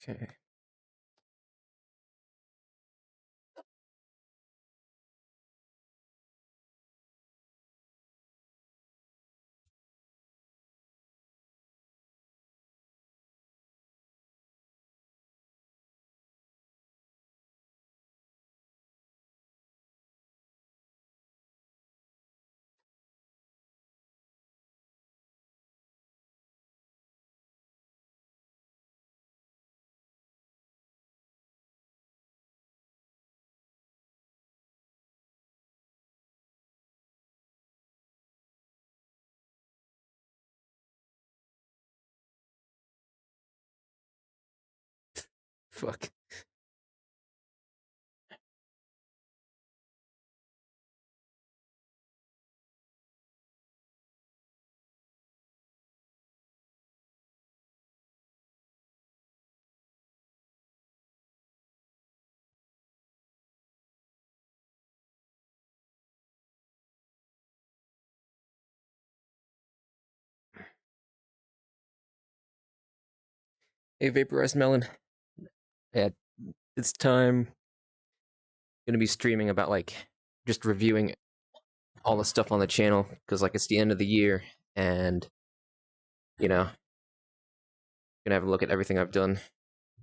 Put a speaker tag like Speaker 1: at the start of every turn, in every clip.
Speaker 1: Okay. Fuck. Hey, Vaporized Melon. Yeah, it's time. Gonna be streaming about like just reviewing all the stuff on the channel because like it's the end of the year and you know gonna have a look at everything I've done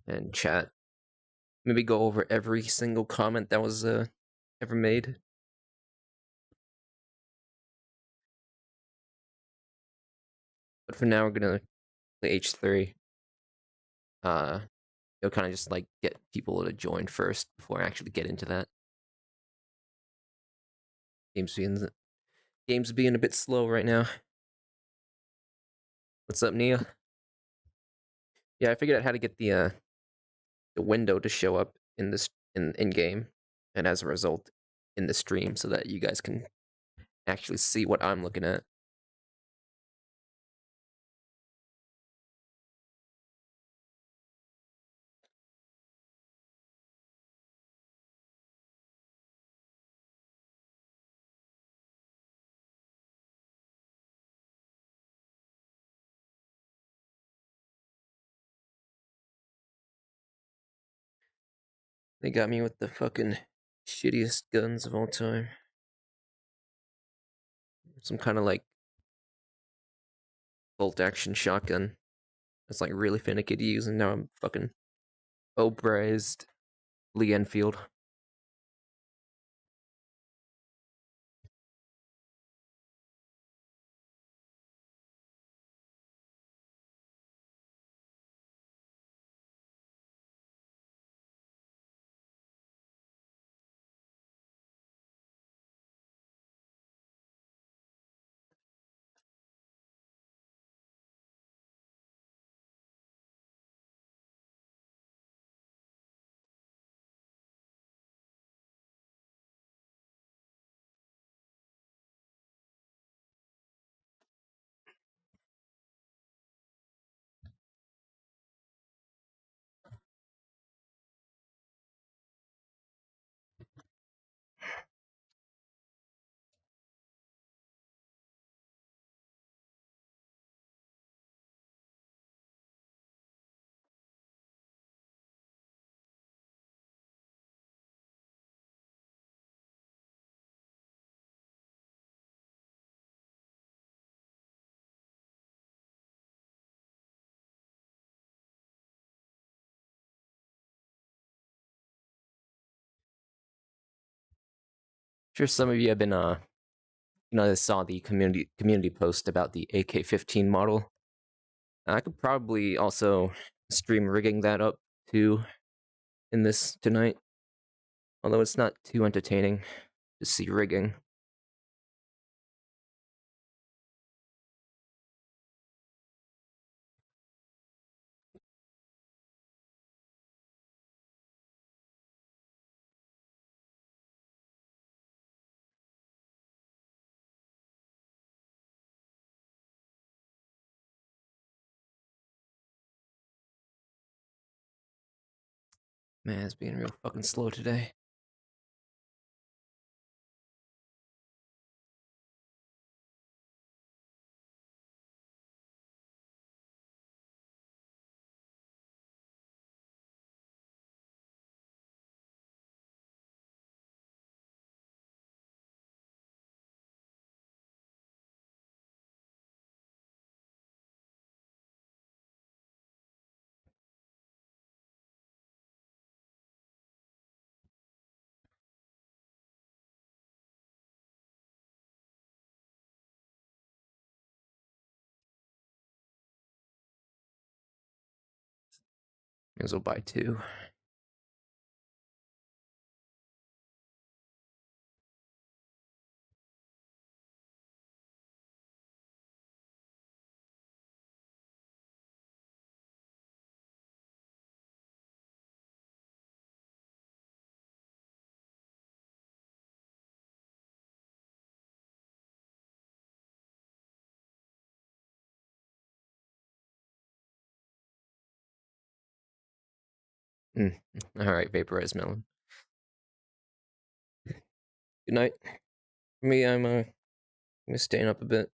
Speaker 1: and chat. Maybe go over every single comment that was ever made. But for now, we're gonna play H3. You'll kind of just like get people to join first before I actually get into that. Games being a bit slow right now. What's up, Nia? Yeah, I figured out how to get the window to show up in this in game, and as a result, in the stream, so that you guys can actually see what I'm looking at. They got me with the fucking shittiest guns of all time. Some kind of like bolt action shotgun. It's like really finicky to use, and now I'm fucking obrazed Lee Enfield. Sure, some of you have been I saw the community post about the AK-15 model. I could probably also stream rigging that up too in this tonight, although it's not too entertaining to see rigging. Man, it's being real fucking slow today. May as well buy 2. Alright, vaporized melon. Good night. For me, I'm staying up a bit.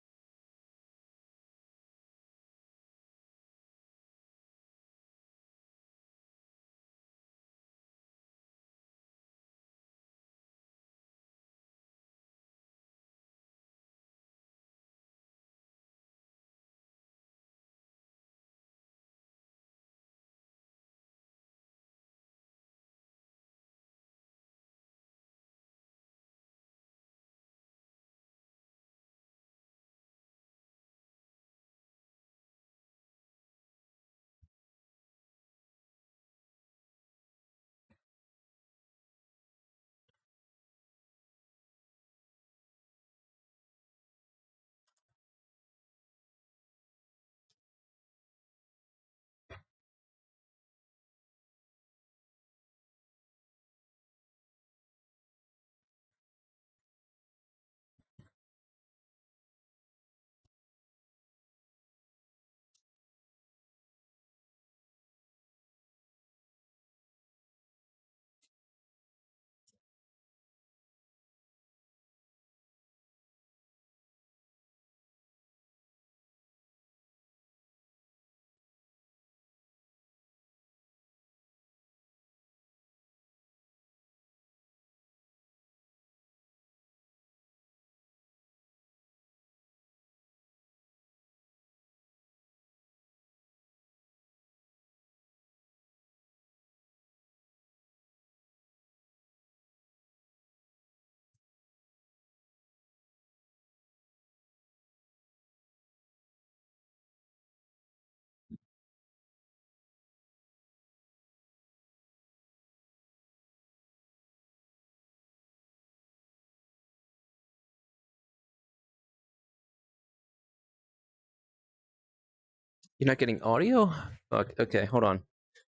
Speaker 1: You're not getting audio? Fuck. Okay, hold on.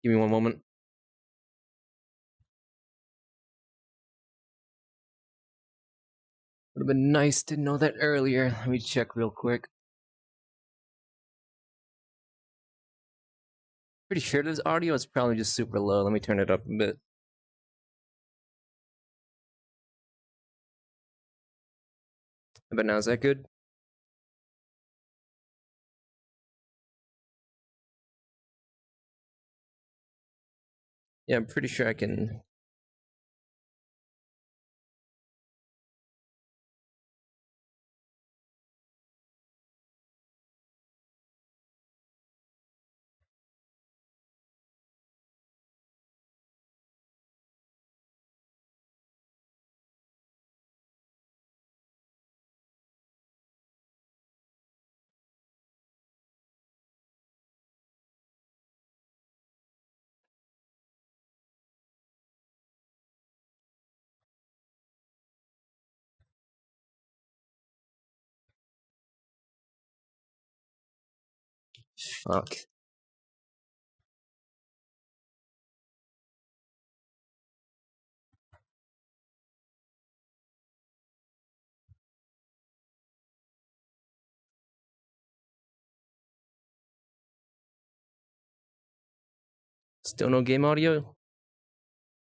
Speaker 1: Give me one moment. Would have been nice to know that earlier. Let me check real quick. Pretty sure there's audio. It's probably just super low. Let me turn it up a bit. But now, is that good? Yeah, I'm pretty sure I can. Fuck. Still no game audio?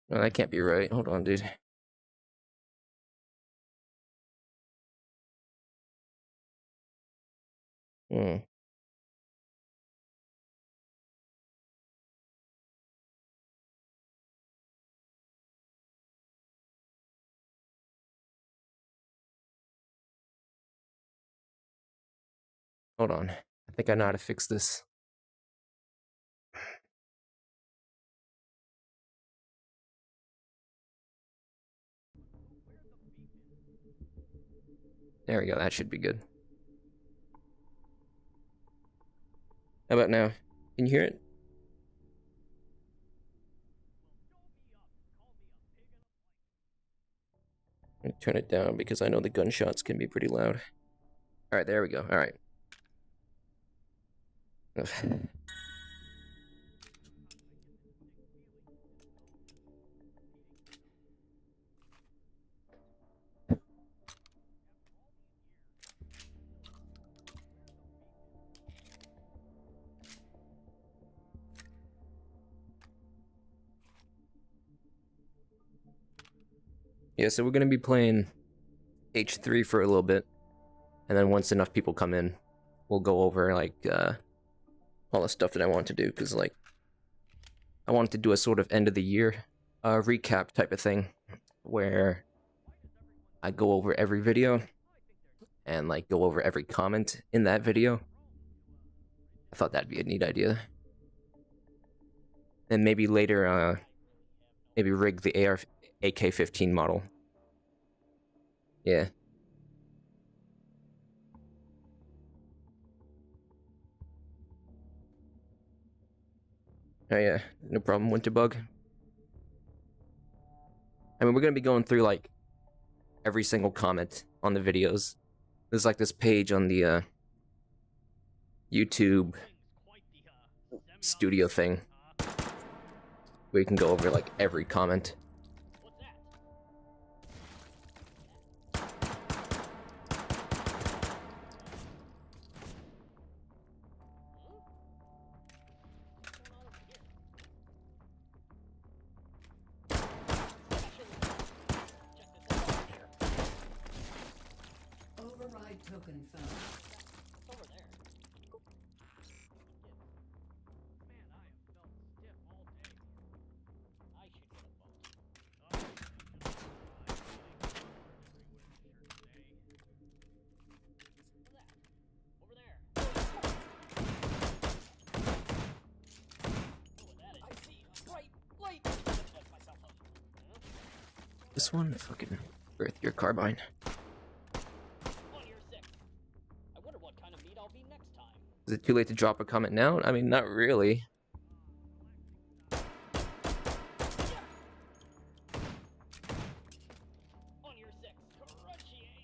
Speaker 1: No, that can't be right. Hold on, dude. Hmm. Hold on. I think I know how to fix this. There we go. That should be good. How about now? Can you hear it? I'm gonna turn it down because I know the gunshots can be pretty loud. All right, there we go. All right. Yeah, so we're gonna be playing H3 for a little bit, and then once enough people come in, we'll go over like all the stuff that I want to do, because like I wanted to do a sort of end of the year recap type of thing, where I go over every video and like go over every comment in that video. I thought that'd be a neat idea. And maybe later, maybe rig the AK-15 model. Yeah. Oh yeah, no problem, Winterbug. I mean, we're gonna be going through like every single comment on the videos. There's like this page on the YouTube studio thing where you can go over like every comment.
Speaker 2: Override token found.
Speaker 3: Over there. Man, I have felt stiff all day. I should get a boat. Over there. I see a bright light. Myself up.
Speaker 1: This one, fucking Earth your carbine.
Speaker 3: I wonder what kind of meat I'll be next time.
Speaker 1: Is it too late to drop a comment now? I mean, not really.
Speaker 3: On your six. Crunchy, eh?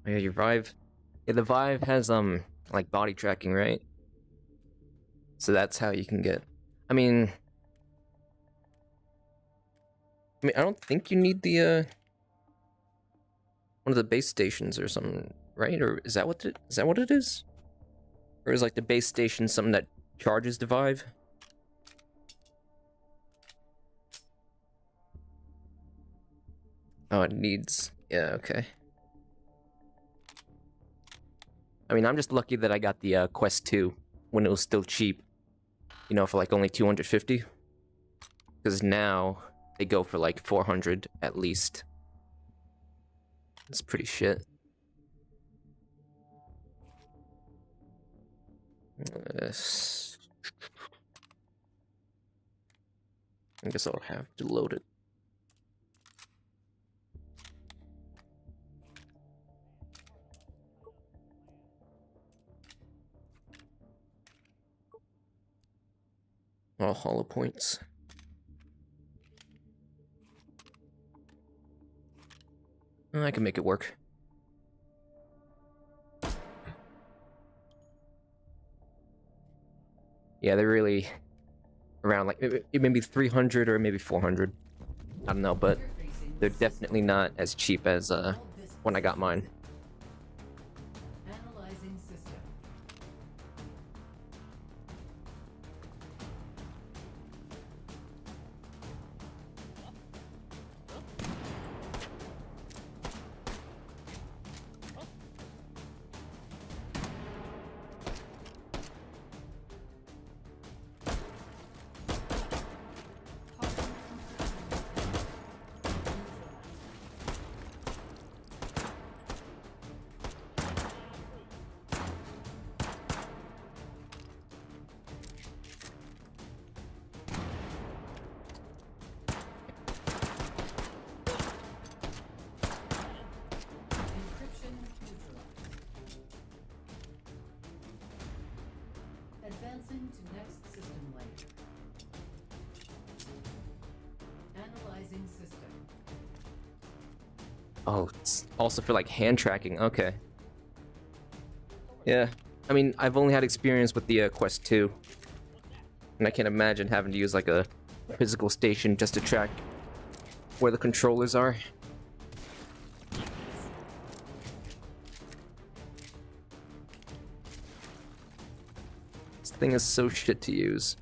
Speaker 1: Oh, yeah, your Vive. Yeah, the Vive has like body tracking, right? So that's how you can get. I mean, I don't think you need the one of the base stations or something, right? Or is that what it is? Or is like the base station something that charges the Vive? Oh, it needs. Yeah, okay. I mean, I'm just lucky that I got the Quest 2 when it was still cheap. You know, for like only 250. Because now they go for like 400 at least. That's pretty shit. I guess I'll have to load it. All hollow points. I can make it work. Yeah, they're really around like maybe 300 or maybe 400. I don't know, but they're definitely not as cheap as when I got mine.
Speaker 2: Analyzing system.
Speaker 1: Oh, it's also for like hand tracking. Okay. Yeah. I mean, I've only had experience with the Quest 2. And I can't imagine having to use like a physical station just to track where the controllers are. This thing is so shit to use.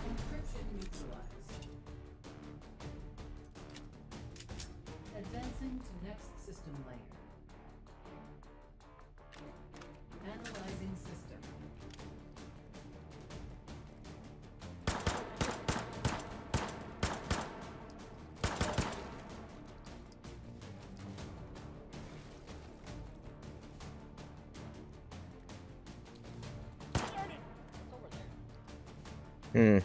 Speaker 2: Encryption neutralized. Advancing to next system layer. Analyzing system.
Speaker 3: Darn it! It's over there.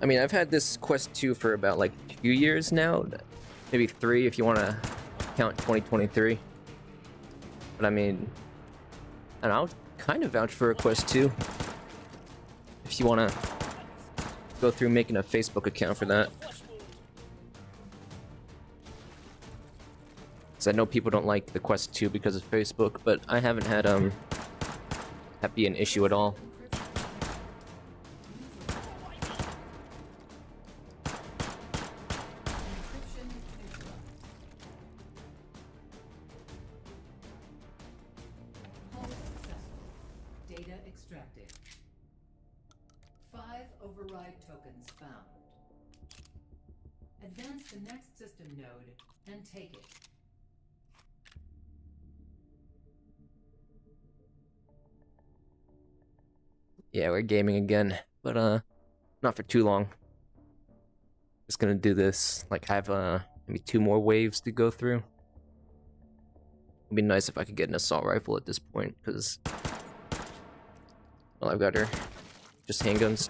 Speaker 1: I mean, I've had this Quest 2 for about like 2 years now. Maybe 3 if you want to count 2023. But I mean, and I'll kind of vouch for a Quest 2. If you want to go through making a Facebook account for that. Because I know people don't like the Quest 2 because of Facebook, but I haven't had that be an issue at all.
Speaker 2: Encryption neutralized. Hull successful. Data extracted. 5 override tokens found. Advance to next system node and take it.
Speaker 1: Yeah, we're gaming again, but not for too long. Just gonna do this. Like, I have maybe 2 more waves to go through. It'd be nice if I could get an assault rifle at this point, because all I've got are just handguns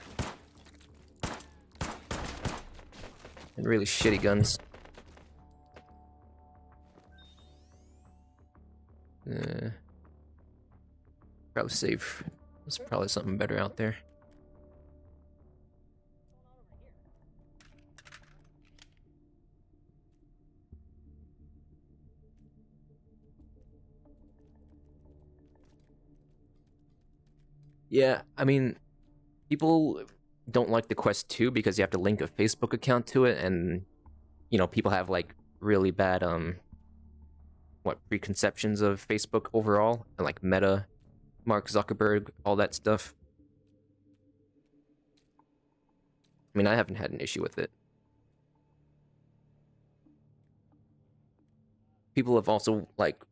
Speaker 1: and really shitty guns. Probably save. There's probably something better out there. Yeah, I mean, people don't like the Quest 2 because you have to link a Facebook account to it, and you know, people have like really bad preconceptions of Facebook overall, and like Meta, Mark Zuckerberg, all that stuff. I mean, I haven't had an issue with it. People have also like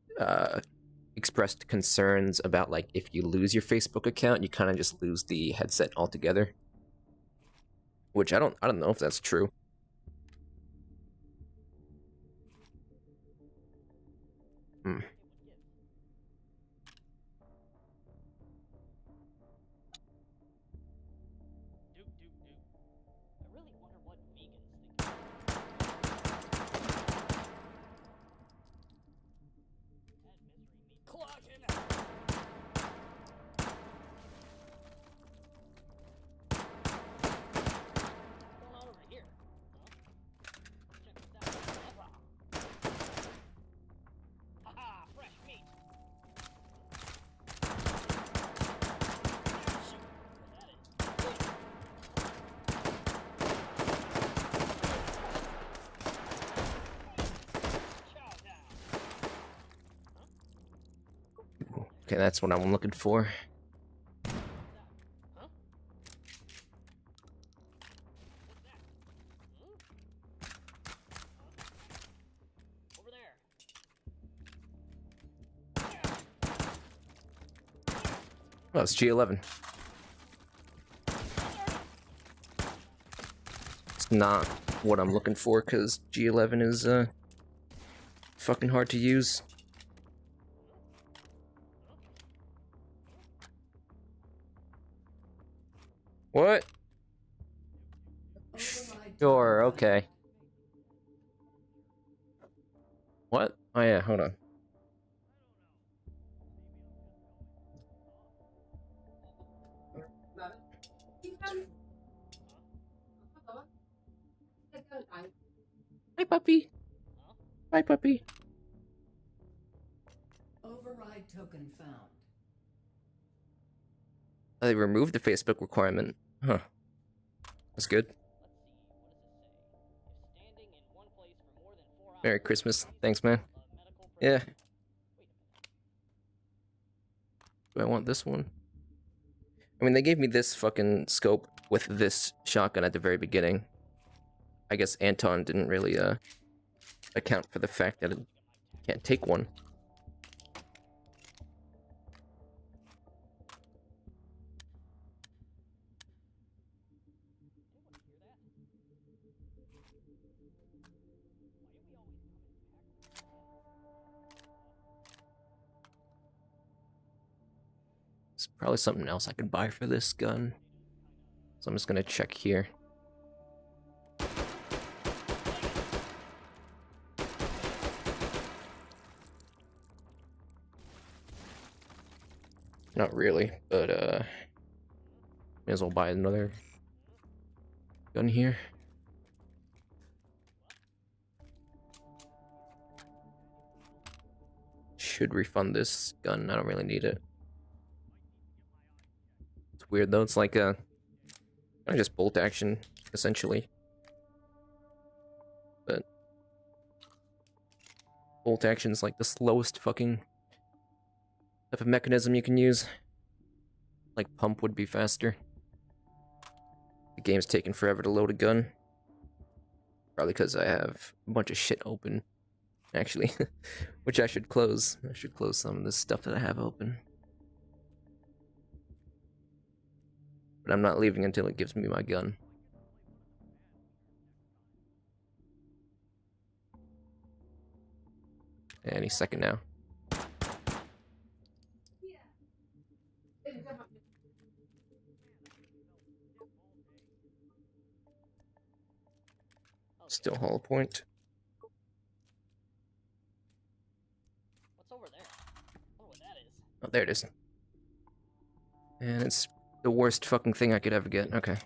Speaker 1: expressed concerns about like if you lose your Facebook account, you kind of just lose the headset altogether. Which I don't know if that's true.
Speaker 3: I really wonder what vegans think. That misery meat clocking out. What's going on over here? Huh? Check this out. Haha, fresh meat. Shoot. That is. Chow down.
Speaker 1: Okay, that's what I'm looking for.
Speaker 3: Huh? What's that? Over there.
Speaker 1: Oh, it's G11. just not what I'm looking for, because G11 is fucking hard to use. What? Sure, okay. What? Oh yeah, hold on. Hi, puppy. Hi, puppy.
Speaker 2: Override token found.
Speaker 1: They removed the Facebook requirement. Huh. That's good. Merry Christmas. Thanks, man. Yeah. Do I want this one? I mean, they gave me this fucking scope with this shotgun at the very beginning. I guess Anton didn't really, account for the fact that it can't take one. There's probably something else I could buy for this gun. So I'm just gonna check here. Not really, but may as well buy another gun here. Should refund this gun. I don't really need it. It's weird though. It's like a just bolt action essentially, but bolt action is like the slowest fucking type of mechanism you can use. Like pump would be faster. The game's taking forever to load a gun. Probably because I have a bunch of shit open, actually, which I should close. I should close some of this stuff that I have open. But I'm not leaving until it gives me my gun. Any second now. Still hollow point.
Speaker 3: What's over there? I wonder what that is.
Speaker 1: Oh, there it is. And it's the worst fucking thing I could ever get. Okay.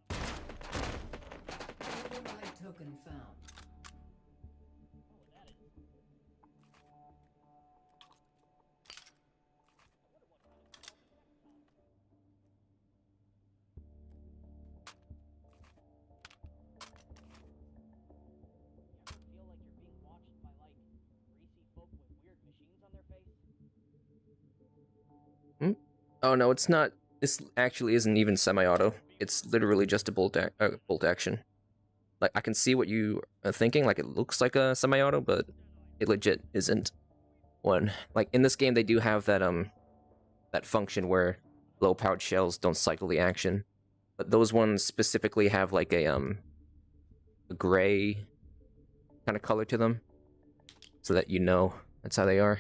Speaker 2: Override token found.
Speaker 3: Feel like you're being watched by, like, greasy folk with weird machines on their face?
Speaker 1: Oh no, it's not. This actually isn't even semi-auto. It's literally just a bolt action. Like, I can see what you are thinking. Like, it looks like a semi-auto, but it legit isn't one. Like, in this game, they do have that that function where low-powered shells don't cycle the action, but those ones specifically have like a gray kind of color to them, so that you know that's how they are.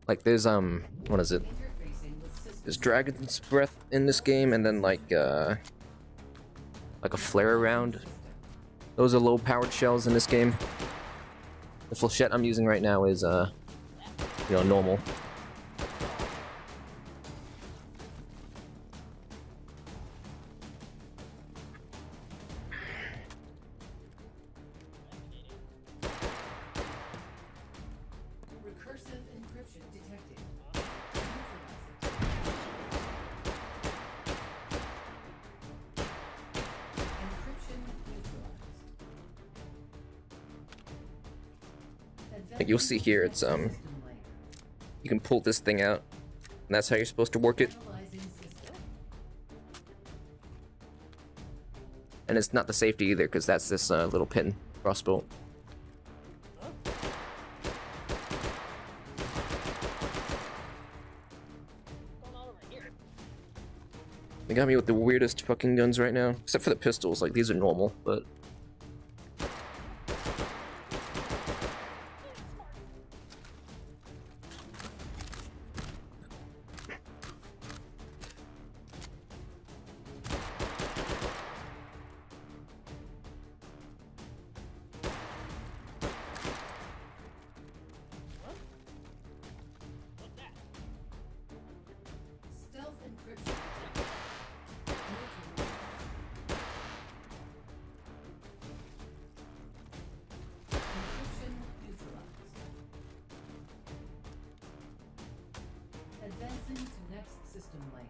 Speaker 1: Like, there's what is it?
Speaker 2: Interfacing with system.
Speaker 1: There's Dragon's Breath in this game, and then like a flare round. Those are low-powered shells in this game. The flechette I'm using right now is normal.
Speaker 2: Recursive encryption detected. Encryption neutralized.
Speaker 1: You'll see here, it's you can pull this thing out, and that's how you're supposed to work it.
Speaker 2: Finalizing system.
Speaker 1: And it's not the safety either, because that's this little pin crossbow.
Speaker 3: Going on over here.
Speaker 1: They got me with the weirdest fucking guns right now. Except for the pistols, like, these are normal, but...
Speaker 3: What's that?
Speaker 2: Stealth encryption detected. Neutral. Encryption neutralized. Advancing to next system layer.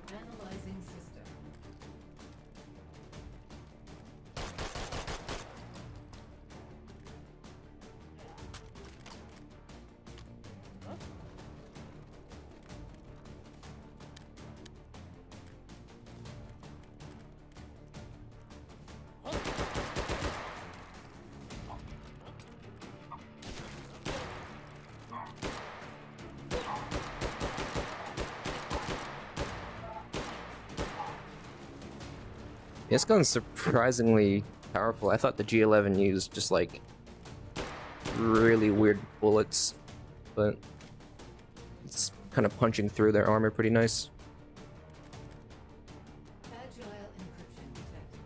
Speaker 2: Analyzing system.
Speaker 1: This gun's surprisingly powerful. I thought the G11 used just like really weird bullets, but it's kind of punching through their armor pretty nice.
Speaker 2: Agile encryption detected.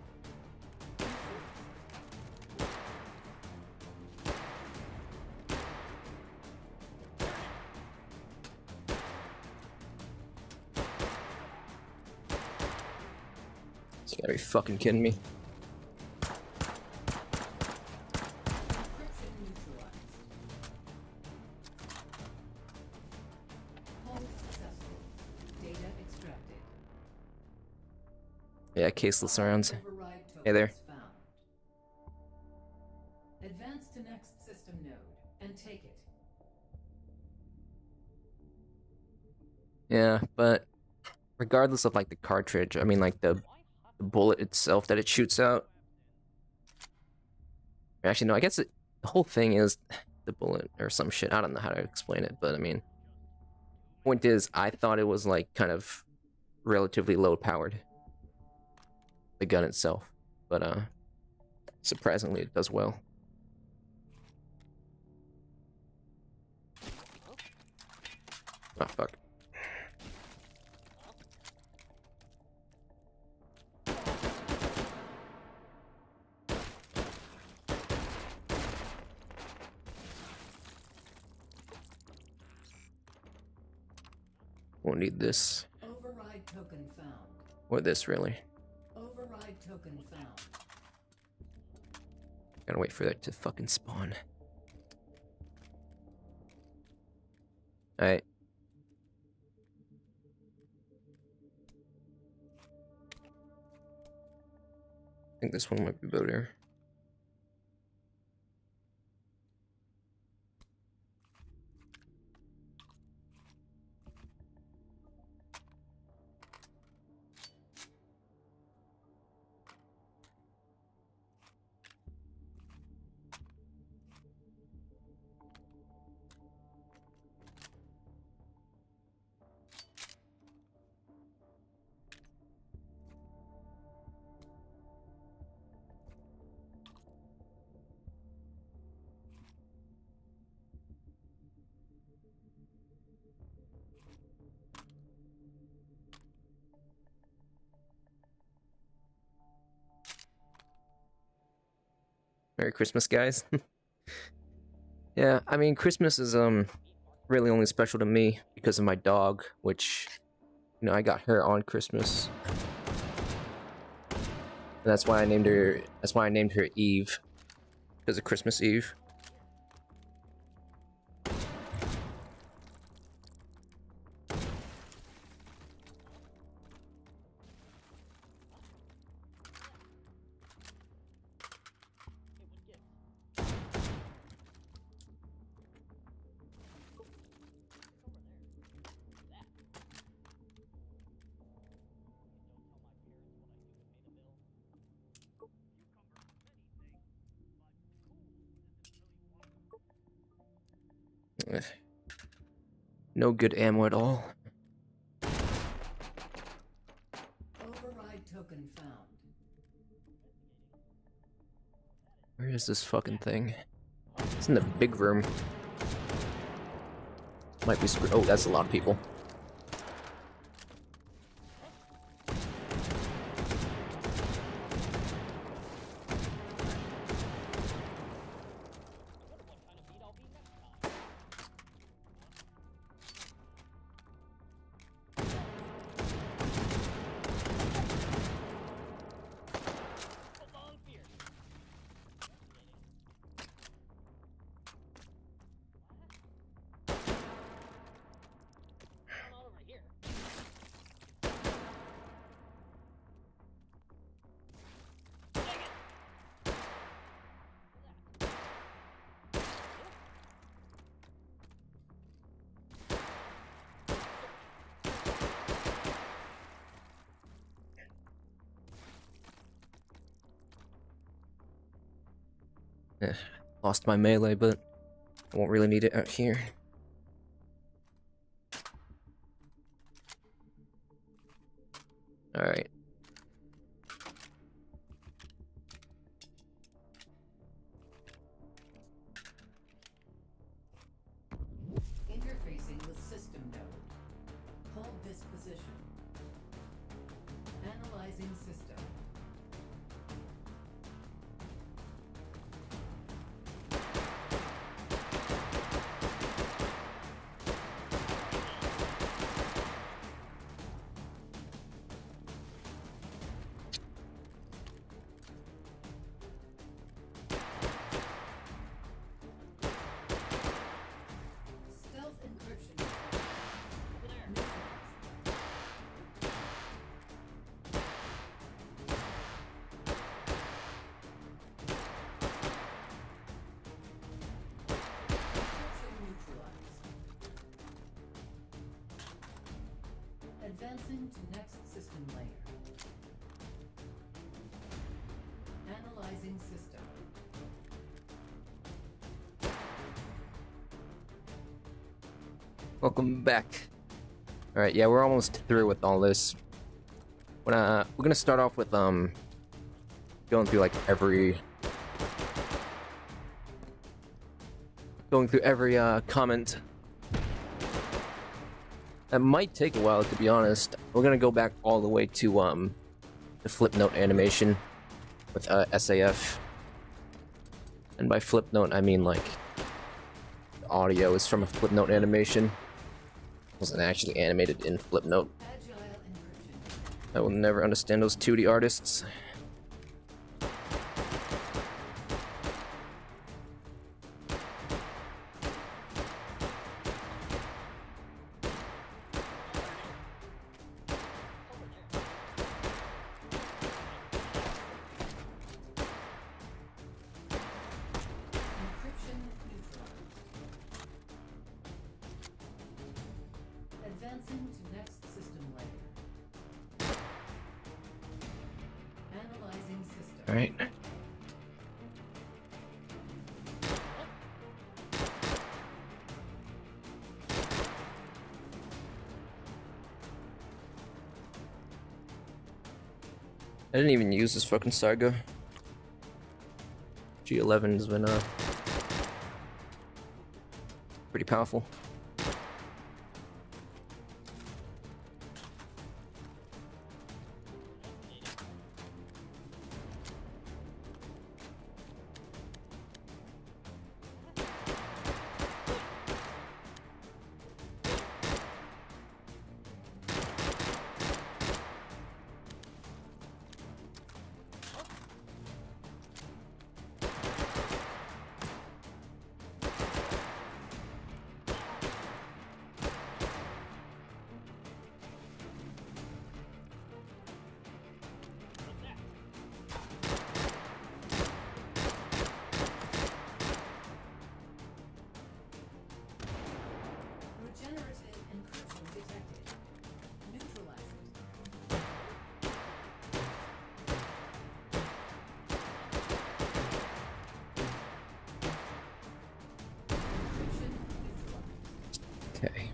Speaker 1: You gotta be fucking kidding me.
Speaker 2: Encryption neutralized. Hold successful. Data extracted.
Speaker 1: Yeah, caseless rounds.
Speaker 2: Override
Speaker 1: Hey there.
Speaker 2: tokens found. Advance to next system node and take it.
Speaker 1: Yeah, but regardless of like the cartridge, I mean like the bullet itself that it shoots out. Actually, no, I guess the whole thing is the bullet or some shit. I don't know how to explain it, but I mean, point is, I thought it was like kind of relatively low powered, the gun itself, but surprisingly it does well. Oh fuck. Won't need this
Speaker 2: Override token found.
Speaker 1: or this really.
Speaker 2: Override token found.
Speaker 1: Gotta wait for that to fucking spawn. Alright. I think this one might be better. Merry Christmas, guys. Yeah, I mean, Christmas is really only special to me because of my dog, which, you know, I got her on Christmas. And that's why I named her Eve, because of Christmas Eve. No good ammo at all.
Speaker 2: Override token found.
Speaker 1: Where is this fucking thing? It's in the big room. Might be screwed. Oh, that's a lot of people. Lost my melee, but I won't really need it out here. Alright.
Speaker 2: Interfacing with system node. Hold this position. Analyzing system. Stealth encryption. Neutralized. Encryption neutralized. Advancing to next system layer. Analyzing system.
Speaker 1: Welcome back. Alright, yeah, we're almost through with all this. We're gonna start off with going through like every comment. That might take a while, to be honest. We're gonna go back all the way to the flip note animation with SAF. And by flip note I mean like the audio is from a flip note animation. It wasn't actually animated in flip note.
Speaker 2: Agile encryption.
Speaker 1: I will never understand those 2D artists.
Speaker 2: Encryption neutralized. Advancing to next system layer. Analyzing system.
Speaker 1: Alright. I didn't even use this fucking saga. G11 has been pretty powerful. Okay.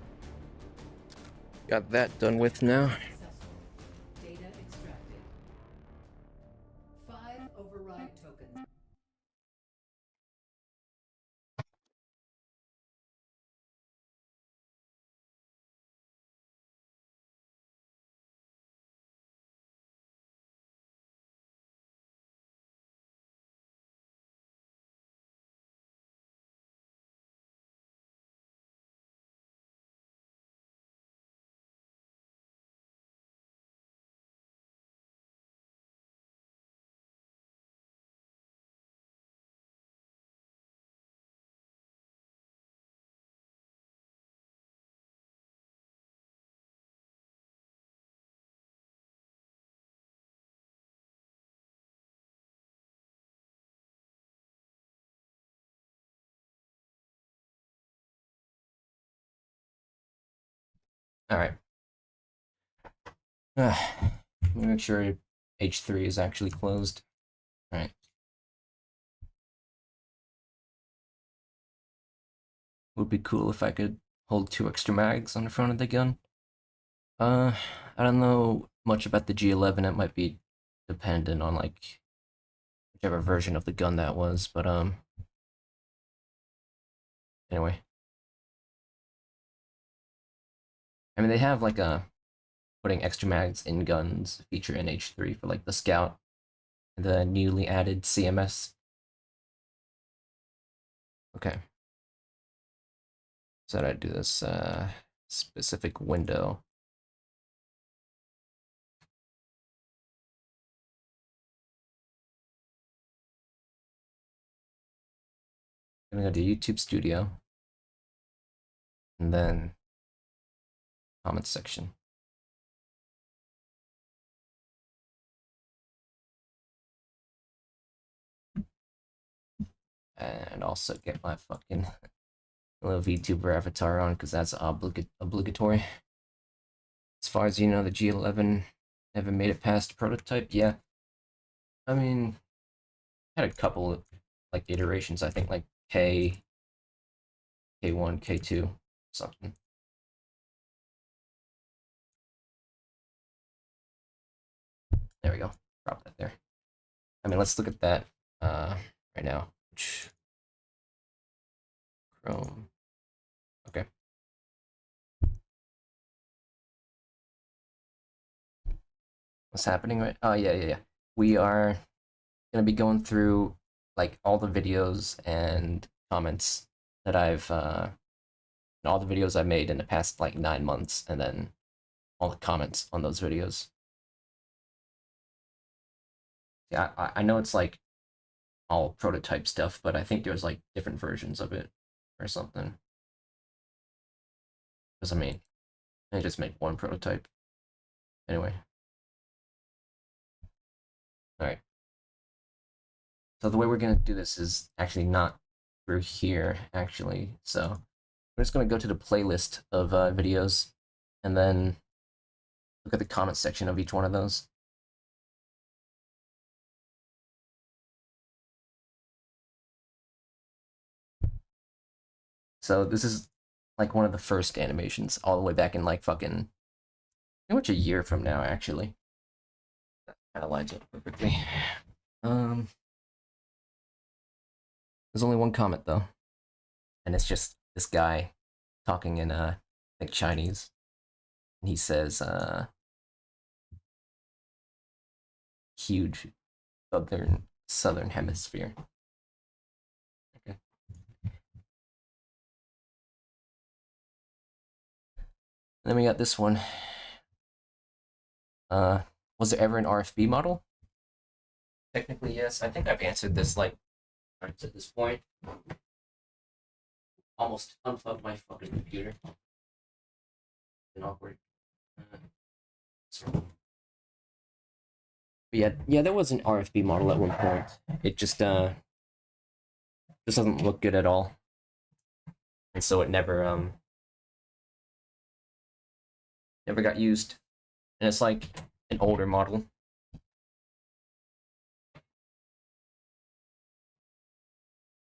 Speaker 1: Got that done with now.
Speaker 2: Successful. Data extracted. 5 override tokens.
Speaker 1: Alright. Let me make sure H3 is actually closed. Alright. Would be cool if I could hold 2 extra mags on the front of the gun. I don't know much about the G11. It might be dependent on like whichever version of the gun that was, but anyway. I mean, they have like a putting extra mags in guns feature in H3 for like the Scout, the newly added CMS. Okay. So I do this specific window. I'm gonna go to YouTube Studio, and then comments section. And also get my fucking little VTuber avatar on, because that's obligatory. As far as you know, the G11 never made it past prototype. Yeah, I mean, had a couple of like iterations. I think like K1, K2, something. There we go. Drop that there. I mean, let's look at that right now. Chrome. Okay. What's happening right? Oh yeah. We are gonna be going through like all the videos and comments that I've all the videos I made in the past like 9 months, and then all the comments on those videos. Yeah, I know it's like all prototype stuff, but I think there's like different versions of it or something. Because I mean, I just make one prototype. Anyway. Alright. So the way we're gonna do this is actually not through here, actually. So we're just gonna go to the playlist of videos, and then look at the comment section of each one of those. So this is like one of the first animations, all the way back in like fucking pretty much a year from now, actually. That kind of lines up perfectly. There's only one comment though, and it's just this guy talking in like Chinese, and he says huge southern hemisphere. Okay. Then we got this one. Was there ever an RFB model? Technically, yes. I think I've answered this like at this point. Almost unplugged my fucking computer. Been awkward. But yeah, there was an RFB model at one point. It just doesn't look good at all, and so it never got used. And it's like an older model.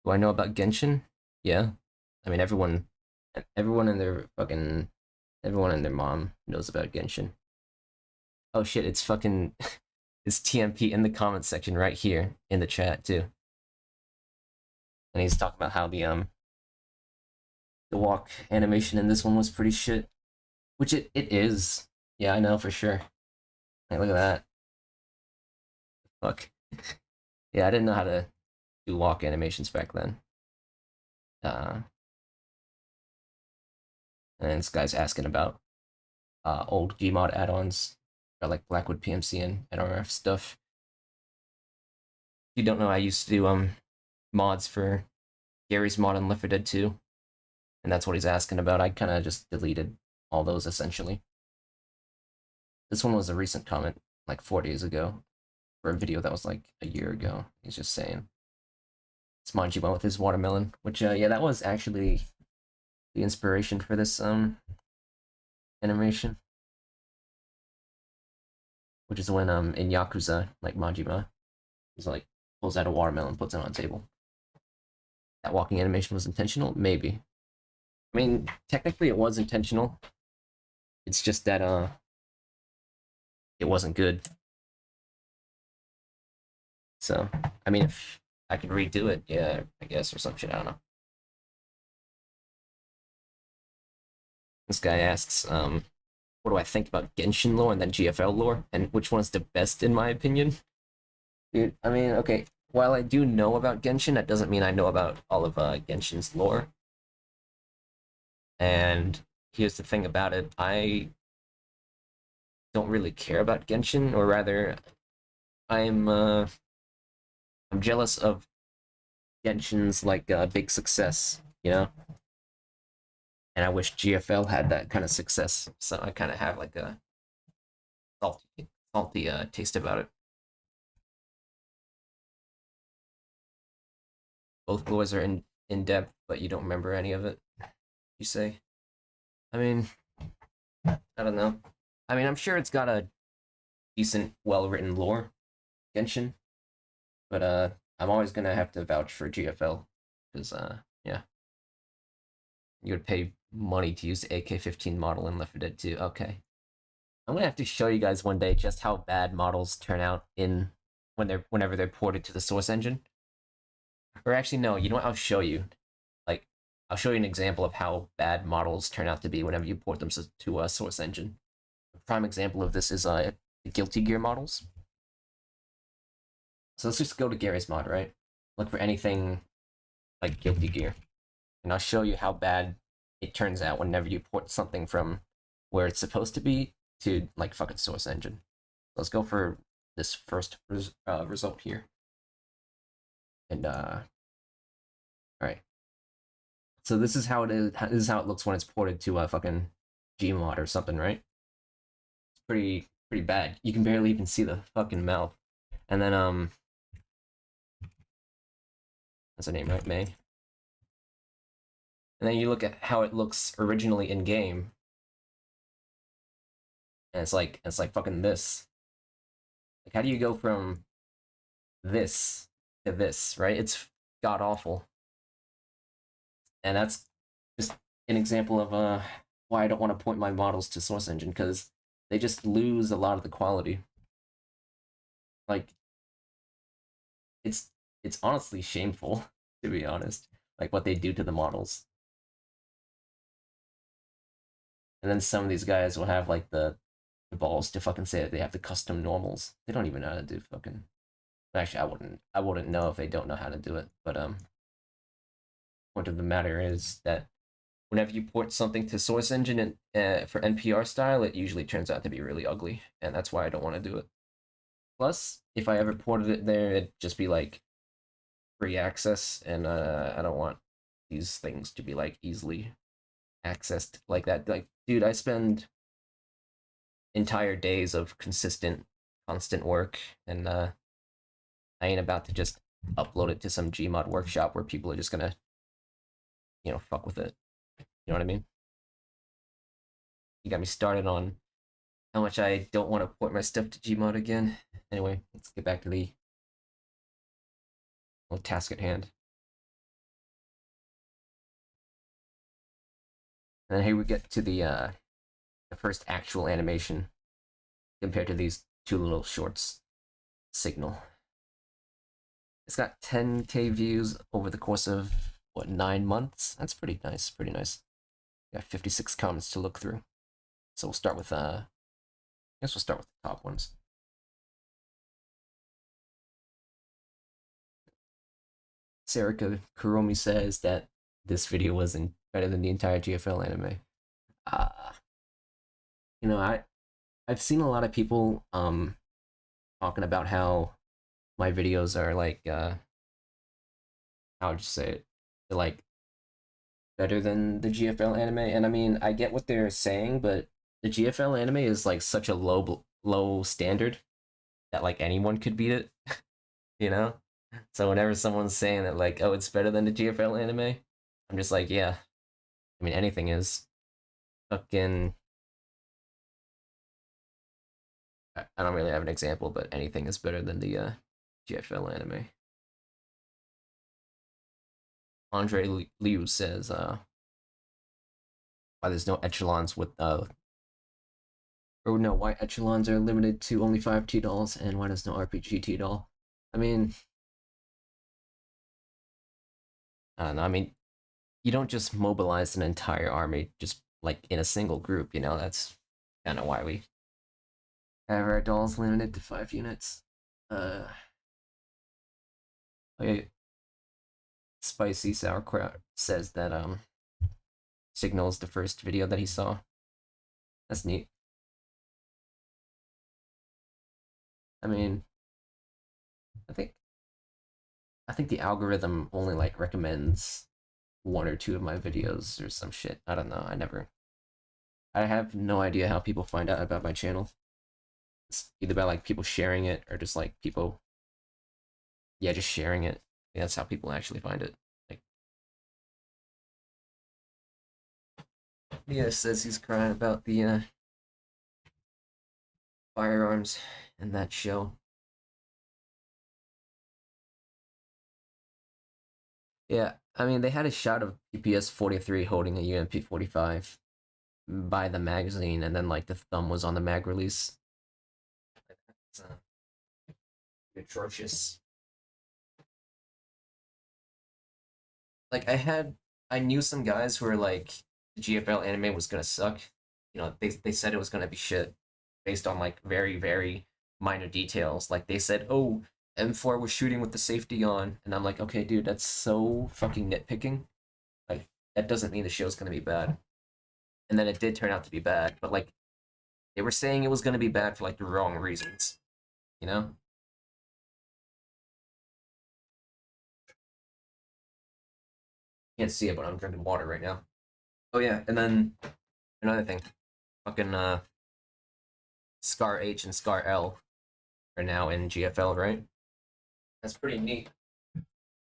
Speaker 1: Do I know about Genshin? Yeah. I mean, everyone And everyone and their mom knows about Genshin. Oh shit, it's fucking it's TMP in the comments section right here in the chat too. And he's talking about how the walk animation in this one was pretty shit. Which it is. Yeah, I know for sure. Hey, look at that. Fuck. Yeah, I didn't know how to do walk animations back then. And this guy's asking about old Gmod add-ons, or like Blackwood PMC and NRF stuff. If you don't know, I used to do mods for Gary's mod on Left 4 Dead 2, and that's what he's asking about. I kind of just deleted all those essentially. This one was a recent comment, like 4 days ago, for a video that was like a year ago. He's just saying it's Manjima with his watermelon, which yeah, that was actually the inspiration for this animation, which is when in Yakuza, like Manjima, he's like pulls out a watermelon, puts it on a table. That walking animation was intentional, maybe. I mean, technically it was intentional. It's just that it wasn't good. So, I mean, if I could redo it, yeah, I guess, or some shit, I don't know. This guy asks, what do I think about Genshin lore and then GFL lore, and which one's the best in my opinion? Dude, I mean, okay, while I do know about Genshin, that doesn't mean I know about all of Genshin's lore. And here's the thing about it, I don't really care about Genshin, or rather, I'm jealous of Genshin's like big success, you know? And I wish GFL had that kind of success, so I kind of have like a salty taste about it. Both lores are in depth, but you don't remember any of it, you say? I mean, I don't know. I mean, I'm sure it's got a decent, well-written lore, Genshin, but I'm always gonna have to vouch for GFL, because yeah. You would pay money to use the AK-15 model in Left 4 Dead 2. Okay. I'm gonna have to show you guys one day just how bad models turn out in whenever they're ported to the source engine. Or actually, no. You know what? I'll show you. Like, I'll show you an example of how bad models turn out to be whenever you port them to a source engine. A prime example of this is the Guilty Gear models. So let's just go to Gary's mod, right? Look for anything like Guilty Gear, and I'll show you how bad it turns out whenever you port something from where it's supposed to be to like fucking source engine. Let's go for this first result here. And all right. So this is how it is. This is how it looks when it's ported to a fucking Gmod or something, right? It's pretty bad. You can barely even see the fucking mouth. And then that's her name, right? May. And then you look at how it looks originally in game, and it's like fucking this. Like, how do you go from this to this, right? It's god awful. And that's just an example of why I don't want to point my models to source engine, because they just lose a lot of the quality. Like, it's honestly shameful, to be honest, like what they do to the models. And then some of these guys will have like the balls to fucking say that they have the custom normals. They don't even know how to do fucking. Actually, I wouldn't know if they don't know how to do it. But point of the matter is that whenever you port something to source engine and for NPR style, it usually turns out to be really ugly, and that's why I don't want to do it. Plus, if I ever ported it there, it'd just be like free access, and I don't want these things to be like easily accessed like that. Like, dude, I spend entire days of constant work, and I ain't about to just upload it to some Gmod workshop where people are just gonna, fuck with it. You know what I mean? You got me started on how much I don't want to port my stuff to Gmod again. Anyway, let's get back to the task at hand. And here we get to the first actual animation compared to these two little shorts. Signal. It's got 10K views over the course of, what, 9 months? That's pretty nice, pretty nice. Got 56 comments to look through. So we'll start with, I guess we'll start with the top ones. Sarika Kuromi says that this video wasn't better than the entire GFL anime. You know, I've seen a lot of people talking about how my videos are like how would you say it? They're like better than the GFL anime, and I mean I get what they're saying, but the GFL anime is like such a low standard that like anyone could beat it, you know? So whenever someone's saying that like, oh, it's better than the GFL anime, I'm just like, yeah. I mean anything is. Fucking I don't really have an example, but anything is better than the GFL anime. Andre Liu says, why there's no echelons with, or no, why echelons are limited to only 5 T-dolls, and why there's no RPG T-doll. I mean, I don't know, I mean, you don't just mobilize an entire army just, like, in a single group, you know, that's kind of why we have our dolls limited to 5 units. Okay. Spicy Sauerkraut says that Signal's the first video that he saw. That's neat. I mean, I think the algorithm only like recommends 1 or 2 of my videos or some shit. I don't know. I have no idea how people find out about my channel. It's either by like people sharing it or just like people, yeah, just sharing it. Yeah, that's how people actually find it. Like, Mia says he's crying about the firearms in that show. Yeah, I mean, they had a shot of PPS 43 holding a UMP 45 by the magazine, and then like the thumb was on the mag release. It's atrocious. Like I knew some guys who were like, the GFL anime was gonna suck. You know, they said it was gonna be shit based on like very, very minor details. Like they said, oh, M4 was shooting with the safety on, and I'm like, okay, dude, that's so fucking nitpicking. Like that doesn't mean the show's gonna be bad. And then it did turn out to be bad, but like they were saying it was gonna be bad for like the wrong reasons, you know? Can't see it, but I'm drinking water right now. Oh yeah, and then another thing, fucking Scar H and Scar L are now in GFL, right? That's pretty neat.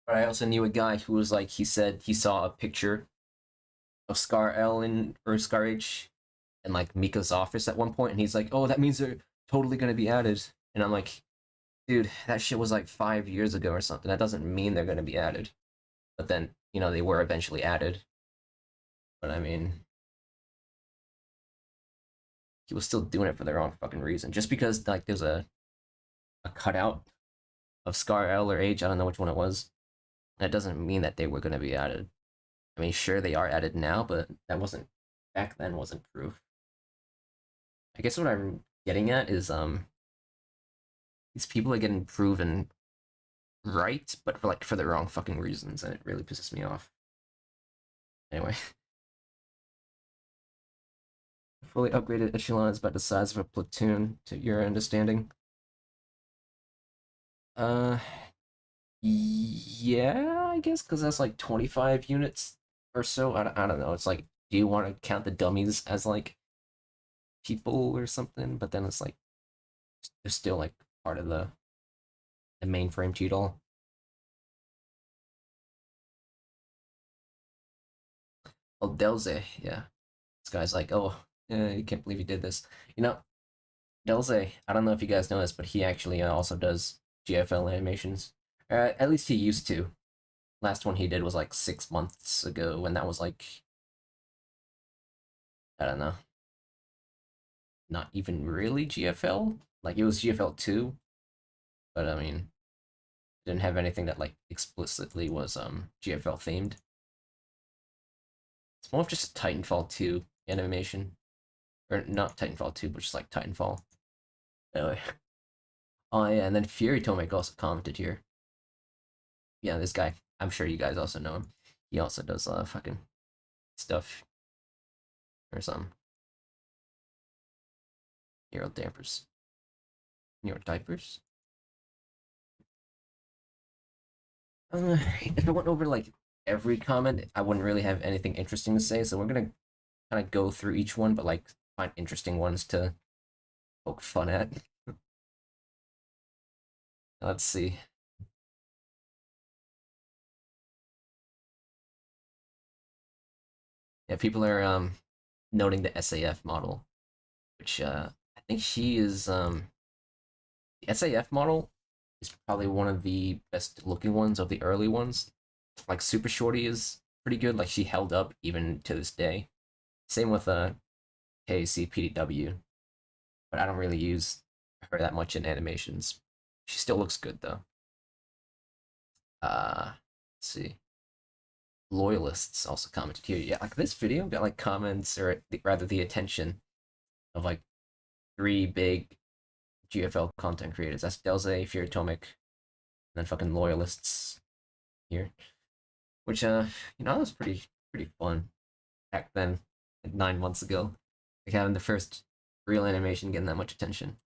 Speaker 1: But I also knew a guy who was like, he said he saw a picture of Scar L or Scar H in like Mika's office at one point, and he's like, oh, that means they're totally gonna be added. And I'm like, dude, that shit was like 5 years ago or something. That doesn't mean they're gonna be added. But then, you know, they were eventually added. But I mean, he was still doing it for the wrong fucking reason. Just because like there's a cutout of Scar L or H, I don't know which one it was. That doesn't mean that they were gonna be added. I mean, sure they are added now, but that wasn't back then. Wasn't proof. I guess what I'm getting at is these people are getting proven right, but for the wrong fucking reasons, and it really pisses me off. Anyway. Fully upgraded echelon is about the size of a platoon, to your understanding. Yeah, I guess, because that's like 25 units or so. I don't know. It's like, do you want to count the dummies as like people or something? But then it's like, they're still like part of the mainframe cheat-all. Oh, Delze, yeah. This guy's like, oh, you can't believe he did this. You know, Delze, I don't know if you guys know this, but he actually also does GFL animations. At least he used to. Last one he did was like 6 months ago, and that was like I don't know, not even really GFL. Like it was GFL 2, but I mean, didn't have anything that like explicitly was GFL themed. It's more of just a Titanfall 2 animation, or not Titanfall 2, but just like Titanfall. Anyway. Oh yeah, and then Fury Tomek also commented here. Yeah, this guy. I'm sure you guys also know him. He also does fucking stuff or something. Neural dampers. Neural diapers. If I went over like every comment, I wouldn't really have anything interesting to say. So we're gonna kind of go through each one, but like find interesting ones to poke fun at. Let's see. Yeah, people are noting the SAF model, which I think she is the SAF model is probably one of the best looking ones of the early ones. Like Super Shorty is pretty good. Like she held up even to this day. Same with KCPDW, but I don't really use her that much in animations. She still looks good though. Let's see. Loyalists also commented here. Yeah, like this video got like comments, or rather the attention of like 3 big GFL content creators. That's Delze, Fury Tomek, and then fucking Loyalists here. Which you know, that was pretty fun back then, like 9 months ago. Like having the first real animation getting that much attention.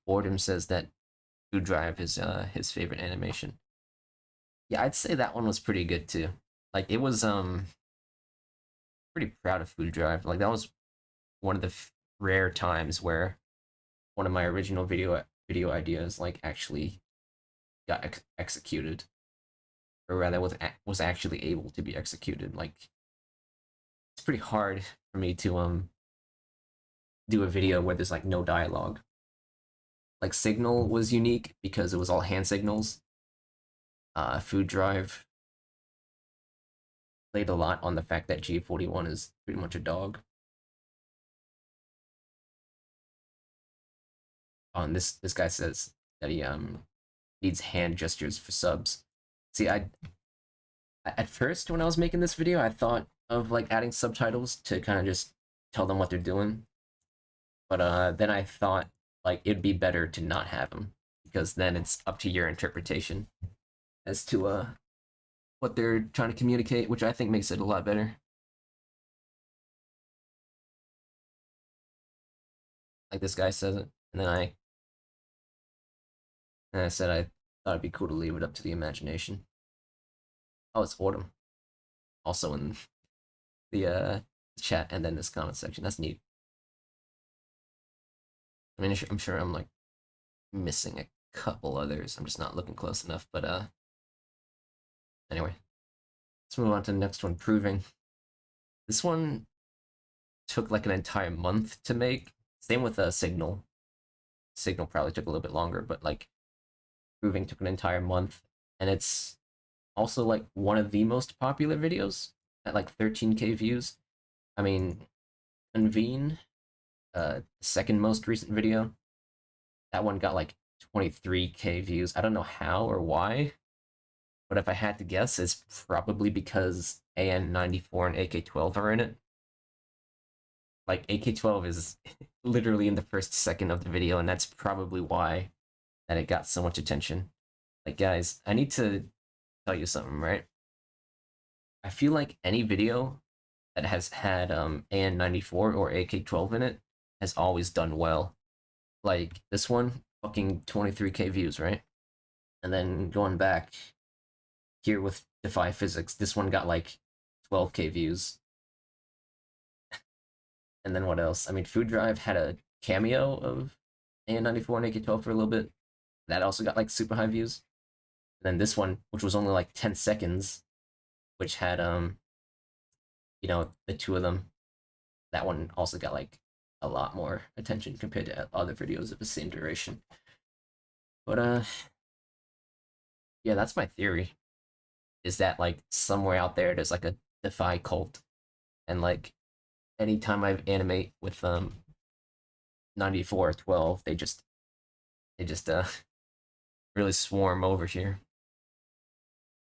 Speaker 1: Boredom says that Food Drive is his favorite animation. Yeah, I'd say that one was pretty good too. Like it was pretty proud of Food Drive. Like that was one of the rare times where one of my original video ideas like actually got executed, or rather was actually able to be executed. Like it's pretty hard for me to do a video where there's like no dialogue. Like Signal was unique because it was all hand signals. Food Drive played a lot on the fact that G41 is pretty much a dog. And this guy says that he needs hand gestures for subs. See, I at first when I was making this video, I thought of like adding subtitles to kind of just tell them what they're doing. But then I thought like it'd be better to not have them, because then it's up to your interpretation as to what they're trying to communicate, which I think makes it a lot better. Like this guy says it, and then I said I thought it'd be cool to leave it up to the imagination. Oh, it's Autumn, also in the chat and then this comment section. That's neat. I mean, I'm sure I'm like missing a couple others. I'm just not looking close enough. But anyway, let's move on to the next one. Proving. This one took like an entire month to make. Same with Signal. Signal probably took a little bit longer, but like Proving took an entire month, and it's also like one of the most popular videos at like 13K views. I mean, Convene, second most recent video, that one got like 23K views. I don't know how or why, but if I had to guess, it's probably because AN94 and AK12 are in it. Like AK12 is literally in the first second of the video, and that's probably why that it got so much attention. Like guys, I need to tell you something, right? I feel like any video that has had AN94 or AK12 in it has always done well. Like this one, fucking 23K views, right? And then going back here with Defy Physics, this one got like 12K views. And then what else? I mean, Food Drive had a cameo of AN94 and AK12 for a little bit. That also got like super high views. And then this one, which was only like 10 seconds, which had you know, the two of them, that one also got like a lot more attention compared to other videos of the same duration. But yeah, that's my theory. is that like somewhere out there there's like a Defy cult, and like anytime I animate with 94 or 12, they just really swarm over here.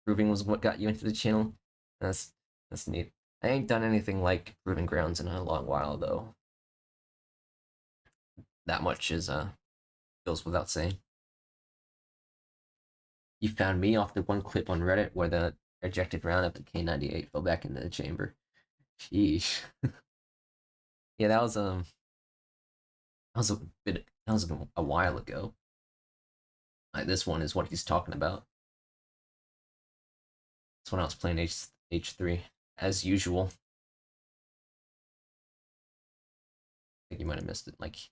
Speaker 1: Proving was what got you into the channel. That's that's neat. I ain't done anything like Proving Grounds in a long while though. That much is goes without saying. You found me off the one clip on Reddit where the ejected round of the K98 fell back into the chamber. Sheesh. Yeah, that was a while ago. Like, this one is what he's talking about. That's when I was playing H3 as usual. I think you might have missed it. Like, it's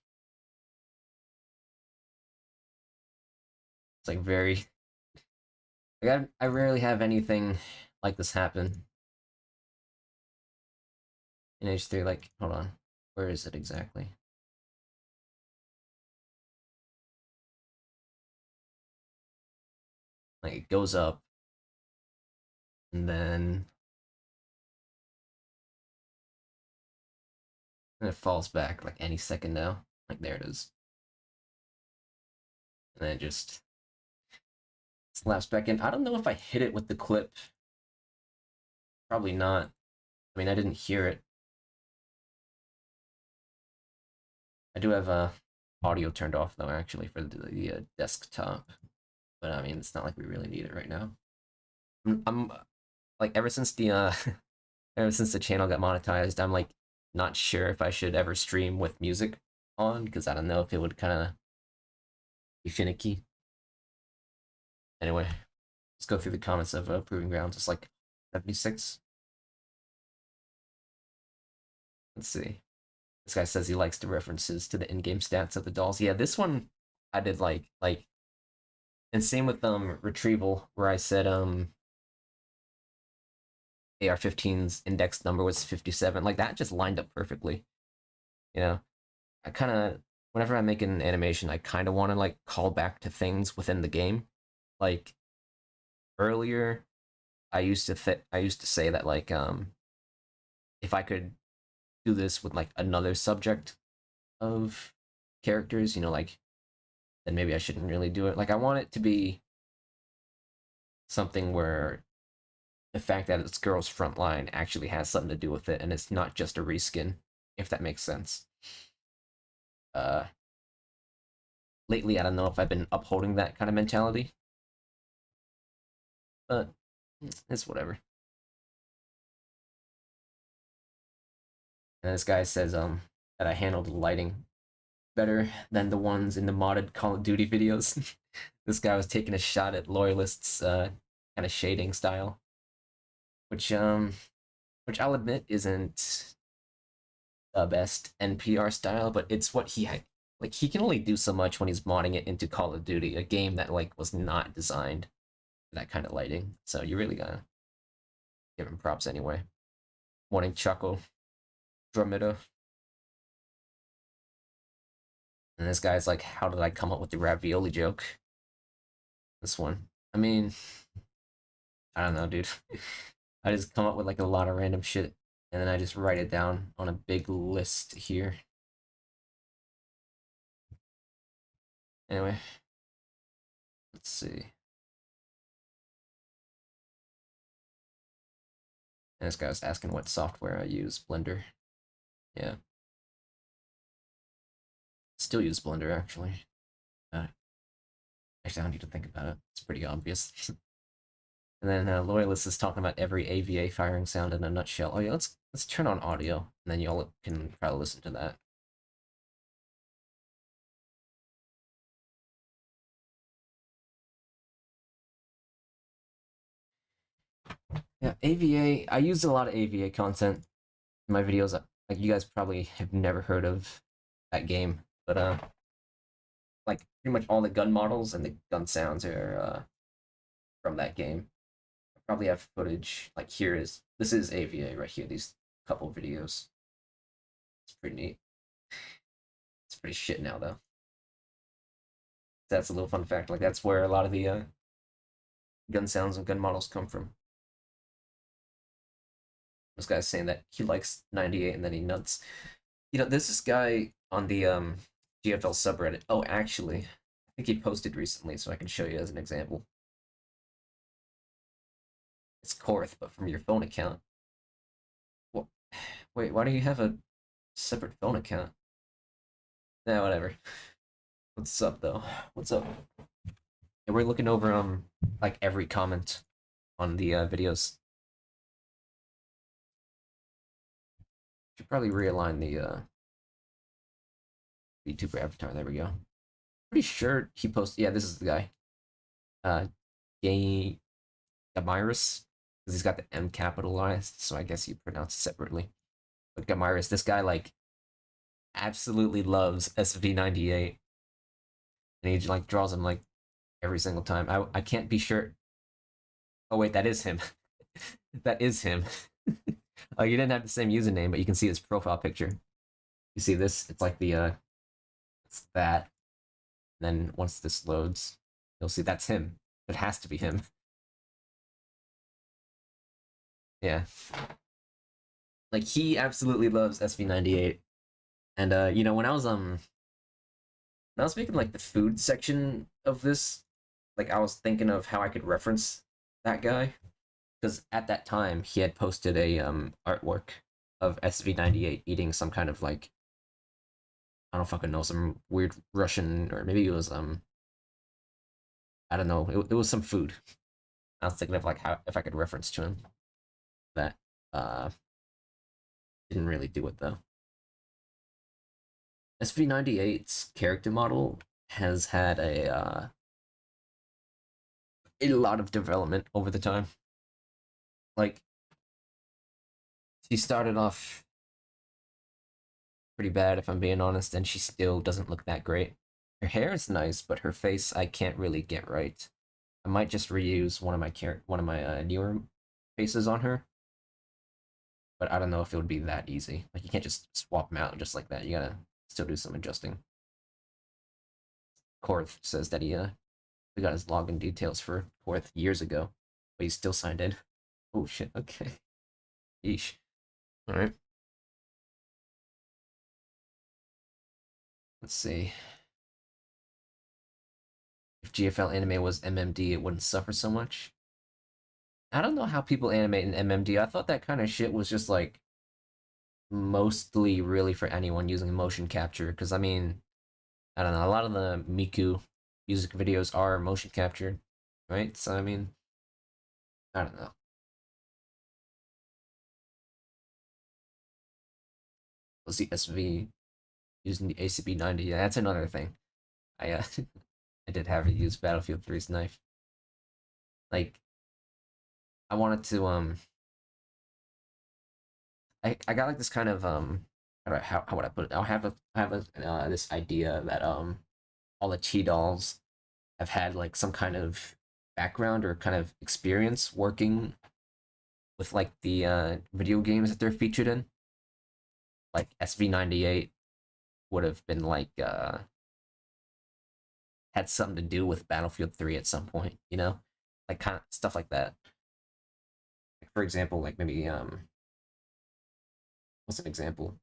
Speaker 1: like very. Like I rarely have anything like this happen in H3. Like, hold on, where is it exactly? Like it goes up, and then it falls back like any second now. Like there it is, and then it just slaps back in. I don't know if I hit it with the clip. Probably not. I mean, I didn't hear it. I do have audio turned off though, actually, for the desktop. But I mean, it's not like we really need it right now. I'm like ever since the ever since the channel got monetized, I'm like not sure if I should ever stream with music on, because I don't know if it would kind of be finicky. Anyway, let's go through the comments of Proving Grounds. It's like 76. Let's see. This guy says he likes the references to the in-game stats of the dolls. Yeah, this one I did like, and same with Retrieval, where I said AR-15's index number was 57. Like that just lined up perfectly. You know, I kind of, whenever I make an animation, I kind of want to like call back to things within the game. Like earlier, I used to say that like if I could do this with like another subject of characters, you know, like then maybe I shouldn't really do it. Like I want it to be something where the fact that it's girl's front line actually has something to do with it, and it's not just a reskin, if that makes sense. Lately, I don't know if I've been upholding that kind of mentality, but it's whatever. And this guy says that I handled the lighting better than the ones in the modded Call of Duty videos. This guy was taking a shot at loyalists kind of shading style, which I'll admit isn't the best NPR style, but it's what he had. Like he can only do so much when he's modding it into Call of Duty, a game that like was not designed for that kind of lighting. So you really gotta give him props anyway. Morning Chuckle, Dromita. And this guy's like, how did I come up with the ravioli joke? This one. I mean, I don't know, dude. I just come up with like a lot of random shit, and then I just write it down on a big list here. Anyway, let's see. And this guy was asking what software I use. Blender. Yeah. Still use Blender, actually. Actually, I don't need to think about it. It's pretty obvious. And then Loyalist is talking about every AVA firing sound in a nutshell. Oh yeah, let's turn on audio, and then y'all can probably listen to that. Yeah, AVA. I use a lot of AVA content in my videos. Like you guys probably have never heard of that game, but like pretty much all the gun models and the gun sounds are from that game. I probably have footage. Like this is AVA right here. These couple videos. It's pretty neat. It's pretty shit now though. That's a little fun fact. Like that's where a lot of the gun sounds and gun models come from. This guy's saying that he likes 98 and then he nuts. You know, there's this guy on the GFL subreddit. Oh, actually, I think he posted recently, so I can show you as an example. It's Korth, but from your phone account. What? Wait, why do you have a separate phone account? Nah, whatever. What's up, though? What's up? And we're looking over like every comment on the videos. Should probably realign the YouTuber avatar. There we go. Pretty sure he posted. Yeah, this is the guy. Gay Gamirus, because he's got the M capitalized, so I guess you pronounce it separately. But Gamirus, this guy like absolutely loves SV98, and he like draws him like every single time. I can't be sure. Oh wait, that is him. That is him. Oh, you didn't have the same username, but you can see his profile picture. You see this? It's like the it's that. And then once this loads, you'll see that's him. It has to be him. Yeah. Like he absolutely loves SV98. And you know, when I was making like the food section of this, like I was thinking of how I could reference that guy. Because at that time he had posted a artwork of SV98 eating some kind of like I don't fucking know, some weird Russian, or maybe it was I don't know, it was some food. I was thinking of like how if I could reference to him. That didn't really do it though. SV98's character model has had a lot of development over the time. Like she started off pretty bad, if I'm being honest, and she still doesn't look that great. Her hair is nice, but her face I can't really get right. I might just reuse one of my newer faces on her, but I don't know if it would be that easy. Like you can't just swap them out just like that. You gotta still do some adjusting. Korth says that he got his login details for Korth years ago, but he's still signed in. Oh shit. Okay. Yeesh. All right. Let's see. If GFL anime was MMD, it wouldn't suffer so much. I don't know how people animate in MMD. I thought that kind of shit was just like mostly really for anyone using motion capture. Because I mean, I don't know. A lot of the Miku music videos are motion captured, right? So I mean, I don't know. Was the SV using the ACB90? Yeah, that's another thing. I I did have to use Battlefield 3's knife. Like, I wanted to I got like this kind of how would I put it? I have a this idea that all the Chi dolls have had like some kind of background or kind of experience working with like the video games that they're featured in. Like SV98 would have been like had something to do with Battlefield 3 at some point, you know? Like kind of stuff like that. Like, for example, like maybe what's an example?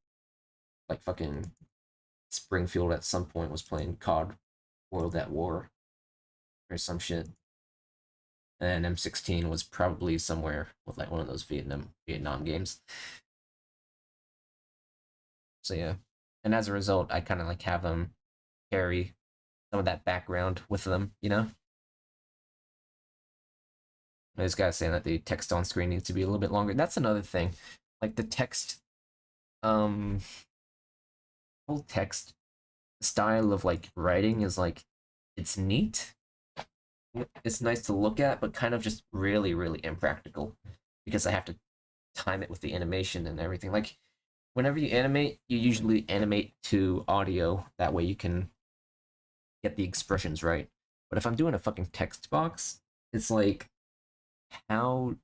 Speaker 1: Like fucking Springfield at some point was playing COD World at War or some shit. And M16 was probably somewhere with like one of those Vietnam games. So yeah. And as a result, I kind of like have them carry some of that background with them, you know? This guy's saying that the text on screen needs to be a little bit longer. That's another thing. Like the text whole text style of like writing is like it's neat. It's nice to look at, but kind of just really, really impractical because I have to time it with the animation and everything. Like whenever you animate, you usually animate to audio. That way you can get the expressions right. But if I'm doing a fucking text box, it's like how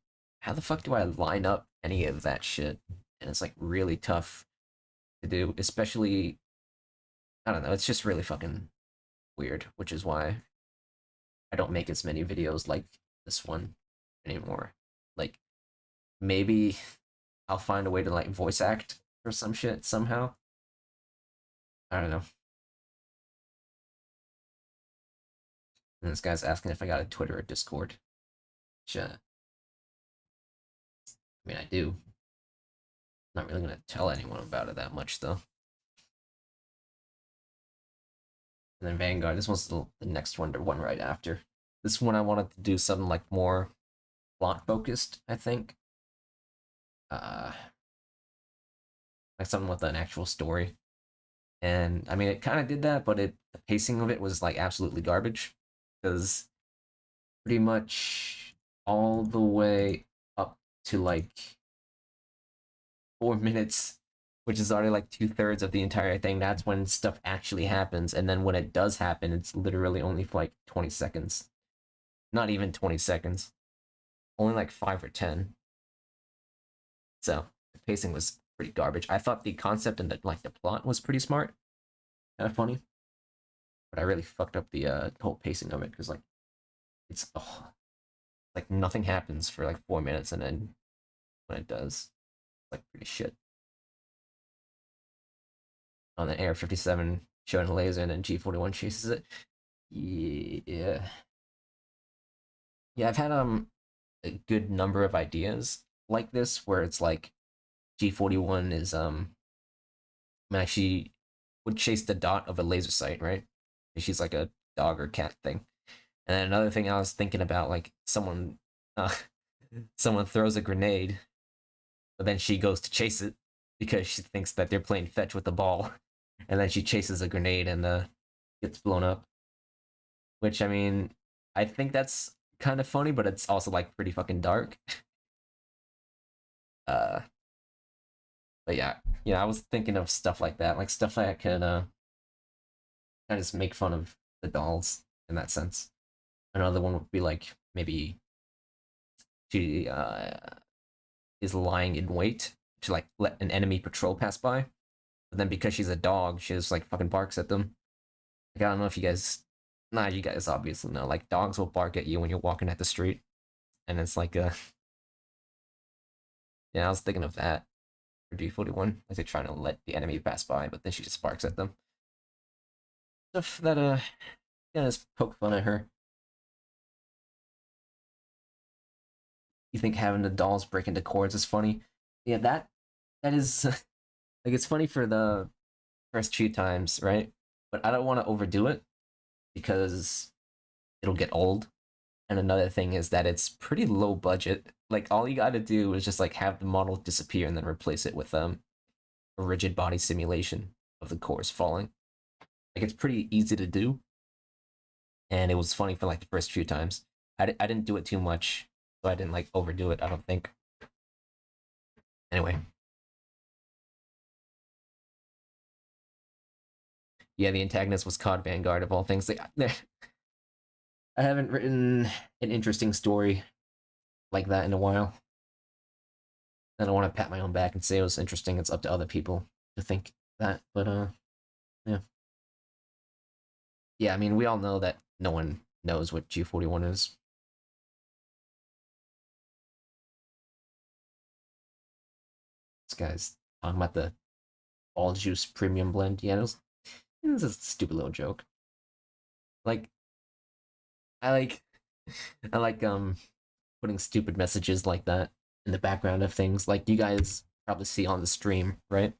Speaker 1: the fuck do I line up any of that shit? And it's like really tough to do, especially I don't know, it's just really fucking weird, which is why I don't make as many videos like this one anymore. Like maybe I'll find a way to like voice act or some shit somehow. I don't know. And this guy's asking if I got a Twitter or Discord. Which, I mean, I do. Not really gonna tell anyone about it that much though. And then Vanguard. This one's the next one, the one right after. This one I wanted to do something like more plot focused, I think. Like something with an actual story. And I mean, it kind of did that, but the pacing of it was like absolutely garbage because pretty much all the way up to like 4 minutes, which is already like 2/3 of the entire thing. That's when stuff actually happens, and then when it does happen, it's literally only for like 20 seconds. Not even 20 seconds. Only like 5 or 10. So the pacing was pretty garbage. I thought the concept and the plot was pretty smart, kind of funny, but I really fucked up the whole pacing of it because like it's like nothing happens for like 4 minutes, and then when it does, it's like pretty shit. On the AR-57 showing a laser, and then G41 chases it. Yeah, I've had a good number of ideas like this where it's like G41 is she would chase the dot of a laser sight, right? She's like a dog or cat thing. And then another thing I was thinking about, like someone someone throws a grenade, but then she goes to chase it because she thinks that they're playing fetch with the ball, and then she chases a grenade and gets blown up. Which I mean, I think that's kind of funny, but it's also like pretty fucking dark. But yeah, I was thinking of stuff like that, like stuff that could kind of just make fun of the dolls in that sense. Another one would be like maybe she is lying in wait to like let an enemy patrol pass by, but then because she's a dog, she just like fucking barks at them. Like I don't know if you guys, nah, you guys obviously know. Like dogs will bark at you when you're walking at the street, and it's like yeah, I was thinking of that for G41, like they're trying to let the enemy pass by, but then she just barks at them. Stuff that yeah, just poke fun at her. You think having the dolls break into chords is funny? Yeah, that is like it's funny for the first few times, right? But I don't want to overdo it because it'll get old. And another thing is that it's pretty low budget. Like all you got to do is just like have the model disappear and then replace it with a rigid body simulation of the cores falling. Like it's pretty easy to do, and it was funny for like the first few times. I didn't do it too much, so I didn't like overdo it, I don't think. Anyway. Yeah, the antagonist was COD Vanguard of all things. Like, I haven't written an interesting story like that in a while. I don't want to pat my own back and say it was interesting. It's up to other people to think that. But yeah. Yeah, I mean, we all know that no one knows what G41 is. This guy's talking about the all juice premium blend. Yeah, it was a stupid little joke. Like, I like putting stupid messages like that in the background of things. Like you guys probably see on the stream, right?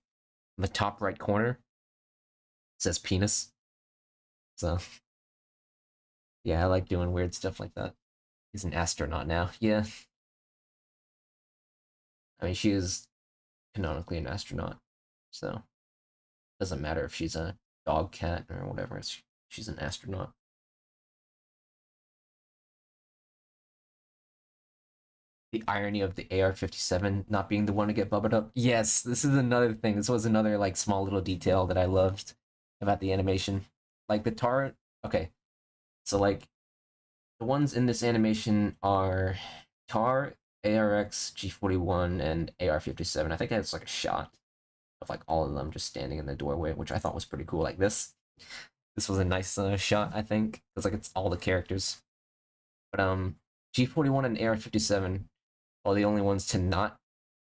Speaker 1: In the top right corner, it says penis. So yeah, I like doing weird stuff like that. He's an astronaut now. Yeah. I mean, she is canonically an astronaut, so doesn't matter if she's a dog, cat, or whatever. She's an astronaut. The irony of the AR-57 not being the one to get bubbled up. Yes, this is another thing. This was another like small little detail that I loved about the animation. Like the tar. Okay, so like the ones in this animation are Tar, ARX, G41, and AR-57. I think that's like a shot of like all of them just standing in the doorway, which I thought was pretty cool. Like this was a nice shot, I think, because like it's all the characters. But G41 and AR-57 are the only ones to not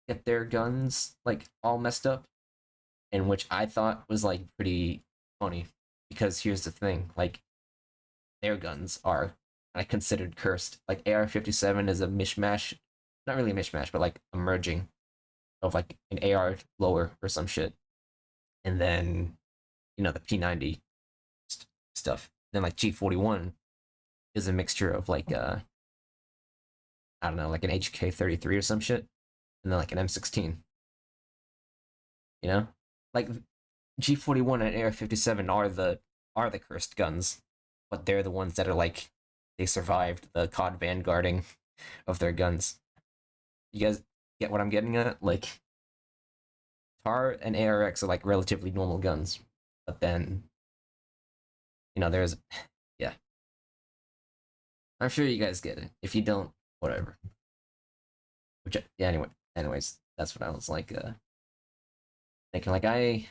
Speaker 1: get their guns like all messed up, and which I thought was like pretty funny because here's the thing, like their guns are like considered cursed. Like AR-57 is a mishmash, not really a mishmash, but like a merging of like an AR lower or some shit, and then the P90 stuff. Then like G41 is a mixture of like I don't know, like an HK-33 or some shit, and then like an M16. You know, like G41 and AR-57 are the cursed guns, but they're the ones that are like they survived the COD vanguarding of their guns. You guys get what I'm getting at? Like TAR and ARX are like relatively normal guns, but then there's yeah. I'm sure you guys get it. If you don't, whatever. Which yeah, anyways, that's what I was like thinking. Like I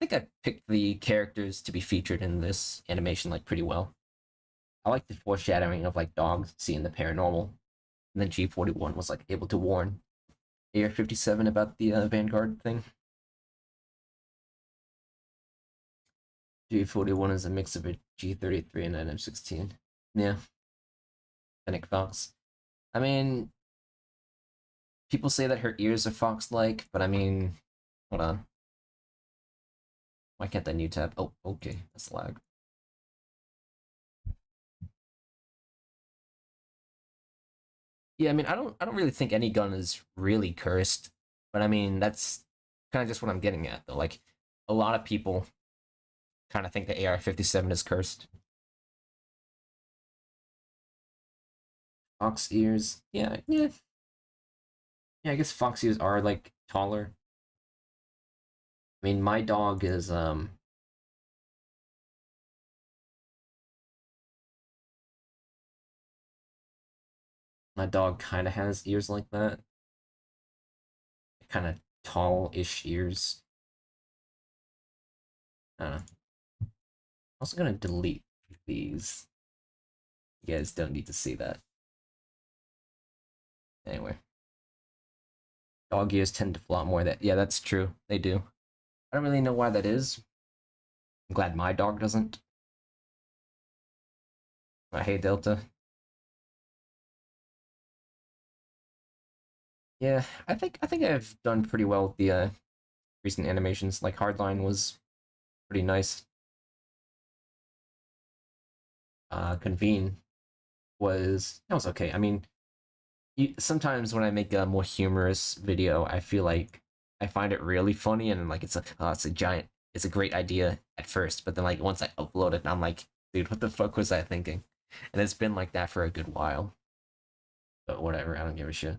Speaker 1: think I picked the characters to be featured in this animation like pretty well. I like the foreshadowing of like dogs seeing the paranormal, and then G41 was like able to warn AR-57 about the Vanguard thing. G41 is a mix of a G33 and an M16. Yeah. Fennec Fox. I mean, people say that her ears are fox-like, but I mean, hold on. Why can't that new tab? Oh, okay, that's lag. Yeah, I mean, I don't really think any gun is really cursed, but I mean, that's kind of just what I'm getting at, though. Like, a lot of people kind of think the AR-57 is cursed. Fox ears, yeah. I guess fox ears are like taller. I mean, my dog is my dog kind of has ears like that, kind of tall-ish ears. I don't know. I'm also gonna delete these. You guys don't need to see that. Anyway, dog ears tend to flop more. Yeah, that's true. They do. I don't really know why that is. I'm glad my dog doesn't. Hey, Delta. Yeah, I think I've done pretty well with the recent animations. Like Hardline was pretty nice. Convene was okay. I mean, sometimes when I make a more humorous video, I feel like I find it really funny and like it's a great idea at first, but then like once I upload it, I'm like, dude, what the fuck was I thinking? And it's been like that for a good while. But whatever, I don't give a shit.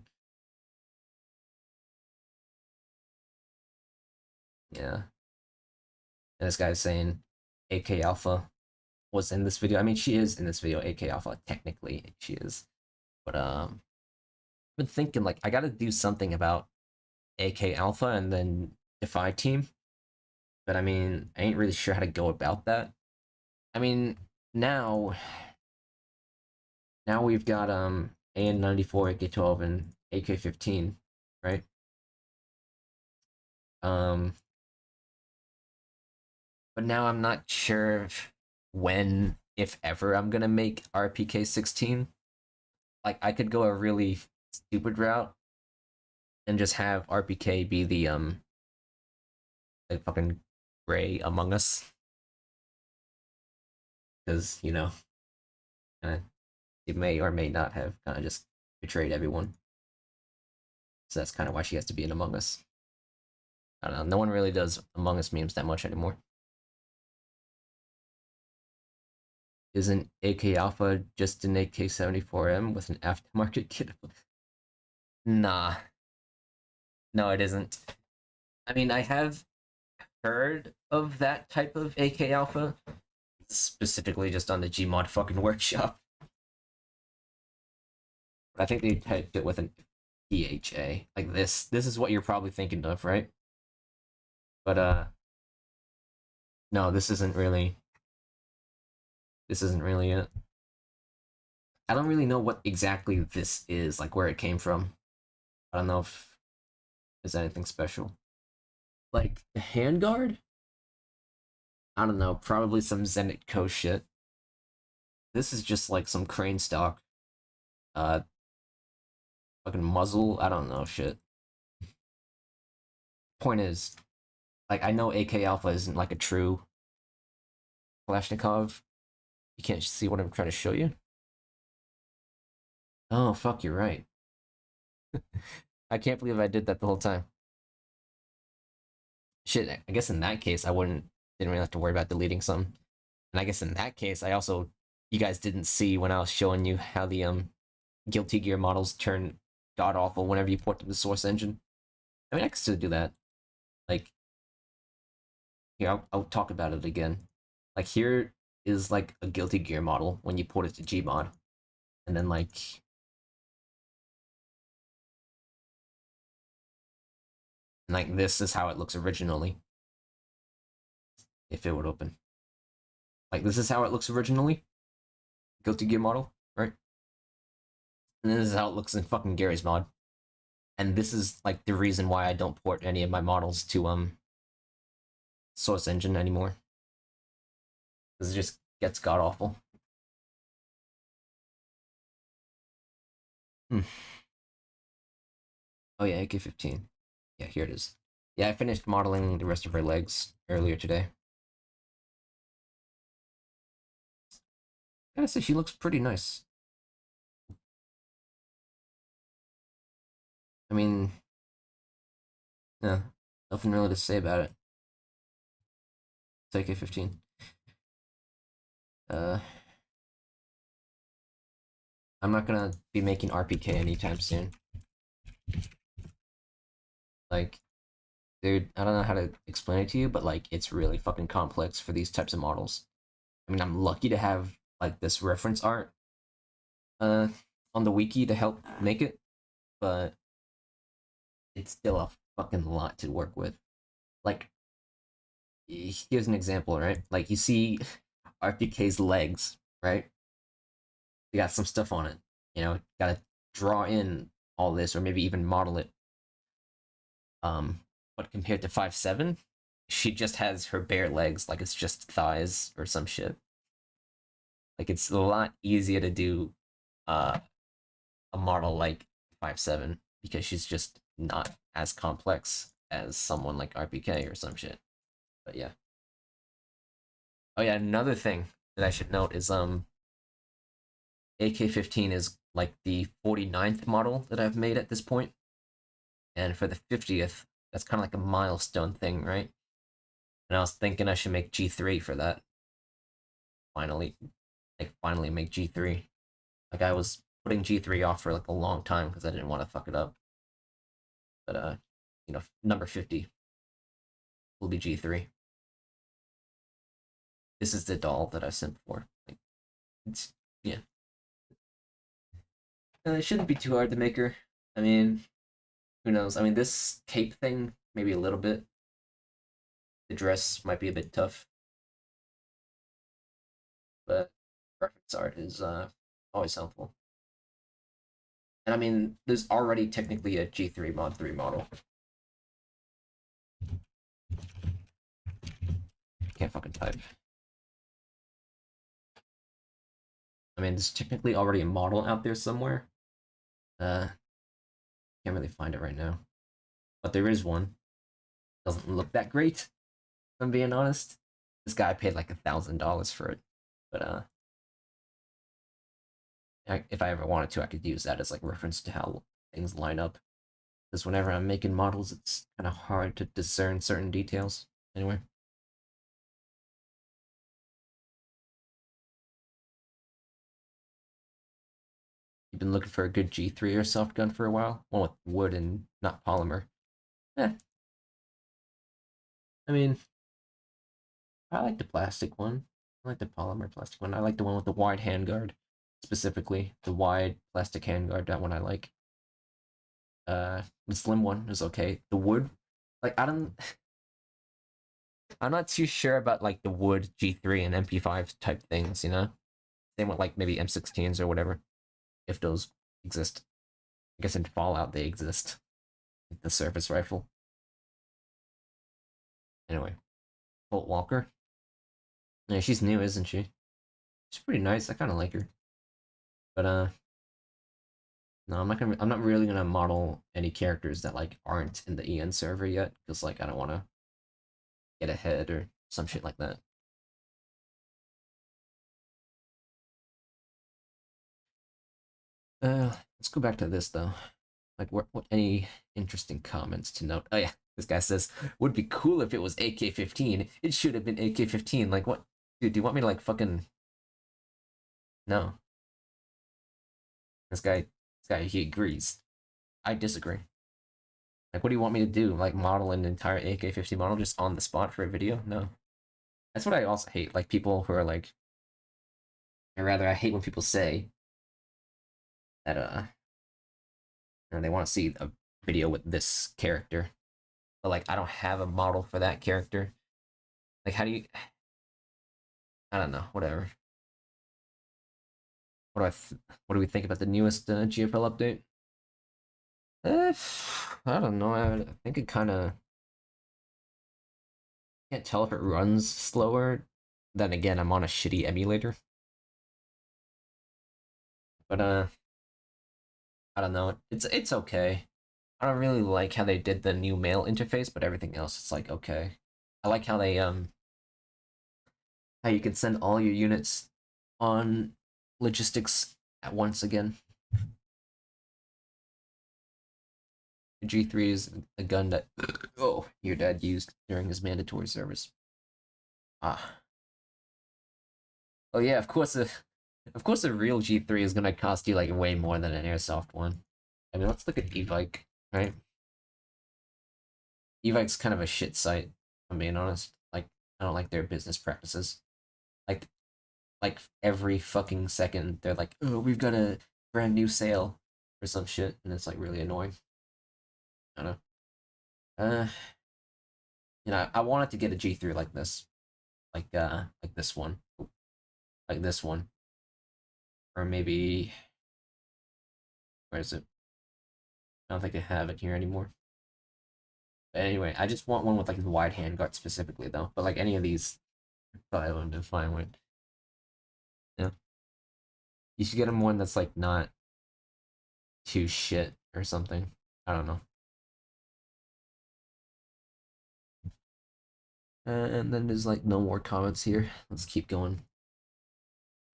Speaker 1: Yeah. And this guy's saying AK Alpha was in this video. I mean, she is in this video. AK Alpha, technically, she is. But I've been thinking like I got to do something about AK Alpha and then Defy Team. But I mean, I ain't really sure how to go about that. I mean, now we've got AN-94, AK-12, and AK-15, right? But now I'm not sure when, if ever, I'm gonna make RPK-16. Like, I could go a really stupid route and just have RPK be the fucking gray Among Us, because it may or may not have kind of just betrayed everyone. So that's kind of why she has to be an Among Us. I don't know. No one really does Among Us memes that much anymore. Isn't AK Alpha just an AK-74M with an aftermarket kit? Nah. No, it isn't. I mean, I have heard of that type of AK Alpha, specifically just on the Gmod fucking workshop. But I think they typed it with an PHA. Like this. This is what you're probably thinking of, right? But no, this isn't really it. I don't really know what exactly this is, like where it came from. I don't know if there's anything special. Like the handguard? I don't know, probably some Zenit Co shit. This is just like some crane stock. Fucking muzzle, I don't know shit. Point is, like, I know AK Alpha isn't like a true Kalashnikov. You can't see what I'm trying to show you? Oh, fuck, you're right. I can't believe I did that the whole time. Shit, I guess in that case, didn't really have to worry about deleting some. And I guess in that case, you guys didn't see when I was showing you how the Guilty Gear models turn god-awful whenever you port to the source engine. I mean, I can still do that. Like, here, I'll talk about it again. Like, here is, like, a Guilty Gear model when you port it to Gmod. And then, like... this is how it looks originally. If it would open. Like, this is how it looks originally. Guilty Gear model, right? And this is how it looks in fucking Gary's mod. And this is, like, the reason why I don't port any of my models to, source engine anymore. Because it just gets god-awful. Oh yeah, AK-15. Yeah, here it is. Yeah, I finished modeling the rest of her legs earlier today. I gotta say, she looks pretty nice. I mean, yeah, nothing really to say about it. It's AK-15. I'm not gonna be making RPK anytime soon. Like, dude, I don't know how to explain it to you, but like, it's really fucking complex for these types of models. I mean, I'm lucky to have like this reference art on the wiki to help make it, but it's still a fucking lot to work with. Like, here's an example, right? Like, you see RPK's legs, right? You got some stuff on it, you know, gotta draw in all this, or maybe even model it. But compared to 5.7, she just has her bare legs, like it's just thighs or some shit. Like, it's a lot easier to do a model like 5.7 because she's just not as complex as someone like RPK or some shit. But yeah. Oh yeah, another thing that I should note is AK-15 is like the 49th model that I've made at this point. And for the 50th, that's kind of like a milestone thing, right? And I was thinking I should make G3 for that. Finally make G3. Like, I was putting G3 off for like a long time because I didn't want to fuck it up. But you know, number 50 will be G3. This is the doll that I sent for. Like, it's, yeah. It shouldn't be too hard to make her. I mean, who knows? I mean, this cape thing, maybe a little bit. The dress might be a bit tough. But reference art is always helpful. And I mean, there's already technically a G3 Mod 3 model. Can't fucking type. I mean, there's technically already a model out there somewhere. Can't really find it right now. But there is one. Doesn't look that great, if I'm being honest. This guy paid like $1,000 for it. But if I ever wanted to, I could use that as like reference to how things line up. Because whenever I'm making models, it's kind of hard to discern certain details. Anyway. You've been looking for a good G3 or soft gun for a while? One with wood and not polymer. I mean, I like the plastic one. I like the polymer plastic one. I like the one with the wide handguard. Specifically, the wide plastic handguard, that one I like. The slim one is okay. The wood, like, I'm not too sure about like the wood G3 and MP5 type things, you know? Same with like maybe M16s or whatever, if those exist. I guess in Fallout they exist. the service rifle. Anyway, Bolt Walker. Yeah, she's new, isn't she? She's pretty nice. I kind of like her. But no, I'm not really gonna model any characters that like aren't in the EN server yet, because like I don't want to get ahead or some shit like that. Let's go back to this though. Like, what any interesting comments to note? Oh yeah, this guy says would be cool if it was AK-15. It should have been AK-15. Like, what, dude? Do you want me to like fucking? No. This guy, he agrees. I disagree. Like, what do you want me to do? Like, model an entire AK-15 model just on the spot for a video? No. That's what I also hate. Like, people who are like, or rather, I hate when people say that they want to see a video with this character, but like, I don't have a model for that character. Like, how do you? I don't know. Whatever. What do we think about the newest GFL update? I don't know. I think it kind of can't tell if it runs slower. Then again, I'm on a shitty emulator. But I don't know. It's okay. I don't really like how they did the new mail interface, but everything else it's like okay. I like how they how you can send all your units on logistics at once again. The G3 is a gun that oh your dad used during his mandatory service. Ah. Oh yeah, of course a real G3 is gonna cost you like way more than an airsoft one. I mean, let's look at Evike, right? Evike's kind of a shit site, if I'm being honest. Like, I don't like their business practices. Like, like every fucking second, they're like, "Oh, we've got a brand new sale or some shit," and it's like really annoying. I don't know. I wanted to get a G3 like this, like this one, like this one, or maybe where is it? I don't think I have it here anymore. But anyway, I just want one with like the wide handguard specifically though. But like any of these, probably wouldn't have fine with. Yeah, you should get him one that's like not too shit or something. I don't know. And then there's like no more comments here. Let's keep going.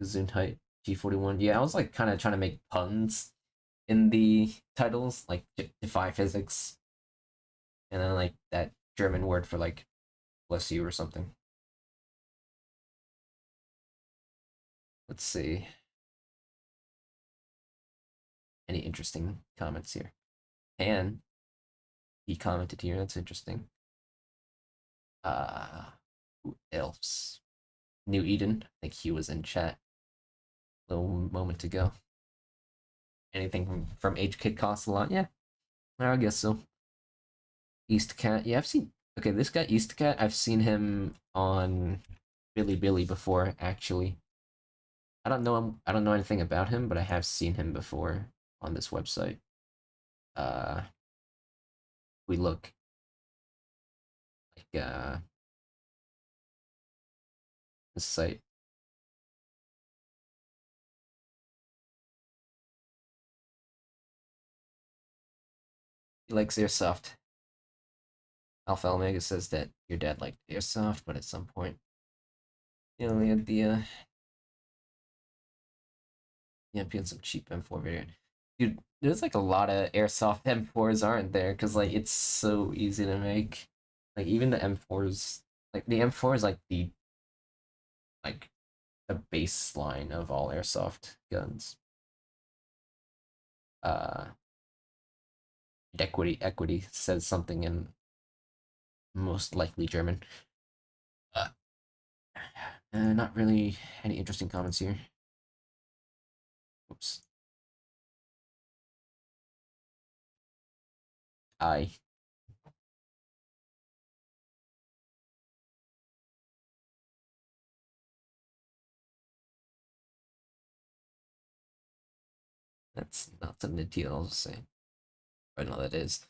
Speaker 1: Gesundheit G41. Yeah, I was like kind of trying to make puns in the titles, like defy physics, and then like that German word for like bless you or something. Let's see. Any interesting comments here? And he commented here. That's interesting. Who else? New Eden. I think he was in chat a little moment ago. Anything from Age Kid costs a lot? Yeah, I guess so. East Cat. Yeah, I've seen. Okay, this guy East Cat. I've seen him on Billy before. Actually, I don't know him. I don't know anything about him, but I have seen him before on this website. We look like this site. He likes airsoft. Alpha Omega says that your dad liked airsoft, but at some point, he had the and some cheap M4 variant. Dude, there's like a lot of airsoft M4s, aren't there? Because like it's so easy to make. Like even the M4s, like the M4 is like like the baseline of all airsoft guns. Uh, equity says something in most likely German. Uh, not really any interesting comments here. Oops. I. That's not something to say. I know that is.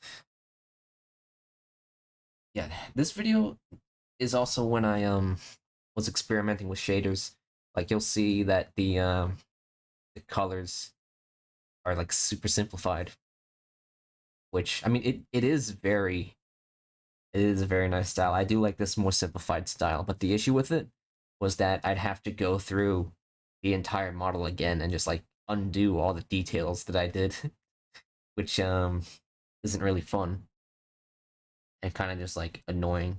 Speaker 1: yeah, this video is also when I was experimenting with shaders. Like you'll see that the colors are like super simplified, which I mean it is a very nice style. I do like this more simplified style, but the issue with it was that I'd have to go through the entire model again and just like undo all the details that I did, which isn't really fun and kind of just like annoying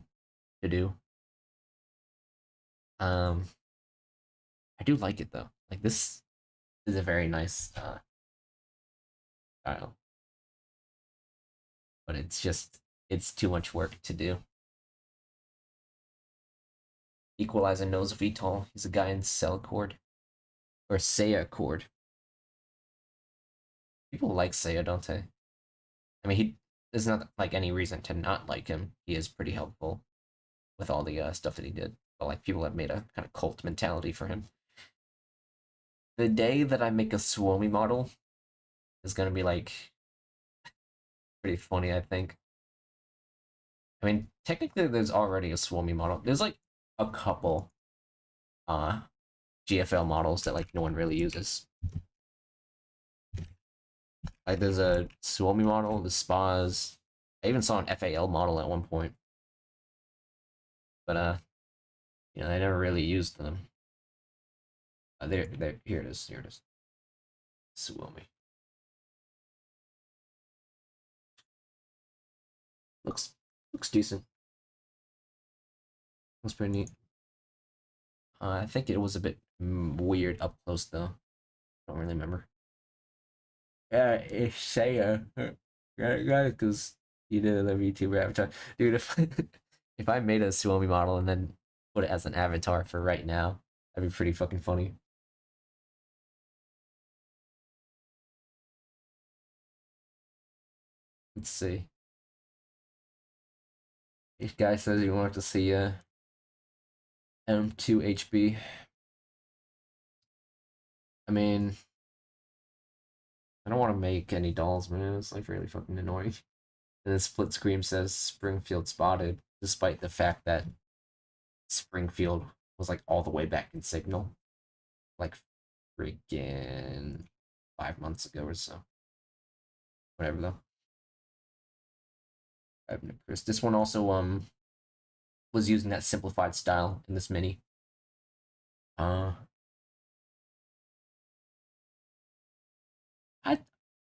Speaker 1: to do. Um I do like it though. Like this is a very nice style, but it's too much work to do. Equalizer knows VTOL. He's a guy in Cell Chord or Saya Chord. People like Saya, don't they? I mean, there's not like any reason to not like him. He is pretty helpful with all the stuff that he did. But like people have made a kind of cult mentality for him. The day that I make a Suomi model is gonna be like pretty funny, I think. I mean, technically, there's already a Suomi model. There's like a couple uh GFL models that like no one really uses. Like there's a Suomi model, the spas. I even saw an FAL model at one point, but I never really used them. There, here it is. Here it is. Suomi looks decent. Looks pretty neat. I think it was a bit weird up close though. Don't really remember. Yeah, it's Saya. Yeah, because you did a VTuber avatar, dude. If I made a Suomi model and then put it as an avatar for right now, that'd be pretty fucking funny. Let's see. This guy says he wants to see M2HB. I mean, I don't want to make any dolls, man. It's like really fucking annoying. And then Split Scream says Springfield spotted, despite the fact that Springfield was like all the way back in Signal, like freaking 5 months ago or so. Whatever though. Chris. This one also was using that simplified style in this mini. I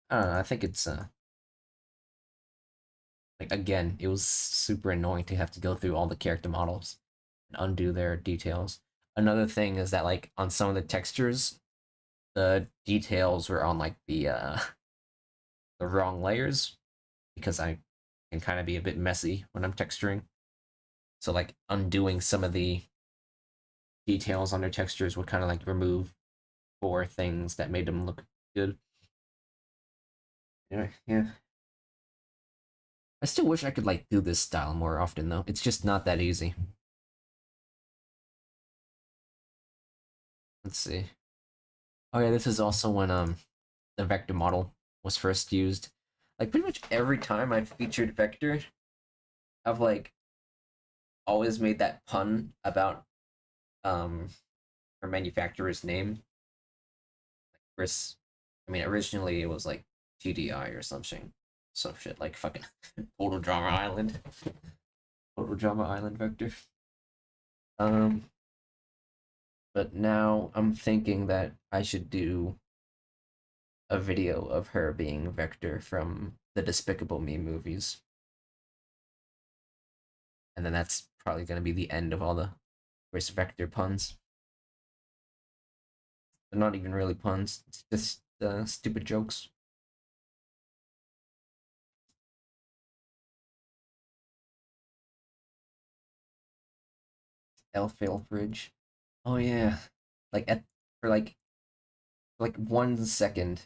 Speaker 1: I don't know. I think it's like again, it was super annoying to have to go through all the character models and undo their details. Another thing is that like on some of the textures, the details were on like the wrong layers because I can kind of be a bit messy when I'm texturing. So like undoing some of the details on their textures would kind of like remove four things that made them look good. Anyway, yeah. I still wish I could like do this style more often though. It's just not that easy. Let's see. Oh yeah, this is also when the vector model was first used. Like pretty much every time I've featured vector, I've like always made that pun about her manufacturer's name. Like Chris, I mean originally it was like TDI or something. Some shit like fucking Total Drama Island. Total Drama Island vector. But now I'm thinking that I should do a video of her being Vector from the Despicable Me movies. And then that's probably going to be the end of all the Chris Vector puns. They're not even really puns, it's just stupid jokes. Elfale Fridge. Oh yeah. Like for like 1 second.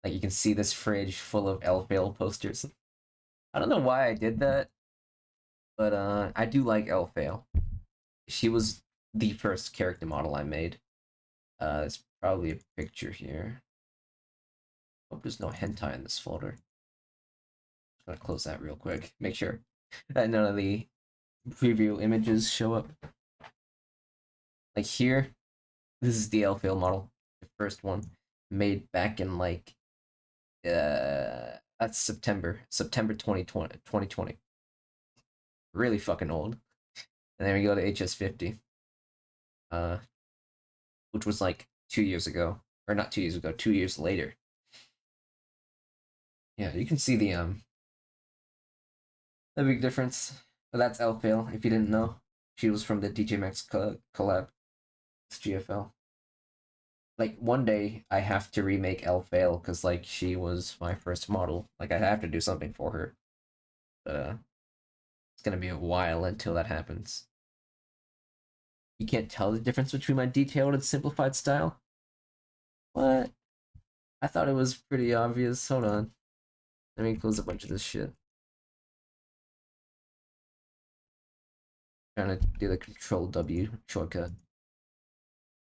Speaker 1: Like you can see this fridge full of Elfale posters. I don't know why I did that, but I do like Elfale. She was the first character model I made. There's probably a picture here. Hope there's no hentai in this folder. I'm gonna close that real quick. Make sure that none of the preview images show up. Like here, this is the LFL model, the first one, made back in like that's September 2020. Really fucking old. And then we go to HS50, which was like 2 years ago, or not 2 years ago, 2 years later. Yeah, you can see the big difference. But that's LFL, if you didn't know. She was from the DJ Max collab. It's GFL. Like one day I have to remake LFL because like she was my first model. Like I have to do something for her. But it's gonna be a while until that happens. You can't tell the difference between my detailed and simplified style? What? I thought it was pretty obvious. Hold on. Let me close a bunch of this shit. Trying to do the Control W shortcut.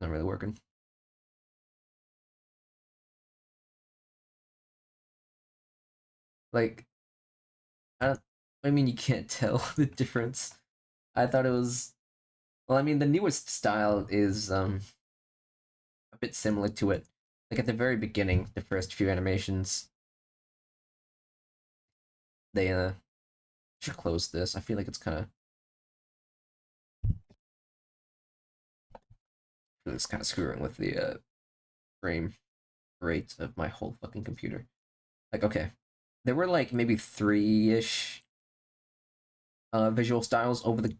Speaker 1: Not really working. Like, I mean, you can't tell the difference. I thought it was. Well, I mean, the newest style is a bit similar to it. Like at the very beginning, the first few animations, they should close this. I feel like it's kind of. It's kind of screwing with the frame rate of my whole fucking computer. Like, okay, there were like maybe 3-ish visual styles over the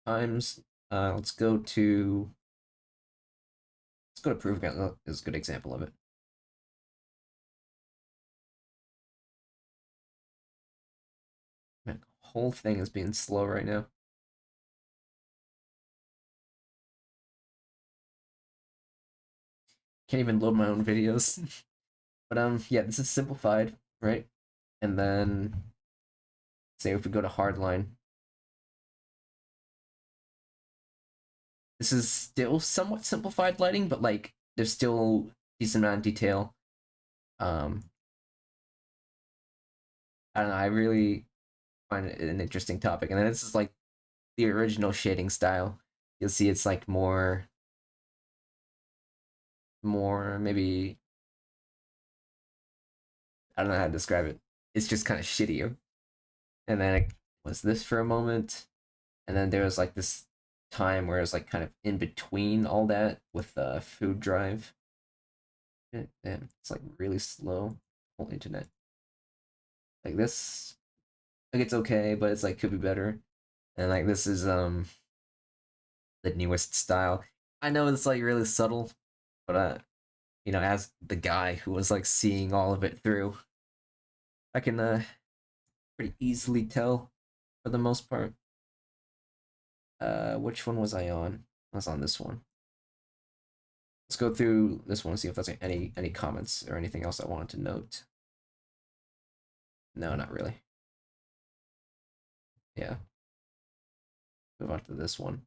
Speaker 1: times. Let's go to Proof is a good example of it. Man, the whole thing is being slow right now. Can't even load my own videos. But yeah, this is simplified, right? And then say if we go to hardline, this is still somewhat simplified lighting, but like there's still decent amount of detail. I don't know, I really find it an interesting topic. And then this is like the original shading style. You'll see it's like more maybe, I don't know how to describe it. It's just kind of shittier. And then it was this for a moment, and then there was like this time where it was like kind of in between all that with food drive. And it's like really slow whole internet. Like this, like it's okay, but it's like could be better. And like this is the newest style. I know it's like really subtle, but you know, as the guy who was like seeing all of it through, I can pretty easily tell for the most part. Which one was I on? I was on this one. Let's go through this one and see if there's any comments or anything else I wanted to note. No, not really. Yeah. Move on to this one.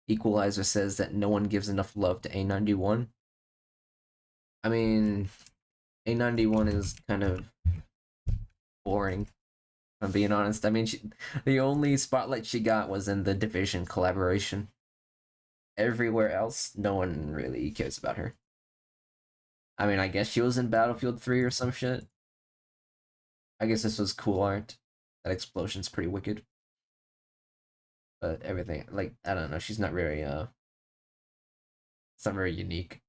Speaker 1: Equalizer says that no one gives enough love to A91. I mean, A91 is kind of boring, if I'm being honest. I mean, the only spotlight she got was in the Division collaboration. Everywhere else, no one really cares about her. I mean, I guess she was in Battlefield 3 or some shit. I guess this was cool art. That explosion's pretty wicked. But everything, like, I don't know, she's not very, it's not very unique.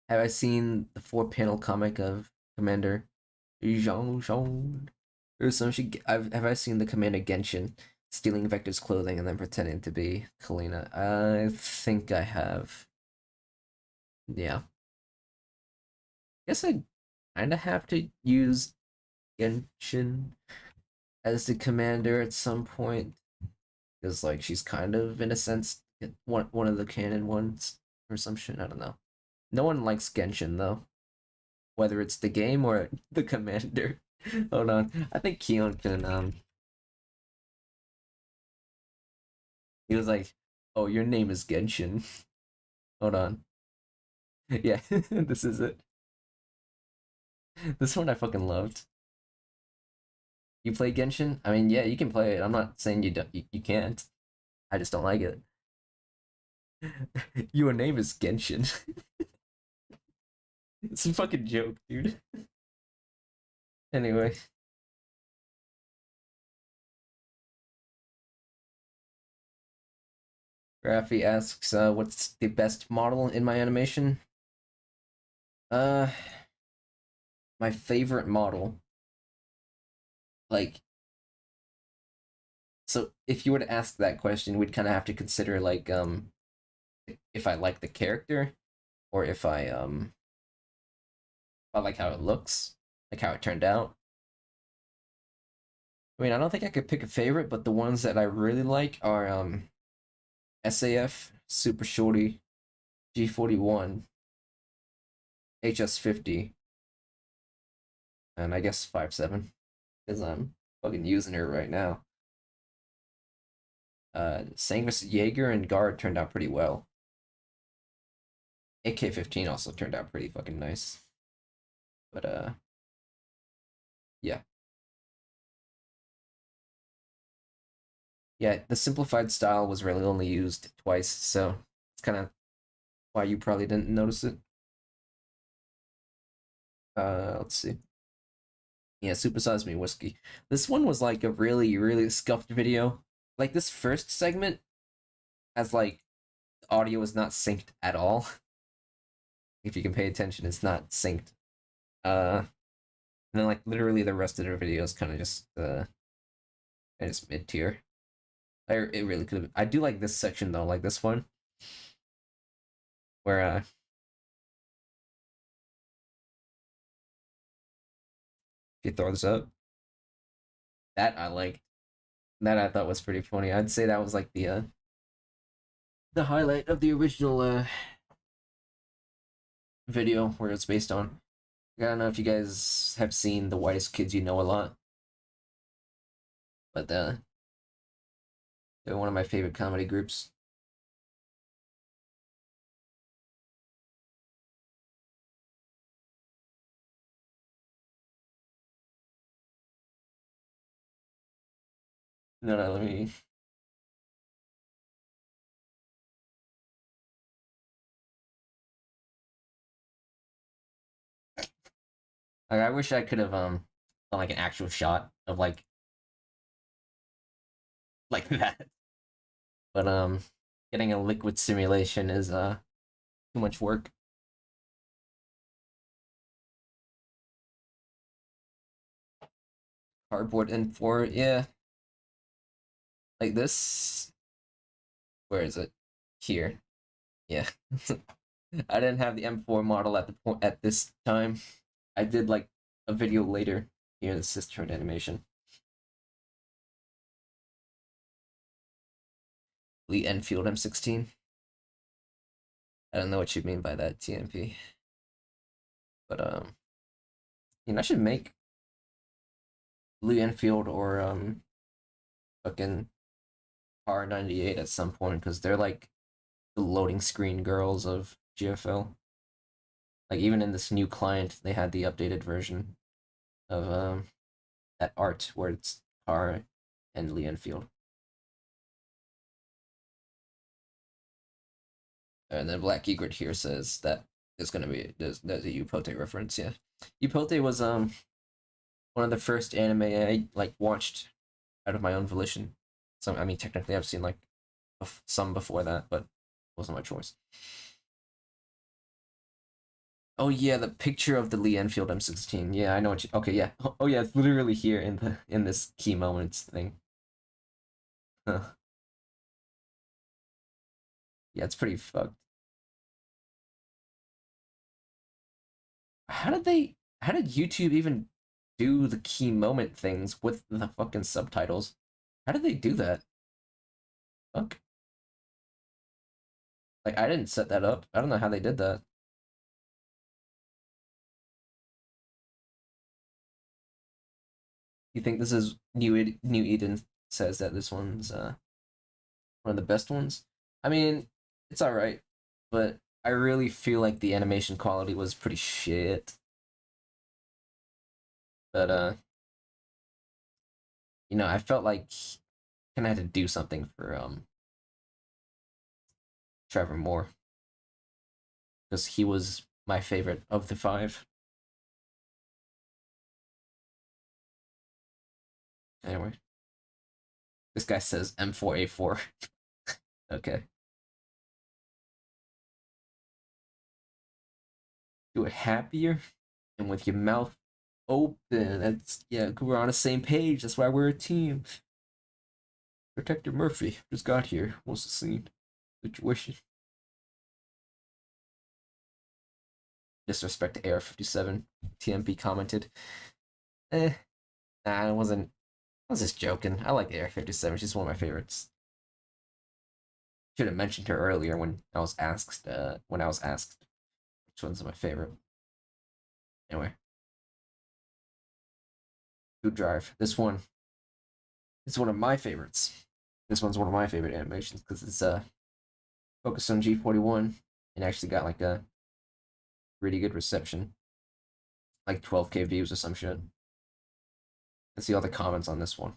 Speaker 1: Have I seen the 4-panel comic of Commander Zhong? Or some have I seen the Commander Genshin stealing Vector's clothing and then pretending to be Kalina? I think I have. Yeah. Guess I kinda have to use Genshin as the commander at some point. Because like she's kind of in a sense one of the canon ones or some shit. I don't know. No one likes Genshin though. Whether it's the game or the commander. Hold on. I think Keon can he was like, Oh, your name is Genshin. Hold on. Yeah, this is it. This one I fucking loved. You play Genshin? I mean, yeah, you can play it. I'm not saying you don't. You can't. I just don't like it. Your name is Genshin. It's a fucking joke, dude. Anyway, Rafi asks, "What's the best model in my animation?" Uh, my favorite model, like, so if you were to ask that question, we'd kind of have to consider like if I like the character or if I like how it looks, like how it turned out. I mean, I don't think I could pick a favorite, but the ones that I really like are SAF, Super Shorty, G41, HS50, and I guess 57 because I'm fucking using her right now. Sanguis Jaeger and Guard turned out pretty well. AK-15 also turned out pretty fucking nice. But yeah. Yeah, the simplified style was really only used twice, so it's kind of why you probably didn't notice it. Let's see. Yeah, Supersize Me Whiskey. This one was like a really, really scuffed video. Like this first segment, as like audio is not synced at all. If you can pay attention, it's not synced. And then like literally the rest of the video is kind of just mid tier. It really could have. I do like this section though, like this one, where if you throw this up, that I liked. That I thought was pretty funny. I'd say that was like the highlight of the original video where it's based on. I don't know if you guys have seen The Whitest Kids You Know a lot, but they're one of my favorite comedy groups. No, no, let me. Like, I wish I could have done like an actual shot of like that, but getting a liquid simulation is too much work. Cardboard N4, yeah, like this. Where is it? Here, yeah. I didn't have the M4 model at the point at this time. I did like a video later. Here, the Sisterhood animation. Lee Enfield M16. I don't know what you mean by that, TMP. But I should make Lee Enfield or fucking R98 at some point because they're like the loading screen girls of GFL. Like even in this new client, they had the updated version of that art where it's R and Lee Enfield. And then Black Egret here says that there's gonna be there's a Upote reference, yeah. Upote was one of the first anime I like watched out of my own volition. So I mean technically I've seen like some before that, but it wasn't my choice. Oh yeah, the picture of the Lee Enfield M16. Yeah, I know what you. Okay, yeah. Oh yeah, it's literally here in this key moments thing. Huh. Yeah, it's pretty fucked. How did they? How did YouTube even do the key moment things with the fucking subtitles? How did they do that? Fuck. Like I didn't set that up. I don't know how they did that. You think this is New Eden says that this one's one of the best ones? I mean, it's alright, but I really feel like the animation quality was pretty shit. But I felt like kind of had to do something for Trevor Moore because he was my favorite of the five. Anyway, this guy says M4A4. Okay. Do it happier and with your mouth open. That's yeah, we're on the same page. That's why we're a team. Protector Murphy just got here. What's the scene? Situation. Disrespect to AR-57. TMP commented. Nah, I wasn't. I was just joking. I like the AR-57. She's one of my favorites. Should have mentioned her earlier when I was asked. Which one's my favorite. Anyway, Food Drive. This one. It's one of my favorites. This one's one of my favorite animations because it's focused on G41 and actually got like a pretty good reception, like 12K views or some shit. Let's see all the comments on this one.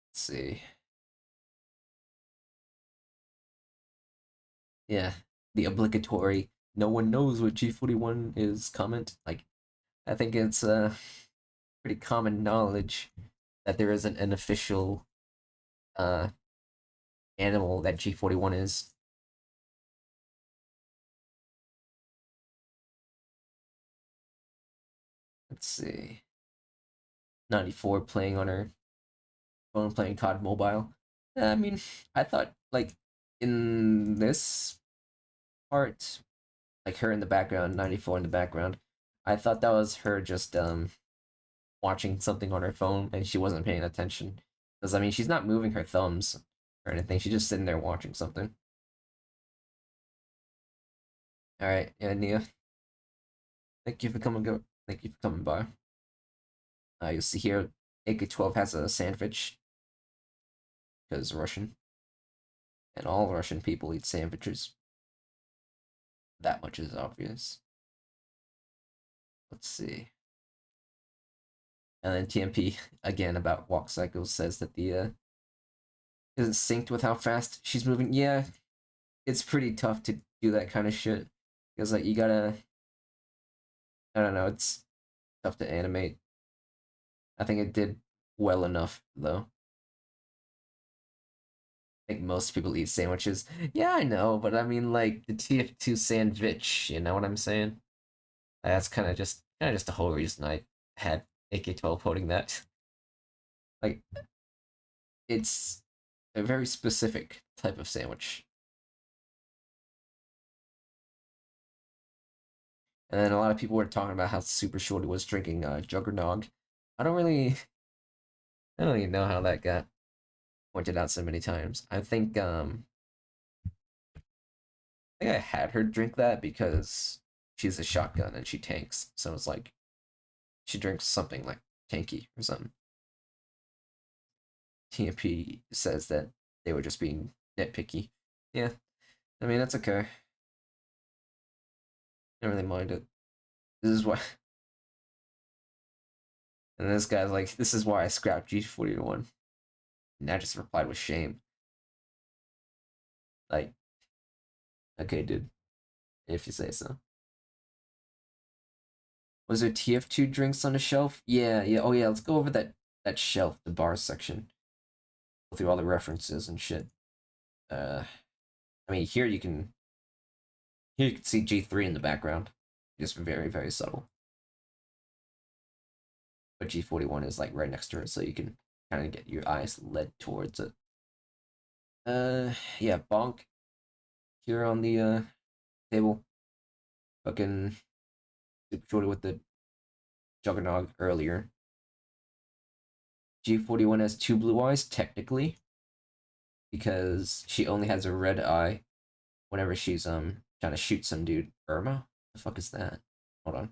Speaker 1: Let's see. Yeah, the obligatory "no one knows what G41 is" comment. Like, I think it's pretty common knowledge that there isn't an official uh animal that G41 is. Let's see. 94 playing on her phone, playing COD Mobile. I mean, I thought like in this part, like her in the background, 94 in the background, I thought that was her just watching something on her phone and she wasn't paying attention. Because I mean, she's not moving her thumbs or anything. She's just sitting there watching something. All right, yeah, Nia. Thank you for coming. Thank you for coming by. You'll see here, AK-12 has a sandwich because Russian, and all Russian people eat sandwiches. That much is obvious. Let's see. And then TMP again about walk cycles says that the isn't synced with how fast she's moving. Yeah, it's pretty tough to do that kind of shit because like you gotta. I don't know. It's tough to animate. I think it did well enough though. I think most people eat sandwiches. Yeah, I know, but I mean like the TF2 sandwich. You know what I'm saying? That's kind of just the whole reason I had AK-12 holding that. Like it's a very specific type of sandwich. And then a lot of people were talking about how Super Shorty was drinking Juggernog. I don't really, I don't even know how that got pointed out so many times. I think I had her drink that because she's a shotgun and she tanks. So it's like she drinks something like tanky or something. TMP says that they were just being nitpicky. Yeah, I mean that's okay. I don't really mind it. This is why. And this guy's like, this is why I scrapped G41. And I just replied with shame. Like, okay, dude, if you say so. Was there TF2 drinks on the shelf? Yeah, yeah. Oh yeah, let's go over that shelf, the bar section. Go through all the references and shit. I mean, here you can see G3 in the background, just very very subtle. But G41 is like right next to her, so you can kind of get your eyes led towards it. Yeah, bonk here on the table. Fucking super shorty with the juggernog earlier. G41 has two blue eyes, technically, because she only has a red eye whenever she's trying to shoot some dude. Irma? The fuck is that? Hold on.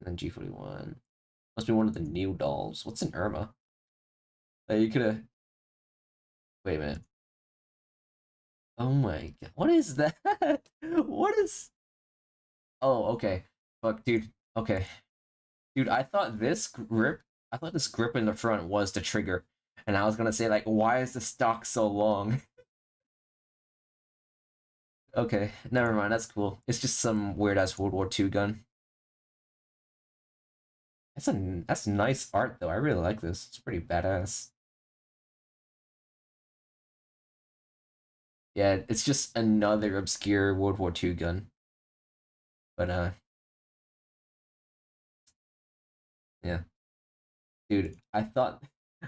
Speaker 1: And then G41. Must be one of the new dolls. What's an Irma? You could have. Wait a minute. Oh my god. What is that? What is. Oh, okay. Fuck, dude. Okay. Dude, I thought this grip in the front was the trigger. And I was gonna say, like, why is the stock so long? Okay, never mind, that's cool. It's just some weird ass World War II gun. That's nice art though. I really like this. It's pretty badass. Yeah, it's just another obscure World War II gun. But yeah. Dude, I thought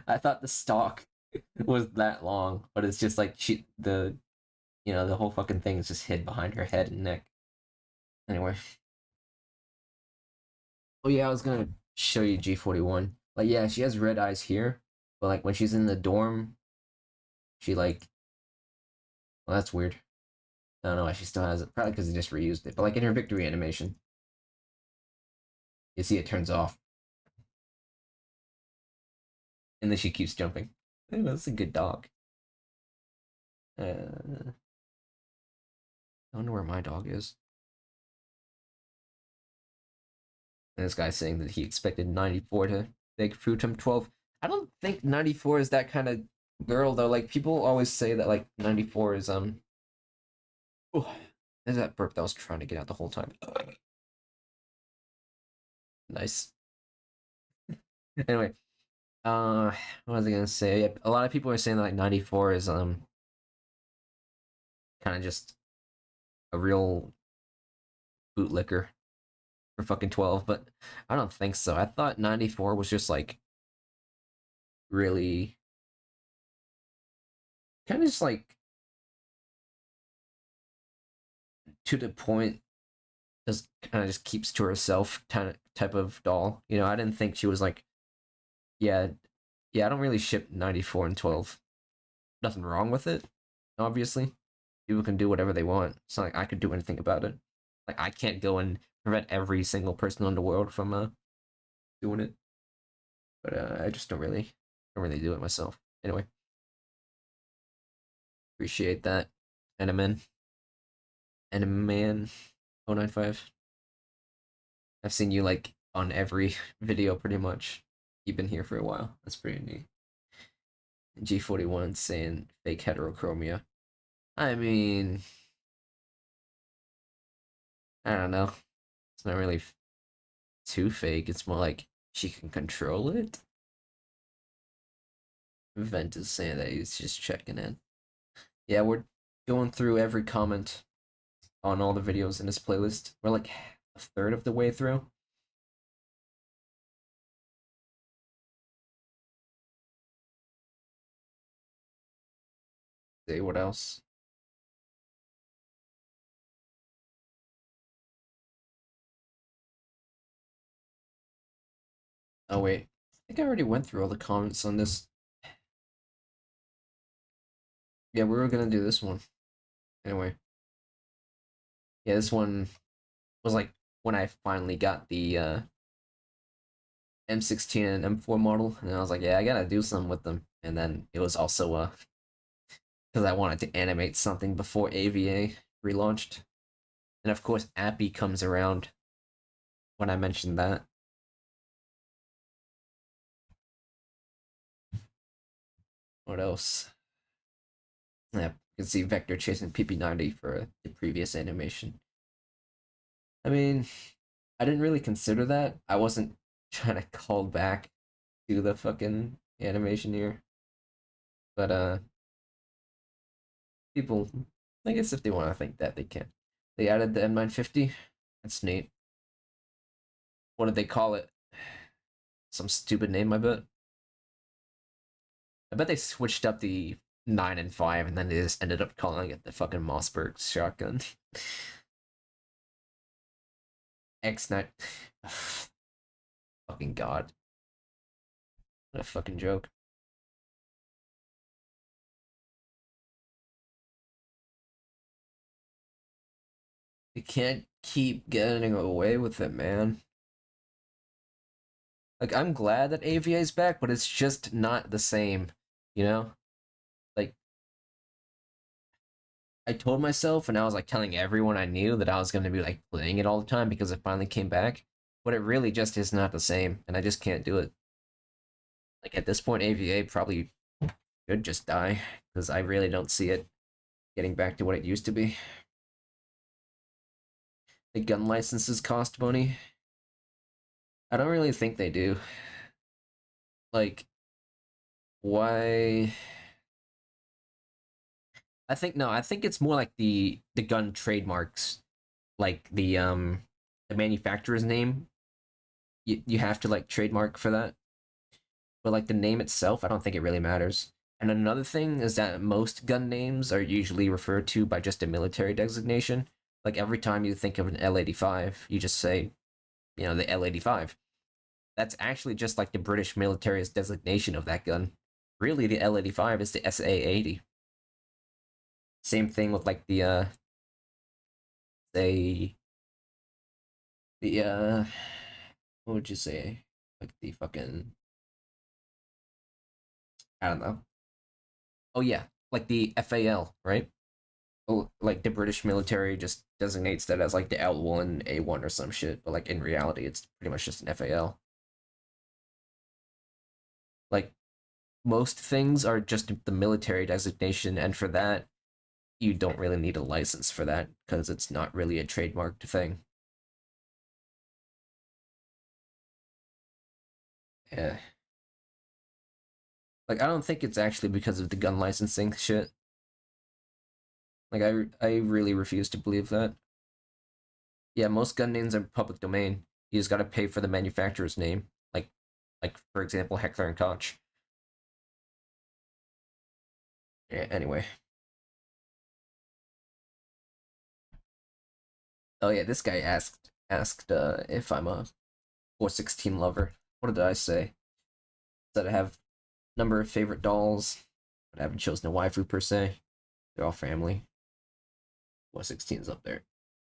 Speaker 1: the stock was that long, but it's just like the whole fucking thing is just hid behind her head and neck. Anyway. Oh yeah, I was gonna show you G41. Like yeah, she has red eyes here, but like when she's in the dorm, she like well that's weird. I don't know why she still has it. Probably because they just reused it. But like in her victory animation, you see it turns off. And then she keeps jumping. That's a good dog. I don't know where my dog is. And this guy's saying that he expected 94 to beg fruit from 12. I don't think 94 is that kind of girl though. Like people always say that like 94 is oh, there's that burp that I was trying to get out the whole time. Nice. Anyway, what was I gonna say? Yeah, a lot of people are saying that like 94 is kind of just a real bootlicker for fucking 12, but I don't think so. I thought 94 was just like really kind of just like to the point, just kind of just keeps to herself type of doll. You know, I didn't think she was like, yeah, yeah. I don't really ship 94 and 12. Nothing wrong with it, obviously. People can do whatever they want. It's not like I could do anything about it. Like I can't go and prevent every single person in the world from doing it. But I just don't really do it myself. Anyway, appreciate that, Eneman, Eneman 095. I've seen you like on every video pretty much. You've been here for a while. That's pretty neat. G41 saying fake heterochromia. I mean, I don't know. It's not really too fake. It's more like she can control it. Vent is saying that he's just checking in. Yeah, we're going through every comment on all the videos in this playlist. We're like a third of the way through. See what else? Oh wait, I think I already went through all the comments on this. Yeah, we were gonna do this one. Anyway. Yeah, this one was like when I finally got the M16 and M4 model, and I was like, yeah, I gotta do something with them. And then it was also because I wanted to animate something before AVA relaunched. And of course, Appy comes around when I mentioned that. What else? Yeah, you can see Vector chasing PP90 for the previous animation. I mean, I didn't really consider that. I wasn't trying to call back to the fucking animation here. But people, I guess if they want to think that, they can. They added the M950. That's neat. What did they call it? Some stupid name, I bet. I bet they switched up the 9 and 5, and then they just ended up calling it the fucking Mossberg shotgun. X9. Fucking god. What a fucking joke. You can't keep getting away with it, man. Like, I'm glad that AVA is back, but it's just not the same, you know? Like, I told myself, and I was like telling everyone I knew that I was going to be like playing it all the time because it finally came back, but it really just is not the same, and I just can't do it. Like, at this point, AVA probably should just die because I really don't see it getting back to what it used to be. The gun licenses cost money. I don't really think they do. Like, why? I think no. I think it's more like the gun trademarks, like the manufacturer's name. You have to like trademark for that, but like the name itself, I don't think it really matters. And another thing is that most gun names are usually referred to by just a military designation. Like every time you think of an L85, you just say, you know, the L85. That's actually just like the British military's designation of that gun. Really, the L85 is the SA80. Same thing with like the say the what would you say? Like the fucking I don't know. Oh yeah, like the FAL, right? Oh, like the British military just designates that as like the L1, A1 or some shit, but like in reality it's pretty much just an FAL. Like most things are just the military designation, and for that you don't really need a license for that because it's not really a trademarked thing. Yeah. Like I don't think it's actually because of the gun licensing shit. Like I really refuse to believe that. Yeah, most gun names are public domain. You just gotta pay for the manufacturer's name. Like for example, Heckler and Koch. Yeah, anyway. Oh yeah, this guy asked if I'm a 416 lover. What did I say? That I have number of favorite dolls, but I haven't chosen a waifu per se. They're all family. 416's up there.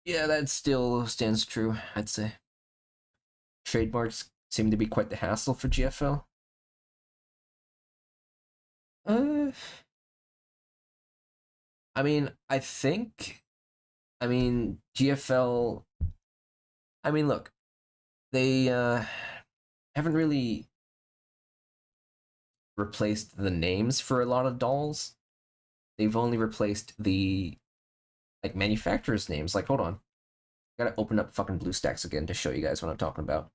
Speaker 1: Yeah, that still stands true, I'd say. Trademarks seem to be quite the hassle for GFL. Uh, I mean, I mean, GFL. I mean, look, they haven't really replaced the names for a lot of dolls. They've only replaced the like manufacturers' names. Like, hold on, I gotta open up fucking BlueStacks again to show you guys what I'm talking about.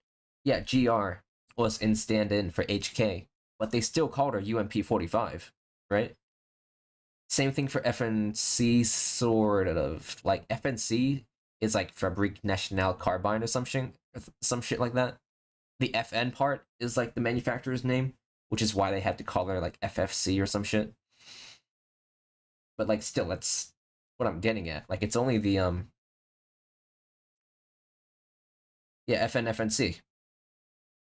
Speaker 1: Yeah, GR was in stand-in for HK, but they still called her UMP 45, right? Same thing for FNC, sort of. Like FNC is like Fabrique Nationale Carbine or some shit like that. The FN part is like the manufacturer's name, which is why they had to call her like FFC or some shit. But like still, that's what I'm getting at. Like it's only the yeah, FN FNC.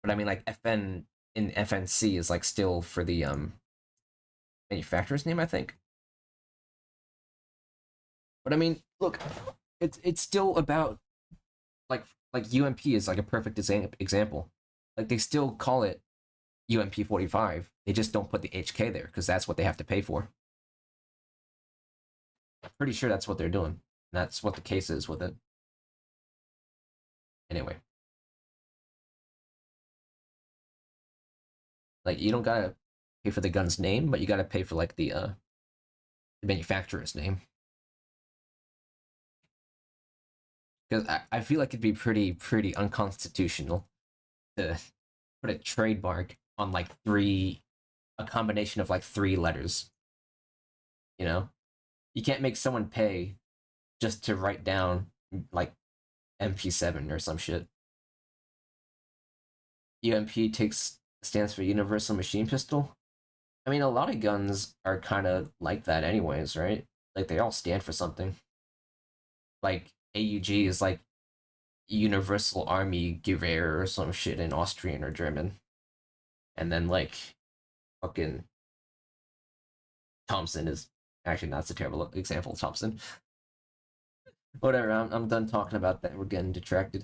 Speaker 1: But I mean like FN in FNC is like still for the manufacturer's name, I think. But I mean, look, it's still about like UMP is like a perfect example. Like they still call it UMP 45. They just don't put the HK there because that's what they have to pay for. I'm pretty sure that's what they're doing. That's what the case is with it. Anyway, like you don't gotta pay for the gun's name, but you gotta pay for like the manufacturer's name. Because I feel like it'd be pretty unconstitutional to put a trademark on like a combination of like three letters. You know, you can't make someone pay just to write down like MP7 or some shit. UMP takes stands for Universal Machine Pistol. I mean, a lot of guns are kind of like that, anyways, right? Like they all stand for something. Like AUG is like Universal Army Gewehr or some shit in Austrian or German, and then like fucking Thompson is actually not such a terrible example. Thompson. Whatever. I'm done talking about that. We're getting detracted.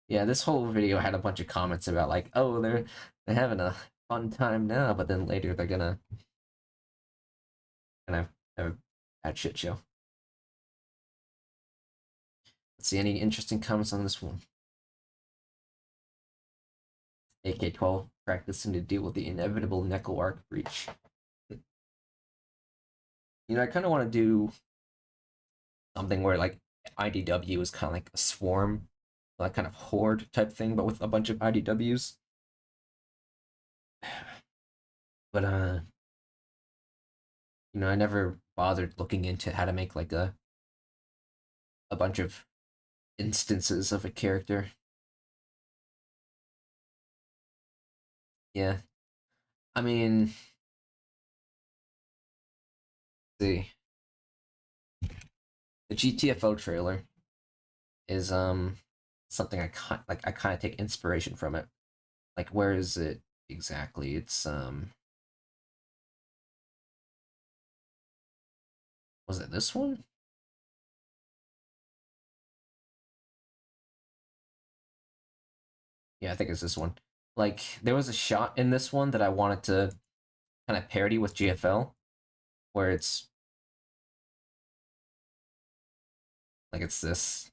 Speaker 1: Yeah, this whole video had a bunch of comments about like, oh, they're having a fun time now, but then later they're gonna have a bad shit show. Let's see any interesting comments on this one. AK-12 practicing to deal with the inevitable Neko arc breach. You know, I kind of want to do something where like IDW is kind of like a swarm, like kind of horde type thing, but with a bunch of IDWs. But you know, I never bothered looking into how to make like a bunch of instances of a character. Yeah, I mean, see, the GTFO trailer is something I kind of take inspiration from it. Like, where is it exactly? It's was it this one? Yeah, I think it's this one. Like, there was a shot in this one that I wanted to kind of parody with GFL, where it's like it's this.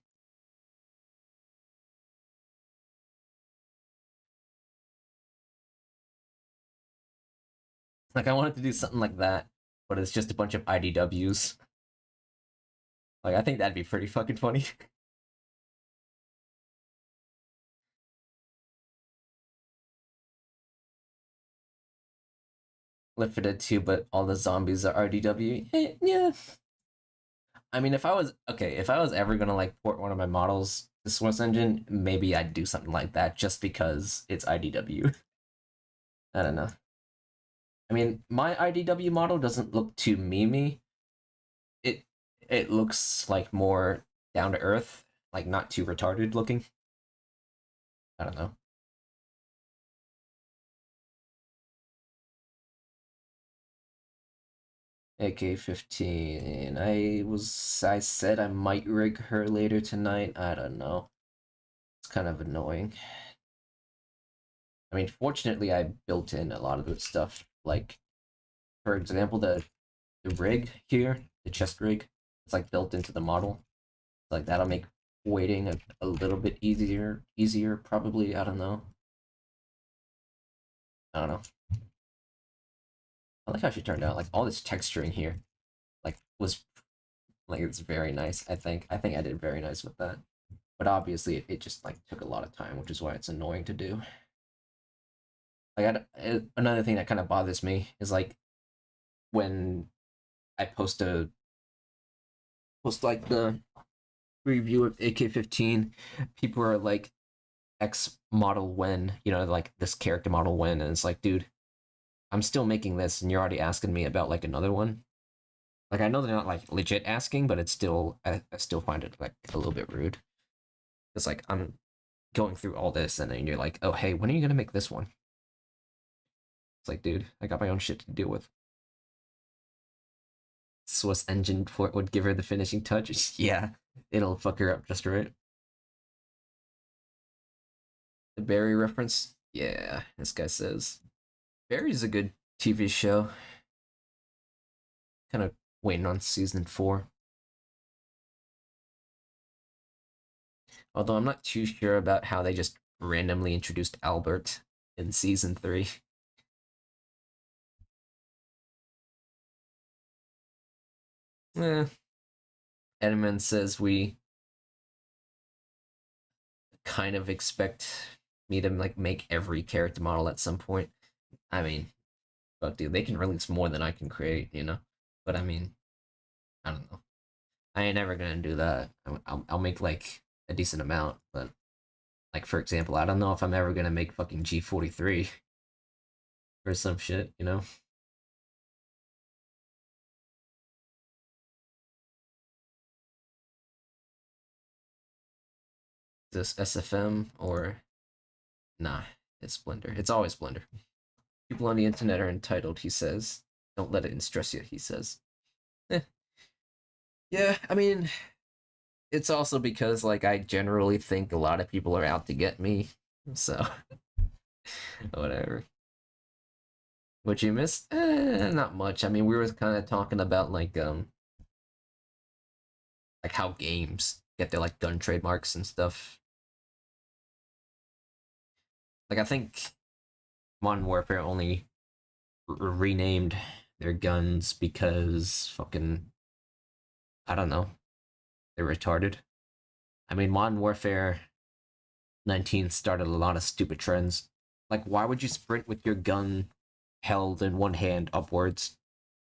Speaker 1: Like, I wanted to do something like that, but it's just a bunch of IDWs. Like, I think that'd be pretty fucking funny. Left 4 Dead 2, but all the zombies are RDW. Yeah. I mean, if I was ever gonna like port one of my models to Source Engine, maybe I'd do something like that just because it's IDW. I don't know. I mean, my IDW model doesn't look too memey. It looks like more down to earth, like not too retarded looking. I don't know. AK-15. I said I might rig her later tonight. I don't know. It's kind of annoying. I mean, fortunately, I built in a lot of good stuff. Like, for example, the rig here, the chest rig, it's like built into the model. Like that'll make waiting a little bit easier probably. I don't know. I don't know. I like how she turned out. Like all this texturing here, like was like it's very nice. I think I did very nice with that. But obviously, it just like took a lot of time, which is why it's annoying to do. Like another thing that kind of bothers me is like when I post like the review of AK-15, people are like X model when, you know, like this character model when, and it's like, dude, I'm still making this and you're already asking me about like another one. Like I know they're not like legit asking, but it's still I still find it like a little bit rude. It's like I'm going through all this and then you're like, oh hey, when are you gonna make this one? It's like, dude, I got my own shit to deal with. Swiss engine port would give her the finishing touch. Yeah, it'll fuck her up just right. The Barry reference? Yeah, this guy says. Barry's a good TV show. Kind of waiting on season 4. Although I'm not too sure about how they just randomly introduced Albert in season 3. Edmund says we kind of expect me to like make every character model at some point. I mean, fuck, dude, they can release more than I can create, you know. But I mean, I don't know. I ain't never gonna do that. I'll make like a decent amount, but like for example, I don't know if I'm ever gonna make fucking G43 or some shit, you know. Is this SFM or nah? It's Blender. It's always Blender. People on the internet are entitled, he says. Don't let it stress you, he says. Eh. Yeah, I mean, it's also because like I generally think a lot of people are out to get me, so whatever. What you missed? Not much. I mean, we were kind of talking about like how games get their like gun trademarks and stuff. Like I think Modern Warfare only renamed their guns because fucking I don't know, they're retarded. I mean, Modern Warfare 19 started a lot of stupid trends. Like, why would you sprint with your gun held in one hand upwards?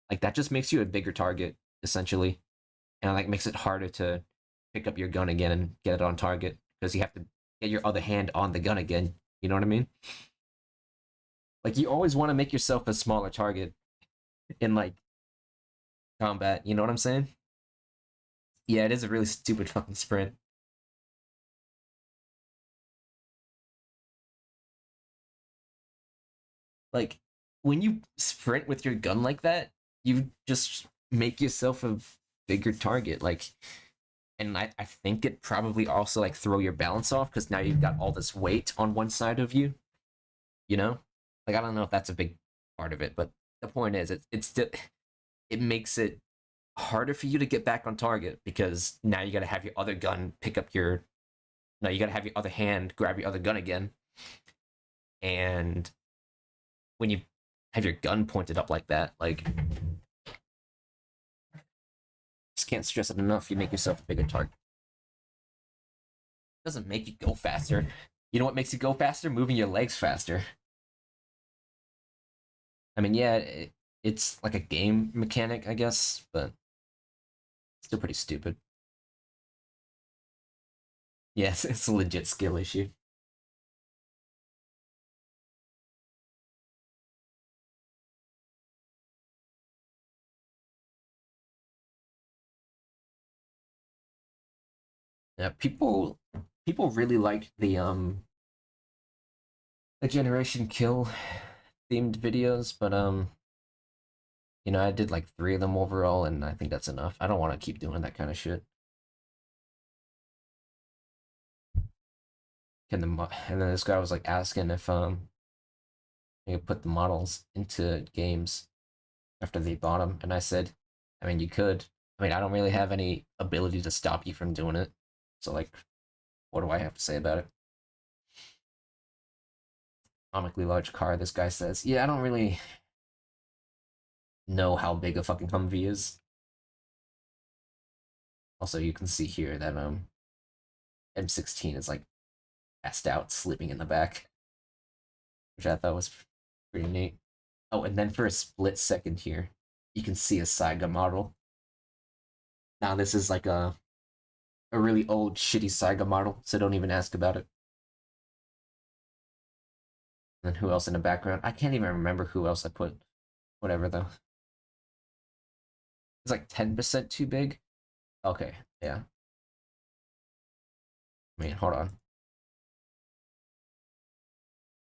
Speaker 1: Like that just makes you a bigger target essentially, and like makes it harder to pick up your gun again and get it on target because you have to get your other hand on the gun again. You know what I mean? Like you always want to make yourself a smaller target in like combat. You know what I'm saying? Yeah, it is a really stupid fucking sprint. Like when you sprint with your gun like that, you just make yourself a bigger target. Like, and I think it probably also like throw your balance off because now you've got all this weight on one side of you. You know, like I don't know if that's a big part of it, but the point is, it makes it harder for you to get back on target because now you got to have your other gun pick up your. No, you got to have your other hand grab your other gun again, and when you have your gun pointed up like that, like just can't stress it enough. You make yourself a bigger target. It doesn't make you go faster. You know what makes you go faster? Moving your legs faster. I mean, yeah, it's like a game mechanic, I guess, but still pretty stupid. Yes, it's a legit skill issue. Yeah, people really liked the Generation Kill themed videos, but you know, I did like 3 of them overall, and I think that's enough. I don't want to keep doing that kind of shit. And then this guy was like asking if you could put the models into games after they bought them, and I said, I mean, you could. I mean, I don't really have any ability to stop you from doing it, so like, what do I have to say about it? Comically large car, this guy says. Yeah, I don't really know how big a fucking Humvee is. Also, you can see here that M16 is like passed out, sleeping in the back, which I thought was pretty neat. Oh, and then for a split second here, you can see a Saiga model. Now this is like a really old shitty Saiga model, so don't even ask about it. And then who else in the background? I can't even remember who else I put. Whatever though. It's like 10% too big. Okay, yeah. I mean, hold on.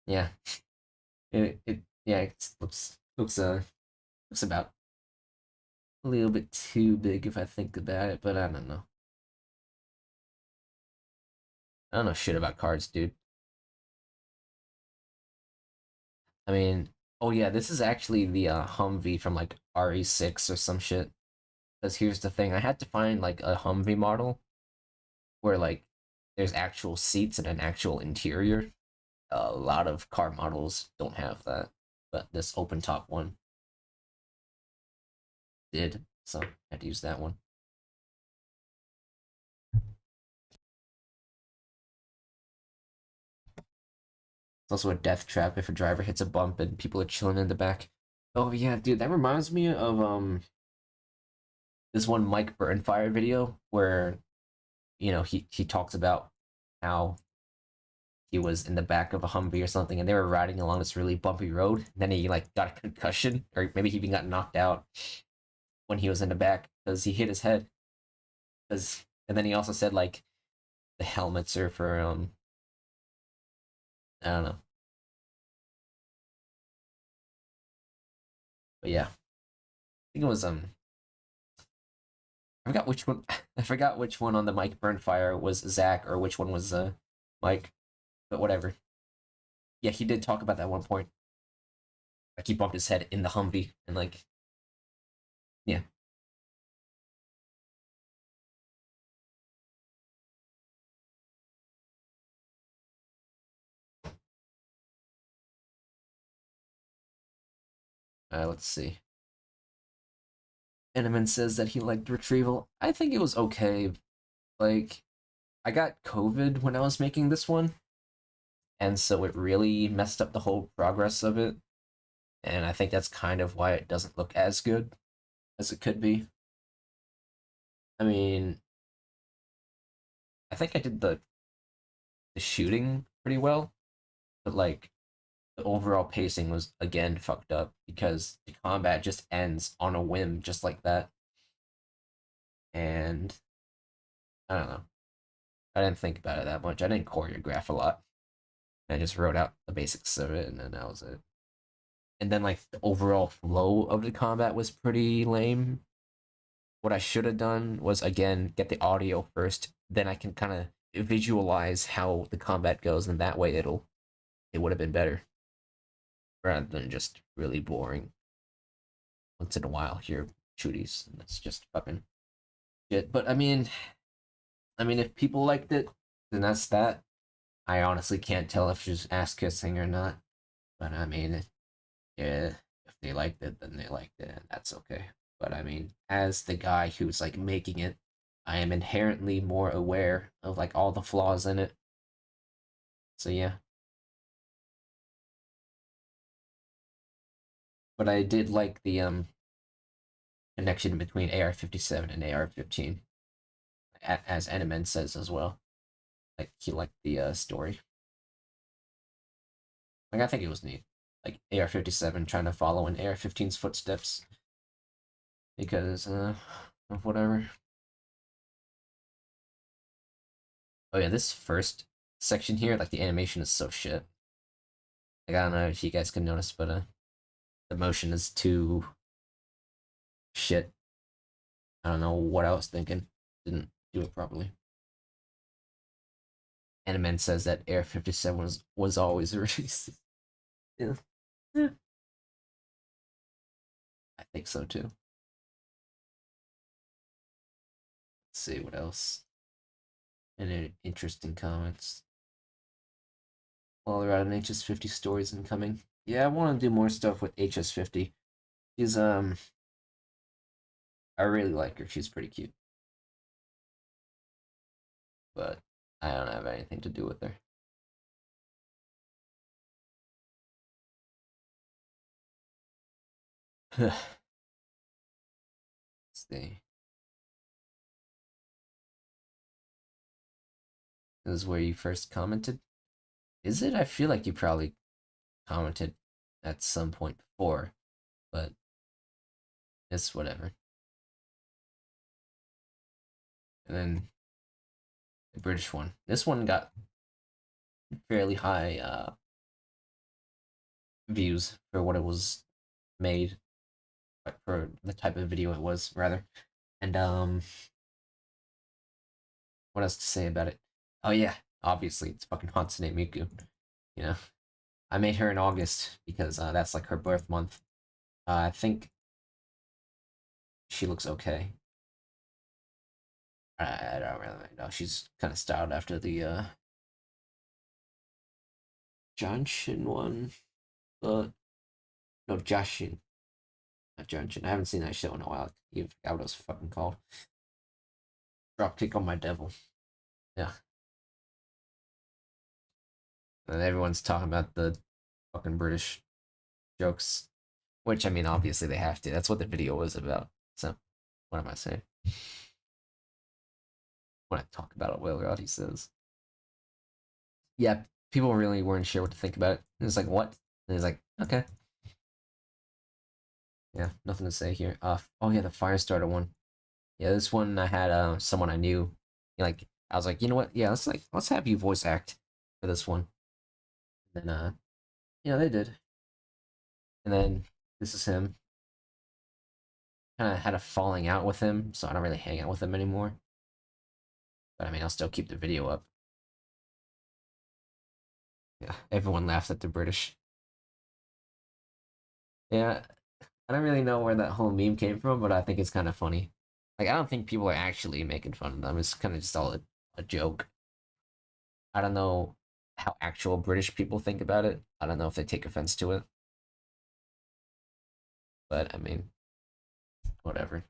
Speaker 1: Yeah, it yeah, it looks about a little bit too big if I think about it, but I don't know. I don't know shit about cards, dude. I mean, oh yeah, this is actually the Humvee from like RE6 or some shit. Because here's the thing, I had to find like a Humvee model where like there's actual seats and an actual interior. A lot of car models don't have that, but this open top one did, so I had to use that one. It's also a death trap if a driver hits a bump and people are chilling in the back. Oh yeah, dude, that reminds me of this one Mike Burnfire video where he talks about how he was in the back of a Humvee or something, and they were riding along this really bumpy road. And then he like got a concussion, or maybe he even got knocked out when he was in the back because he hit his head. Because and then he also said like the helmets are for I don't know, but yeah, I think it was I forgot which one. I forgot which one on the Mike Burnfire was Zach or which one was Mike, but whatever. Yeah, he did talk about that at one point. Like he bumped his head in the Humvee and like, yeah. Let's see. Eneman says that he liked Retrieval. I think it was okay. Like, I got COVID when I was making this one, and so it really messed up the whole progress of it. And I think that's kind of why it doesn't look as good as it could be. I mean, I think I did the shooting pretty well, but like the overall pacing was again fucked up because the combat just ends on a whim just like that. And I don't know. I didn't think about it that much. I didn't choreograph a lot. I just wrote out the basics of it and then that was it. And then like the overall flow of the combat was pretty lame. What I should have done was again get the audio first, then I can kind of visualize how the combat goes, and that way it would have been better. Rather than just really boring. Once in a while hear shooties, and that's just fucking shit. But I mean if people liked it, then that's that. I honestly can't tell if she's ass kissing or not. But I mean, yeah, if they liked it, then they liked it, and that's okay. But I mean, as the guy who's like making it, I am inherently more aware of like all the flaws in it. So yeah. But I did like the connection between AR-57 and AR-15, as Eneman says as well. Like he liked the story. Like I think it was neat. Like AR-57 trying to follow in AR-15's footsteps because of whatever. Oh yeah, this first section here, like the animation is so shit. Like I don't know if you guys can notice, but the motion is too shit. I don't know what I was thinking. Didn't do it properly. Animen says that AR-57 was always released. Yeah. Yeah. I think so too. Let's see what else. Any interesting comments? While they're out of HS50 stories incoming. Yeah, I want to do more stuff with HS50. She's I really like her. She's pretty cute. But I don't have anything to do with her. Let's see. This is where you first commented. Is it? I feel like you probably commented at some point before, but it's whatever. And then the British one. This one got fairly high views for what it was made, for the type of video it was, rather. And what else to say about it? Oh yeah, obviously it's fucking Hatsune Miku. You know, I made her in August because that's like her birth month. I think she looks okay. I don't really know. She's kind of styled after the Janshin one, but no, Jashin, not Janshin. I haven't seen that show in a while. You forgot what it was fucking called. Dropkick on My Devil. Yeah. And everyone's talking about the fucking British jokes, which I mean, obviously they have to. That's what the video was about. So, what am I saying? When I talk about it, Will Rod, he says, "Yeah, people really weren't sure what to think about it." And it's like, "What?" And he's like, "Okay." Yeah, nothing to say here. Oh yeah, the Firestarter one. Yeah, this one I had someone I knew. Like, I was like, you know what? Yeah, let's have you voice act for this one. And then yeah, they did. And then this is him.
Speaker 4: kind of had a falling out with him, so I don't really hang out with him anymore. But I mean, I'll still keep the video up. Yeah, everyone laughs at the British. Yeah, I don't really know where that whole meme came from, but I think it's kind of funny. Like, I don't think people are actually making fun of them. It's kind of just all a joke. I don't know how actual British people think about it. I don't know if they take offense to it. But I mean, whatever.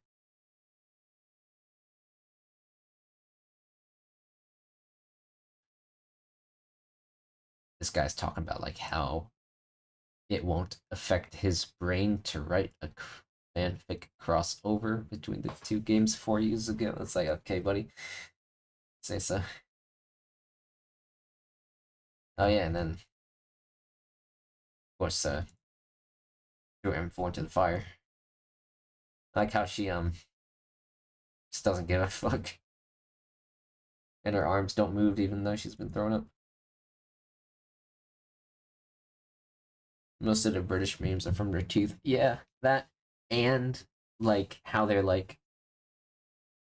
Speaker 4: This guy's talking about like how it won't affect his brain to write a fanfic crossover between the two games 4 years ago. It's like, okay, buddy, say so. Oh yeah, and then of course threw M4 into the fire. I like how she just doesn't give a fuck, and her arms don't move even though she's been thrown up. Most of the British memes are from their teeth. Yeah, that and like how they're like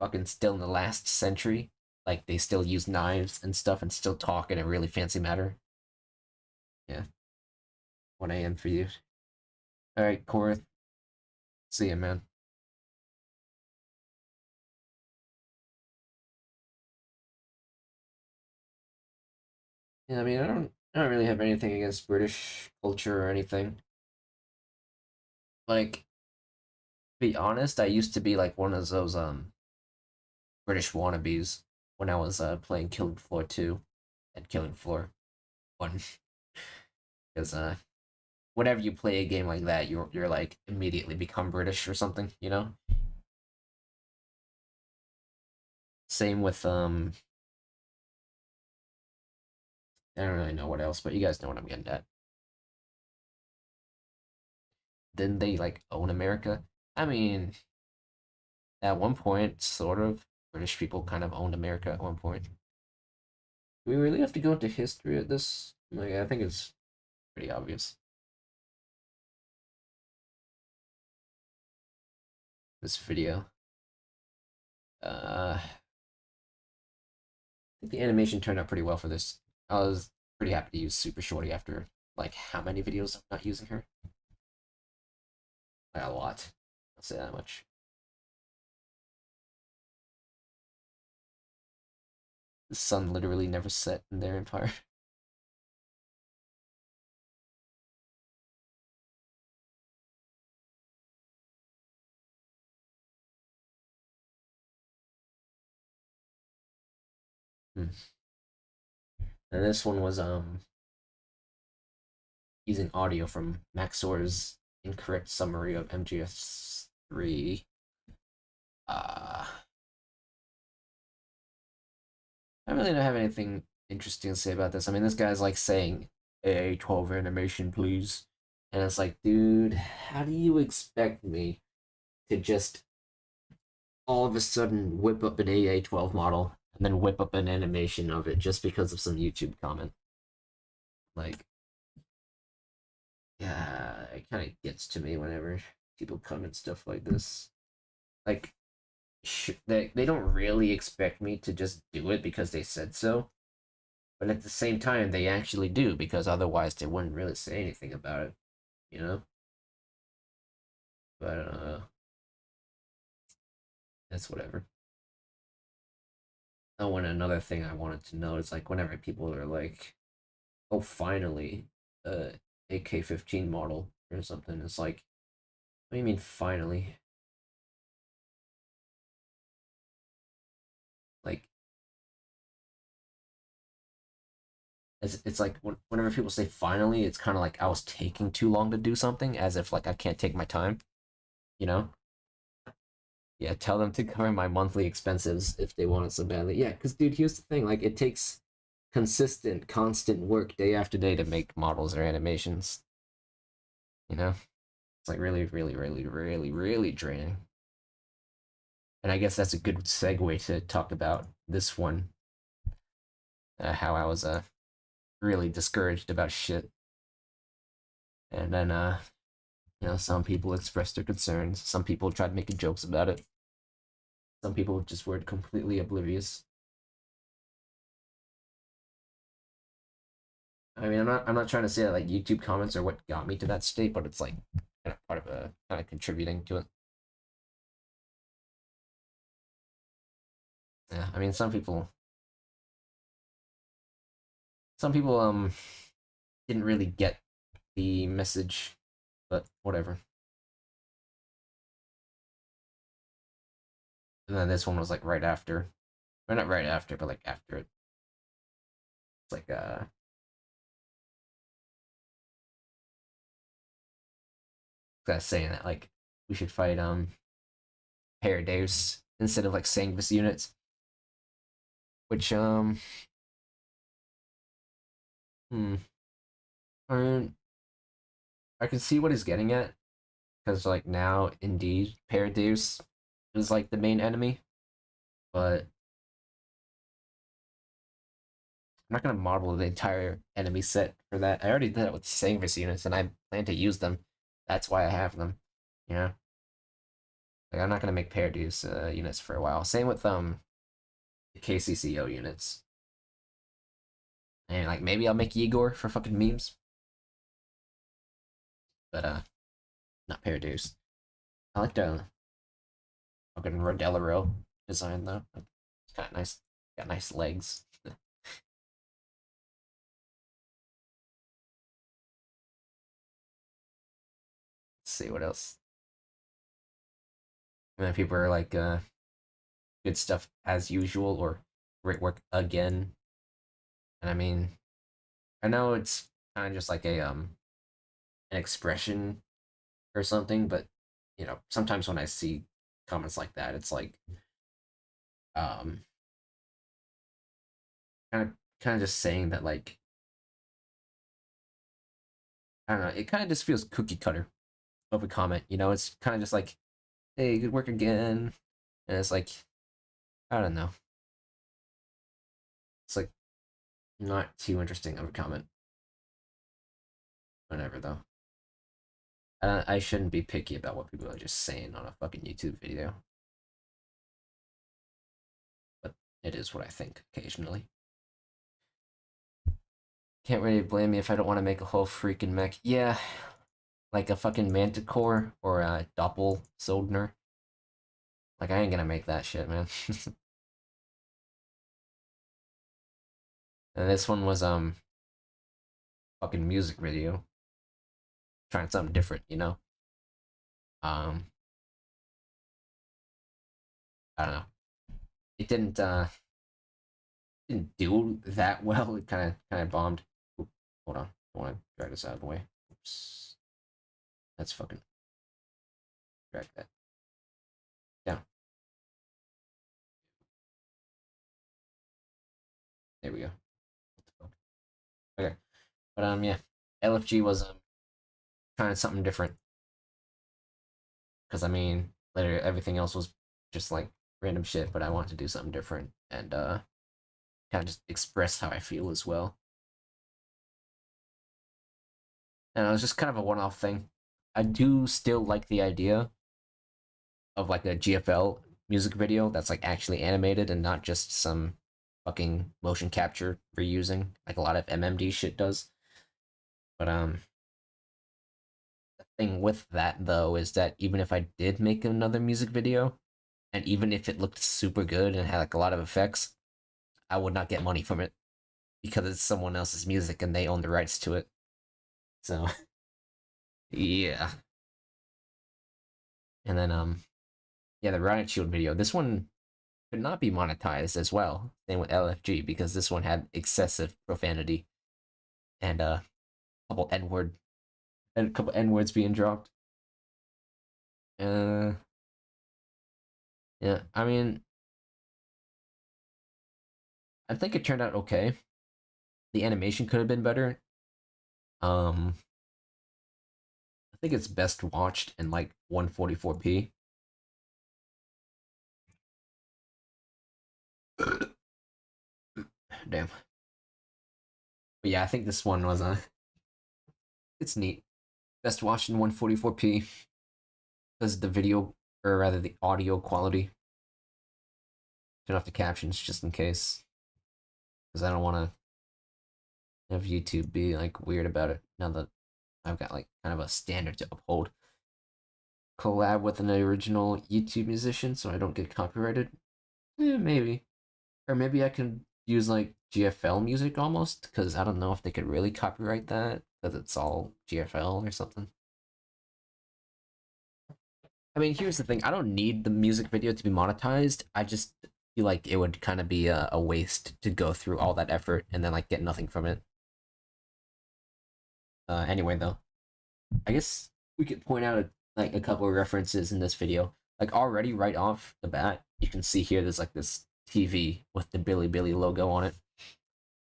Speaker 4: fucking still in the last century. Like they still use knives and stuff and still talk in a really fancy manner. Yeah. 1 a.m. for you. Alright, Korath. See ya, man. Yeah, I mean I don't really have anything against British culture or anything. Like, to be honest, I used to be like one of those British wannabes when I was playing Killing Floor 2 and Killing Floor 1. Because whenever you play a game like that, you're like immediately become British or something, you know? Same with I don't really know what else, but you guys know what I'm getting at. Didn't they like own America? I mean, at one point, sort of. British people kind of owned America at one point. Do we really have to go into history at this? Like, I think it's pretty obvious. This video. I think the animation turned out pretty well for this. I was pretty happy to use Super Shorty after like how many videos of not using her? Like a lot. I'll say that much. The sun literally never set in their empire. Hmm. And this one was using audio from Maxor's incorrect summary of MGS3. I really don't have anything interesting to say about this. I mean, this guy's like saying AA12 animation, please. And it's like, dude, how do you expect me to just all of a sudden whip up an AA12 model and then whip up an animation of it just because of some YouTube comment? Like, yeah, it kind of gets to me whenever people comment stuff like this. Like, they don't really expect me to just do it because they said so, but at the same time they actually do, because otherwise they wouldn't really say anything about it, you know. But that's whatever. Oh, and another thing I wanted to know is like whenever people are like, oh, finally AK-15 model or something, it's like, what do you mean finally? Like, it's like whenever people say finally, it's kind of like I was taking too long to do something, as if like I can't take my time, you know. Yeah, tell them to cover my monthly expenses if they want it so badly. Yeah, because dude, here's the thing: like, it takes consistent, constant work day after day to make models or animations. You know, it's like really, really, really, really, really draining. And I guess that's a good segue to talk about this one. How I was really discouraged about shit, and then You know, some people expressed their concerns. Some people tried making jokes about it. Some people just were completely oblivious. I mean, I'm not trying to say that like YouTube comments are what got me to that state, but it's like kind of part of a kind of contributing to it. Yeah, I mean, some people didn't really get the message, but whatever. And then this one was like right after, or not right after, but like after it. It's like guys saying that like we should fight Paradeus instead of like Sangvis units, which hmm, I mean, I can see what he's getting at because like now indeed Paradeus is like the main enemy, but I'm not gonna model the entire enemy set for that. I already did that with Sangvis units, and I plan to use them. That's why I have them. You know, like I'm not gonna make Paradeus units for a while. Same with the KCCO units. And like maybe I'll make Igor for fucking memes. But not Paradeus. I like the fucking Rodelero design though. It's kinda nice. Got nice legs. Let's see what else. And then people are like good stuff as usual or great work again. And I mean, I know it's kind of just like a an expression or something, but you know, sometimes when I see comments like that, it's like um kind of just saying that like I don't know, it kind of just feels cookie cutter of a comment, you know, it's kind of just like, hey, good work again. And it's like I don't know. It's like not too interesting of a comment. Whatever though. I shouldn't be picky about what people are just saying on a fucking YouTube video. But it is what I think occasionally. Can't really blame me if I don't want to make a whole freaking mech. Yeah, like a fucking Manticore or a Doppel Soldner. Like, I ain't gonna make that shit, man. And this one was, fucking music video. Trying something different, you know? Um, I don't know. It didn't do that well. It kind of bombed. Oop, hold on. I want to drag this out of the way. Oops. That's fucking drag that down. There we go. Okay, but yeah, LFG was trying something different because I mean, literally everything else was just like random shit. But I wanted to do something different and kind of just express how I feel as well. And it was just kind of a one-off thing. I do still like the idea of like a GFL music video that's like actually animated and not just some fucking motion capture reusing like a lot of MMD shit does. But the thing with that though is that even if I did make another music video, and even if it looked super good and had like a lot of effects, I would not get money from it because it's someone else's music and they own the rights to it. So yeah. And then yeah, the Riot Shield video. This one could not be monetized as well. Same with LFG because this one had excessive profanity and couple N word and a couple N words being dropped. Uh yeah, I mean I think it turned out okay. The animation could have been better. I think it's best watched in like 144p. Damn. But yeah, I think this one was it's neat. best watched in 144p because the video, or rather the audio quality. Turn off the captions just in case, because I don't want to have YouTube be like weird about it now that I've got like kind of a standard to uphold. Collab with an original YouTube musician so I don't get copyrighted? Maybe. Or maybe I can use like GFL music almost, because I don't know if they could really copyright that, because it's all GFL or something. I mean, here's the thing. I don't need the music video to be monetized. I just feel like it would kind of be a waste to go through all that effort and then like get nothing from it. Anyway, though, I guess we could point out like a couple of references in this video. Like already right off the bat, you can see here there's like this TV with the Bilibili logo on it.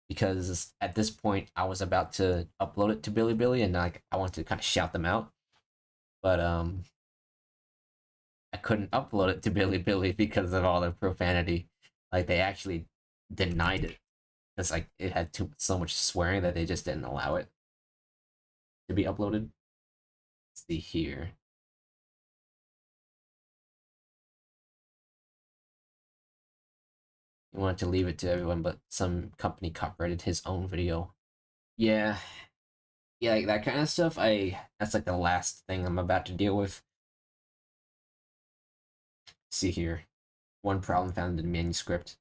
Speaker 4: Because at this point, I was about to upload it to Bilibili and like I wanted to kind of shout them out. But I couldn't upload it to Bilibili because of all the profanity. Like they actually denied it. It's like it had so much swearing that they just didn't allow it to be uploaded. Let's see here. He wanted to leave it to everyone, but some company copyrighted his own video. Yeah, like that kind of stuff. That's like the last thing I'm about to deal with. See here, one problem found in the manuscript,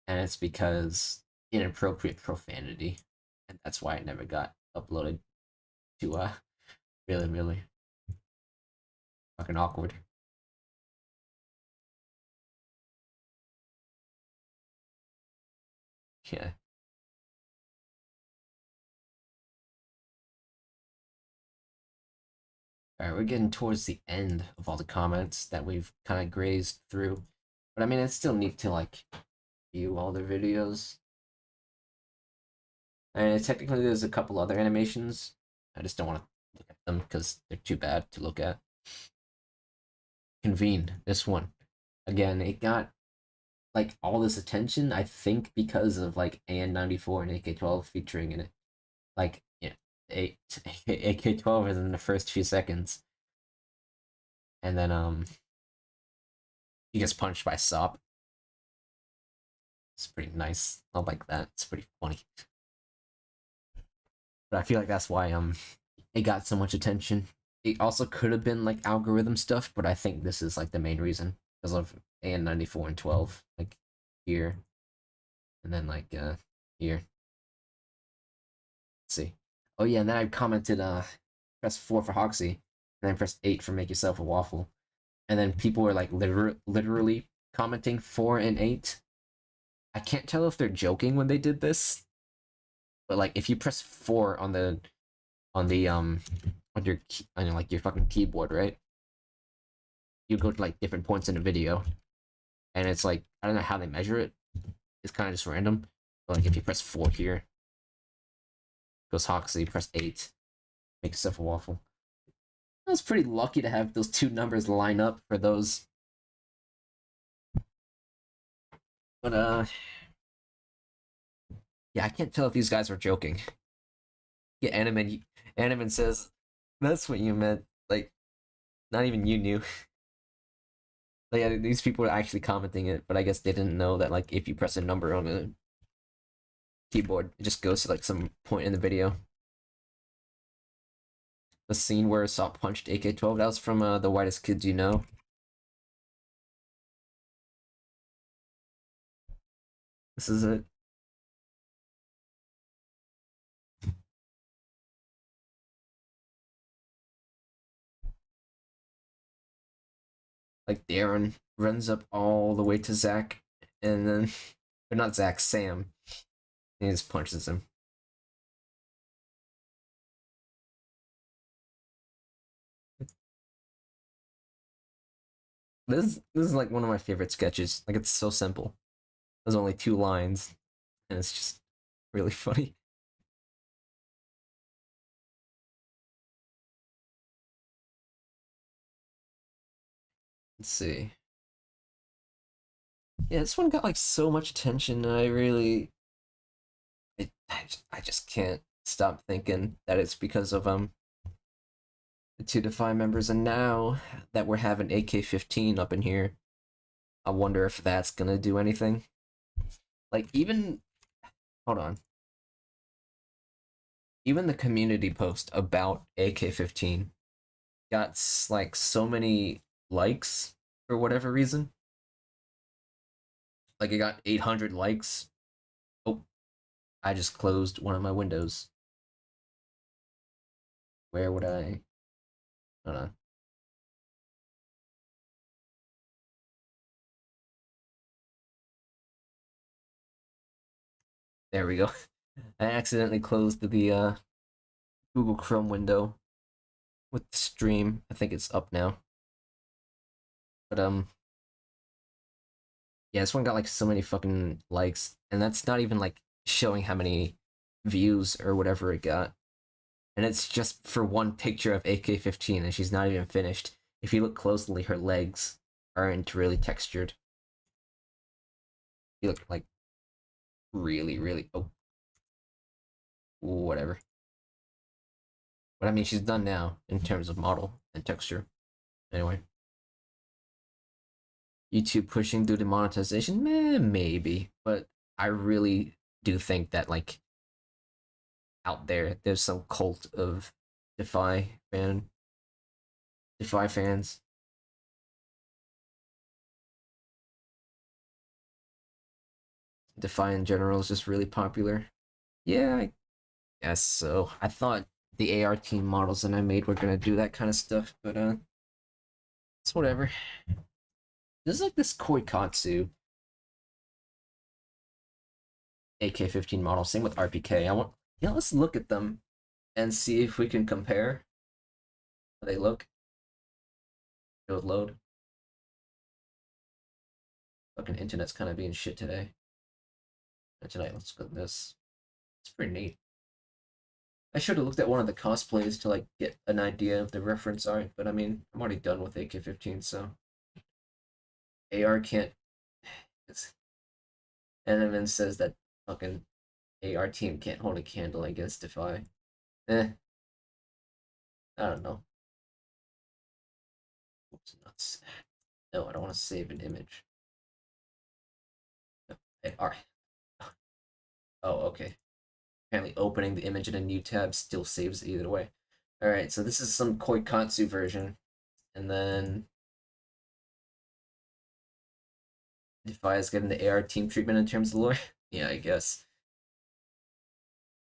Speaker 4: and it's because inappropriate profanity, and that's why it never got uploaded to really fucking awkward. Yeah. All right, we're getting towards the end of all the comments that we've kind of grazed through, but I mean, it's still neat to like view all their videos. And technically, there's a couple other animations. I just don't want to look at them because they're too bad to look at. Convene, this one. Again, it got like all this attention, I think, because of like AN94 and AK12 featuring in it. Like, yeah, AK12 is in the first few seconds. And then he gets punched by Sop. It's pretty nice. I like that. It's pretty funny. But I feel like that's why it got so much attention. It also could have been like algorithm stuff, but I think this is like the main reason because of AN94 and 12, like here, and then like here. Let's see. Oh yeah, and then I commented press 4 for Hoxie, and then press 8 for make yourself a waffle, and then people were like literally commenting 4 and 8. I can't tell if they're joking when they did this, but like if you press 4 on your like your fucking keyboard, right? You go to like different points in the video, and it's like I don't know how they measure it. It's kind of just random. But like if you press 4 here, goes Hoxie. Press 8, make yourself a waffle. I was pretty lucky to have those two numbers line up for those. But yeah, I can't tell if these guys were joking. Yeah, Animan says, that's what you meant. Like, not even you knew. Like, yeah, these people were actually commenting it, but I guess they didn't know that, like, if you press a number on a keyboard, it just goes to, like, some point in the video. The scene where Sop punched AK-12, that was from The Whitest Kids You Know. This is it. Like Darren runs up all the way to Zach, and then, or not Zach, Sam, and he just punches him. This is like one of my favorite sketches. Like it's so simple. There's only 2 lines, and it's just really funny. Let's see. Yeah, this one got like so much attention. I just can't stop thinking that it's because of the two Defy members, and now that we're having AK-15 up in here, I wonder if that's gonna do anything. Like, even... Hold on. Even the community post about AK-15 got, like, so many likes for whatever reason. Like, it got 800 likes. Oh, I just closed one of my windows. Where would I... Hold on. There we go. I accidentally closed the Google Chrome window with the stream. I think it's up now. But yeah, this one got like so many fucking likes, and that's not even like showing how many views or whatever it got. And it's just for one picture of AK-15, and she's not even finished. If you look closely, her legs aren't really textured. You look like really oh, whatever. But I mean, she's done now in terms of model and texture. Anyway, YouTube pushing due to monetization, maybe, but I really do think that like out there's some cult of Defy fans. Defy in general is just really popular. Yeah, I guess so. I thought the AR team models that I made were gonna do that kind of stuff, but it's whatever. This is like this Koikatsu AK-15 model. Same with RPK. Let's look at them and see if we can compare how they look. It would load. Fucking internet's kind of being shit today. And tonight, let's look at this. It's pretty neat. I should have looked at one of the cosplays to like get an idea of the reference art, but I mean, I'm already done with AK-15, so AR can't. Enemon says that fucking AR team can't hold a candle against Defy. I don't know. Oops, nuts. No, I don't want to save an image. No, alright. Oh, okay. Apparently opening the image in a new tab still saves it either way. Alright, so this is some Koikatsu version. And then Defy is getting the AR team treatment in terms of lore. Yeah, I guess.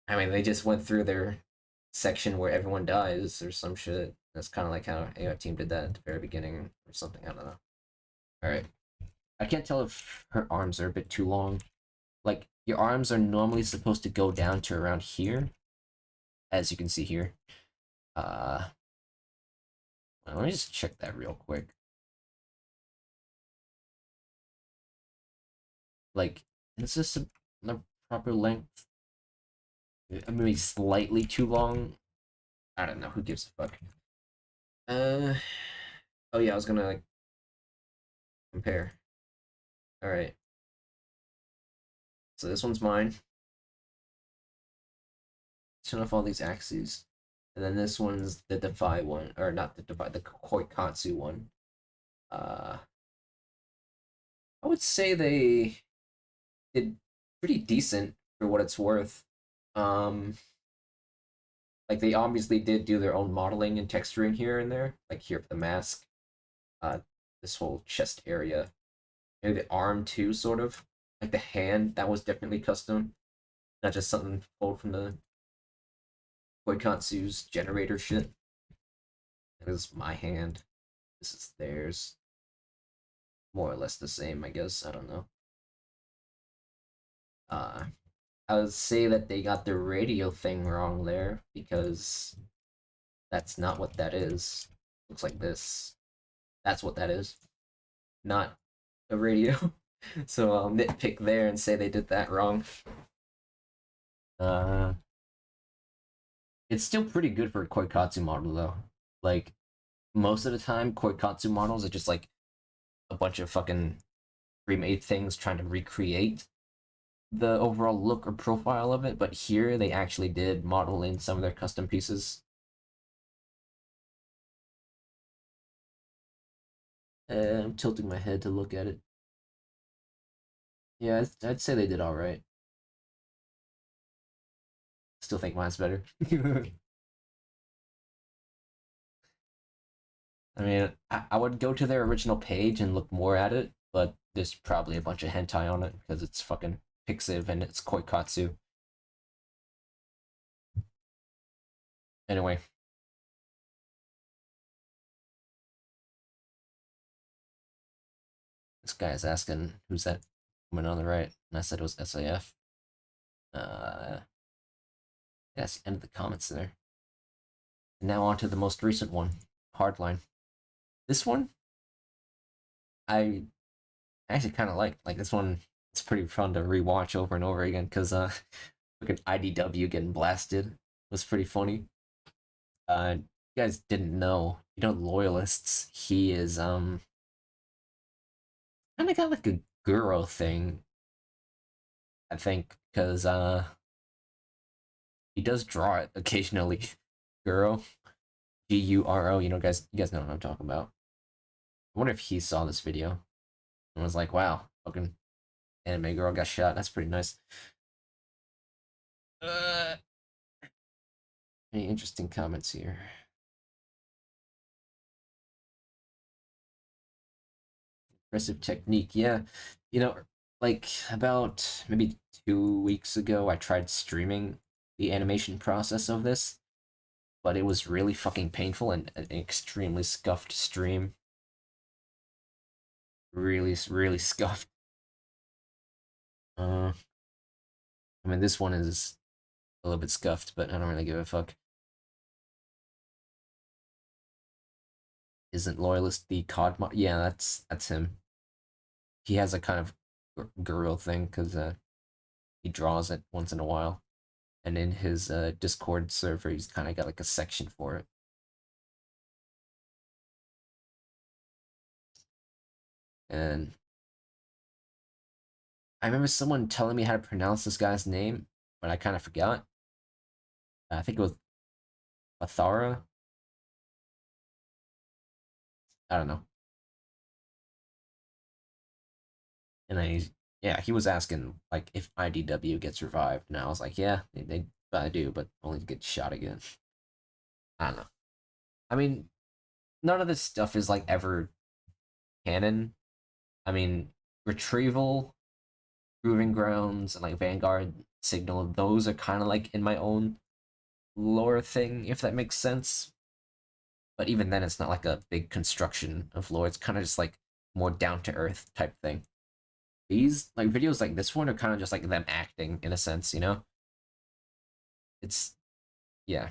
Speaker 4: I mean, they just went through their section where everyone dies or some shit. That's kind of like how AR team did that at the very beginning or something. I don't know. Alright. I can't tell if her arms are a bit too long. Like, your arms are normally supposed to go down to around here, as you can see here. Well, let me just check that real quick. Like, is this the proper length? Maybe slightly too long? I don't know, who gives a fuck? Oh yeah, I was gonna, like, compare. Alright. So this one's mine. Turn off all these axes. And then this one's the Defy one, or not the Defy, the Koikatsu one. I would say they did pretty decent for what it's worth. Like they obviously did do their own modeling and texturing here and there, like here for the mask, this whole chest area, maybe the arm too, sort of. Like the hand, that was definitely custom, not just something pulled from the Koikatsu's generator shit. This is my hand. This is theirs. More or less the same, I guess. I don't know. I would say that they got the radio thing wrong there because that's not what that is. Looks like this. That's what that is. Not a radio. So I'll nitpick there and say they did that wrong. It's still pretty good for a Koikatsu model though. Like most of the time, Koikatsu models are just like a bunch of fucking remade things trying to recreate the overall look or profile of it, but here they actually did model in some of their custom pieces. I'm tilting my head to look at it. Yeah, I'd say they did all right. Still think mine's better. I mean, I would go to their original page and look more at it, but there's probably a bunch of hentai on it because it's fucking Pixiv and it's Koikatsu. Anyway. This guy is asking, who's that woman on the right? And I said it was SAF. Yes, end of the comments there. And now on to the most recent one, Hardline. This one, I actually kind of like. Like, this one, it's pretty fun to rewatch over and over again, because fucking IDW getting blasted was pretty funny. You guys didn't know, Loyalists, he is, kind of got like a Guro thing, I think, because, he does draw it occasionally. Guro. Guro, you guys know what I'm talking about. I wonder if he saw this video and was like, wow, fucking anime girl got shot. That's pretty nice. Any interesting comments here? Impressive technique. Yeah. Like about maybe 2 weeks ago, I tried streaming the animation process of this, but it was really fucking painful and an extremely scuffed stream. Really, really scuffed. I mean, this one is a little bit scuffed, but I don't really give a fuck. Isn't Loyalist the COD mod? Yeah, that's him. He has a kind of Guru thing, because he draws it once in a while. And in his Discord server, he's kind of got like a section for it. And I remember someone telling me how to pronounce this guy's name, but I kind of forgot. I think it was Athara. I don't know. And then he was asking like if IDW gets revived, and I was like, yeah, they probably do, but only to get shot again. I don't know. I mean, none of this stuff is like ever canon. I mean, Retrieval, Proving Grounds, and like Vanguard, Signal, those are kind of like in my own lore thing, if that makes sense. But even then, it's not like a big construction of lore. It's kind of just like more down to earth type thing. These like videos like this one are kind of just like them acting in a sense, It's yeah.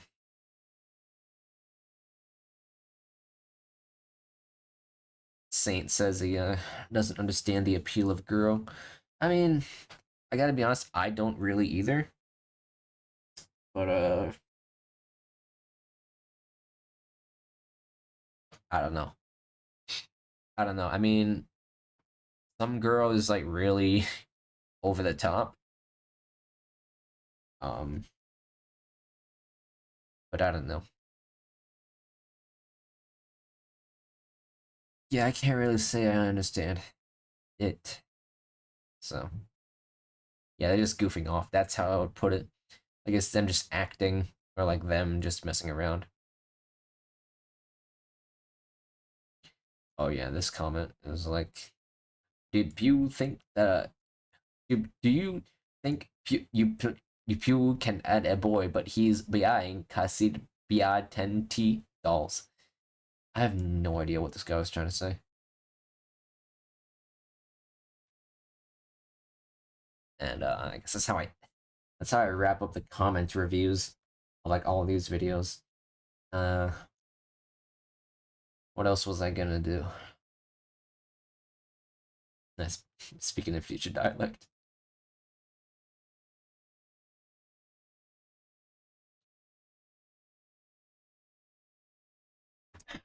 Speaker 4: Saint says he doesn't understand the appeal of Guro. I mean, I gotta be honest, I don't really either. But I don't know. I don't know. I mean, some girl is like really over the top. But I don't know. Yeah, I can't really say I understand it. So yeah, they're just goofing off. That's how I would put it. I guess them just acting, or like them just messing around. Oh yeah, this comment is like, did you think that do you think you can add a boy, but he's buying Kasid Bia 10T dolls? I have no idea what this guy was trying to say. And I guess that's how I wrap up the comment reviews of like all of these videos. What else was I gonna do? Nice. Speaking in future dialect.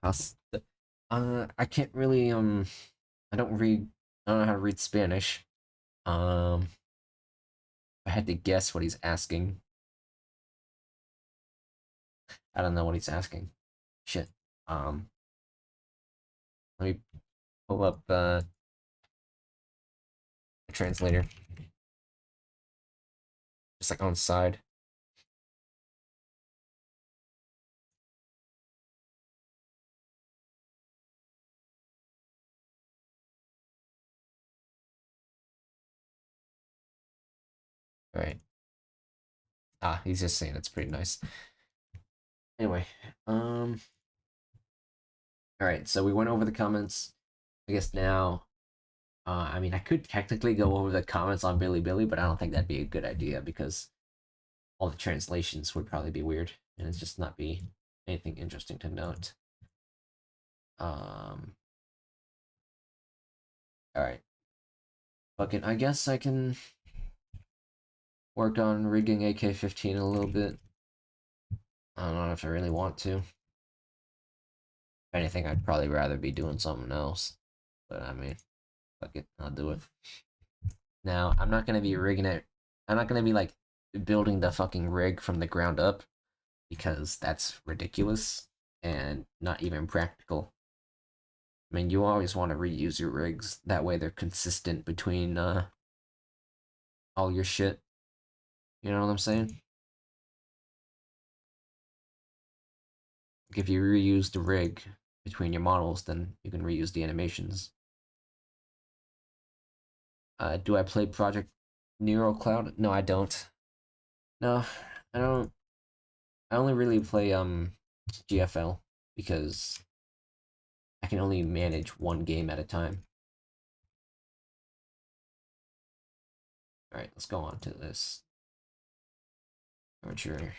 Speaker 4: I can't really I don't know how to read Spanish. I had to guess what he's asking. I don't know what he's asking. Shit. Let me pull up a translator, just like on the side. All right. Ah, he's just saying it's pretty nice. Anyway, all right. So we went over the comments. I guess now, I mean, I could technically go over the comments on Billy, but I don't think that'd be a good idea because all the translations would probably be weird, and it's just not be anything interesting to note. All right. Fuck it. I guess I can work on rigging AK-15 a little bit. I don't know if I really want to. If anything, I'd probably rather be doing something else. But I mean, fuck it, I'll do it. Now, I'm not gonna be rigging it. I'm not gonna be like building the fucking rig from the ground up because that's ridiculous and not even practical. I mean, you always want to reuse your rigs. That way they're consistent between all your shit. You know what I'm saying? Like if you reuse the rig between your models, then you can reuse the animations. Do I play Project Neural Cloud? No, I don't. No, I don't. I only really play GFL because I can only manage one game at a time. All right, let's go on to this. Archer.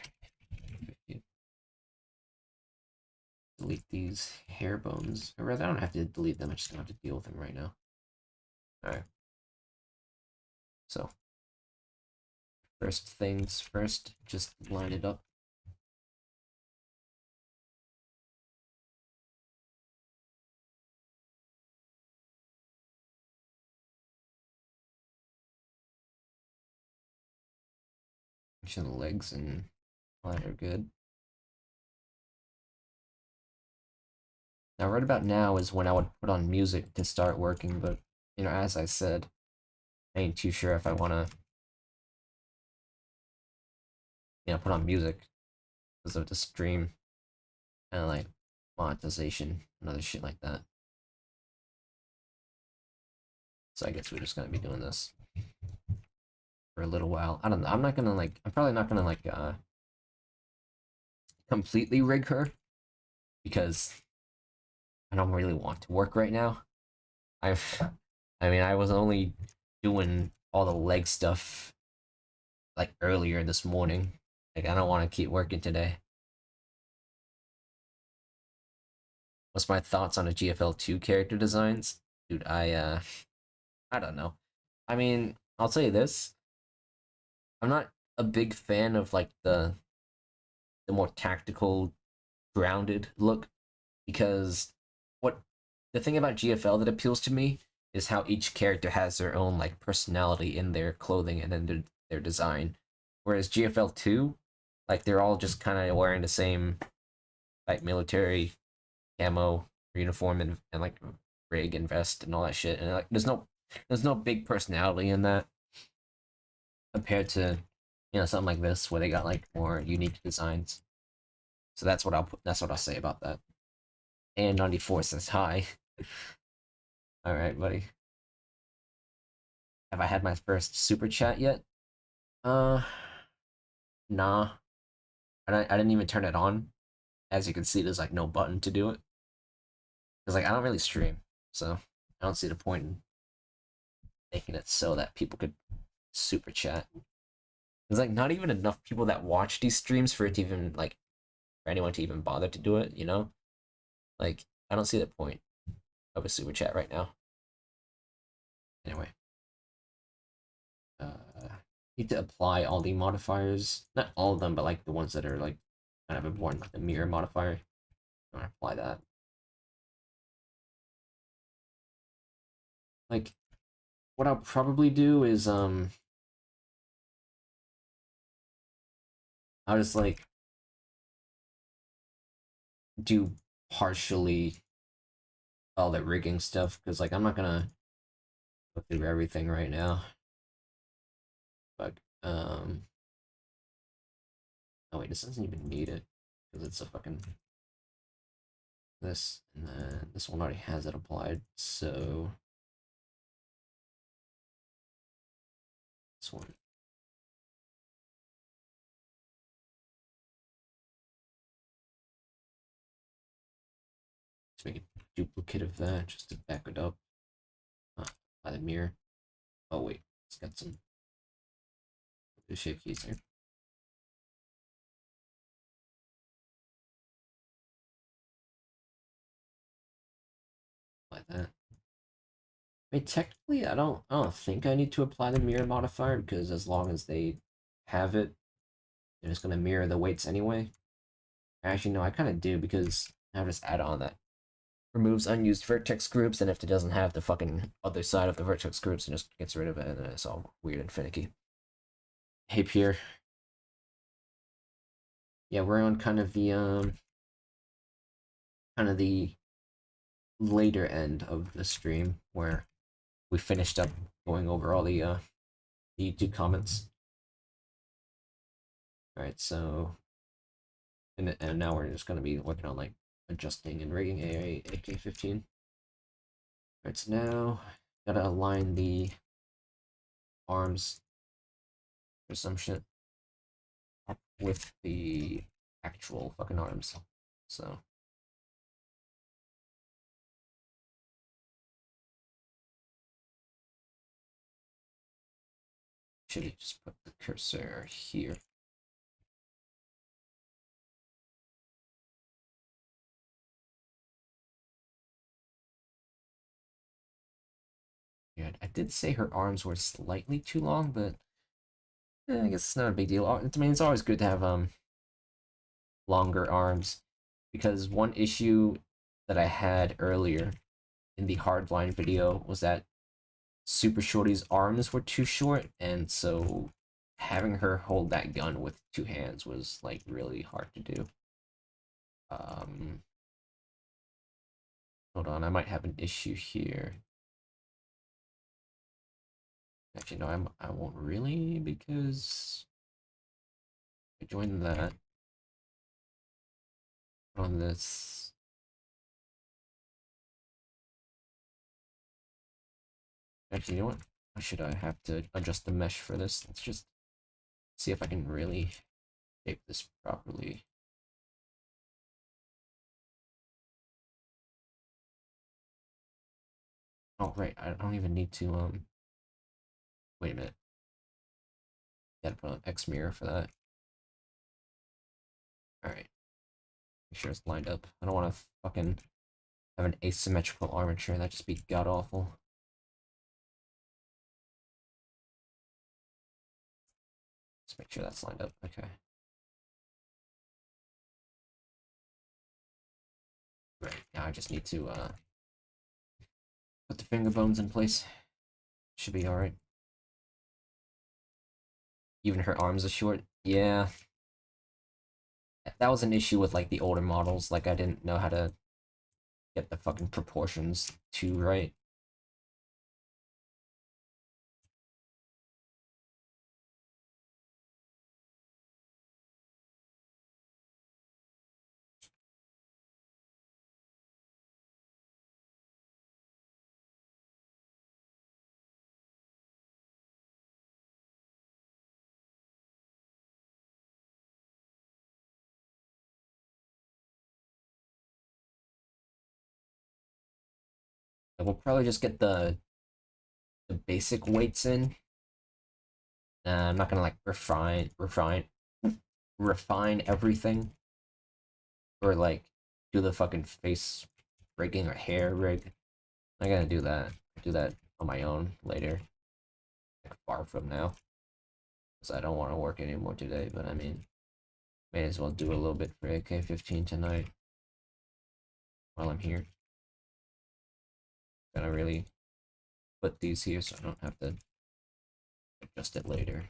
Speaker 4: Delete these hair bones. Or rather, I don't have to delete them. I just don't have to deal with them right now. All right. So, first things first, just line it up. Make sure the legs and all that are good. Now, right about now is when I would put on music to start working, but, you know, as I said, I ain't too sure if I want to, you know, put on music because of the stream and, like, monetization and other shit like that. So I guess we're just gonna be doing this for a little while. I don't know. I'm not gonna, like, I'm probably not gonna, like, completely rig her because I don't really want to work right now. I mean, I was only doing all the leg stuff like earlier this morning. Like, I don't want to keep working today. What's my thoughts on the GFL2 character designs? Dude, I don't know. I mean, I'll tell you this. I'm not a big fan of like the more tactical, grounded look because what the thing about GFL that appeals to me is how each character has their own like personality in their clothing and in their design. Whereas GFL2, like they're all just kind of wearing the same like military camo uniform and like rig and vest and all that shit. And like there's no big personality in that compared to something like this where they got like more unique designs. So that's what I'll say about that. And 94 says hi. All right, buddy. Have I had my first super chat yet? Nah. I didn't even turn it on. As you can see, there's like no button to do it. Because like I don't really stream, so I don't see the point in making it so that people could super chat. There's like not even enough people that watch these streams for it to even like for anyone to even bother to do it, you know? Like I don't see the point of a super chat right now. Anyway. Need to apply all the modifiers. Not all of them, but like the ones that are like kind of important, like the mirror modifier. I'm gonna apply that. Like what I'll probably do is I'll just like do partially all the rigging stuff, because like I'm not gonna go through everything right now. But oh wait, this doesn't even need it because it's a fucking this, and then this one already has it applied, so this one. Let's make a duplicate of that just to back it up. By the mirror. Oh wait, it's got some shape keys here. Like that. I mean, technically, I don't think I need to apply the mirror modifier because as long as they have it, they're just gonna mirror the weights anyway. Actually, no, I kind of do because I'll just add on that removes unused vertex groups, and if it doesn't have the fucking other side of the vertex groups, it just gets rid of it, and it's all weird and finicky. Hey, Pierre. Yeah, we're on kind of the later end of the stream where we finished up going over all the YouTube comments. All right, so and now we're just gonna be working on like adjusting and rigging AK-15. All right, so now gotta align the arms or some shit with the actual fucking arms. So should we just put the cursor here? Yeah, I did say her arms were slightly too long, but I guess it's not a big deal. I mean, it's always good to have longer arms, because one issue that I had earlier in the hardline video was that Super Shorty's arms were too short, and so having her hold that gun with two hands was like really hard to do. Hold on, I might have an issue here. Actually, no, I won't really, because I joined that on this. Actually, you know what? Why should I have to adjust the mesh for this? Let's just see if I can really shape this properly. Oh, right, I don't even need to, wait a minute. Gotta put on X mirror for that. Alright. Make sure it's lined up. I don't want to fucking have an asymmetrical armature. That'd just be god awful. Let's make sure that's lined up. Okay. Right, now I just need to put the finger bones in place. Should be alright. Even her arms are short. Yeah. That was an issue with like the older models. Like I didn't know how to get the fucking proportions too right. We'll probably just get the basic weights in. I'm not gonna like refine everything, or like do the fucking face rigging or hair rig. I'm gonna do that. Do that on my own later, like far from now, because I don't want to work anymore today. But I mean, may as well do a little bit for AK-15 tonight while I'm here. Gonna really put these here so I don't have to adjust it later.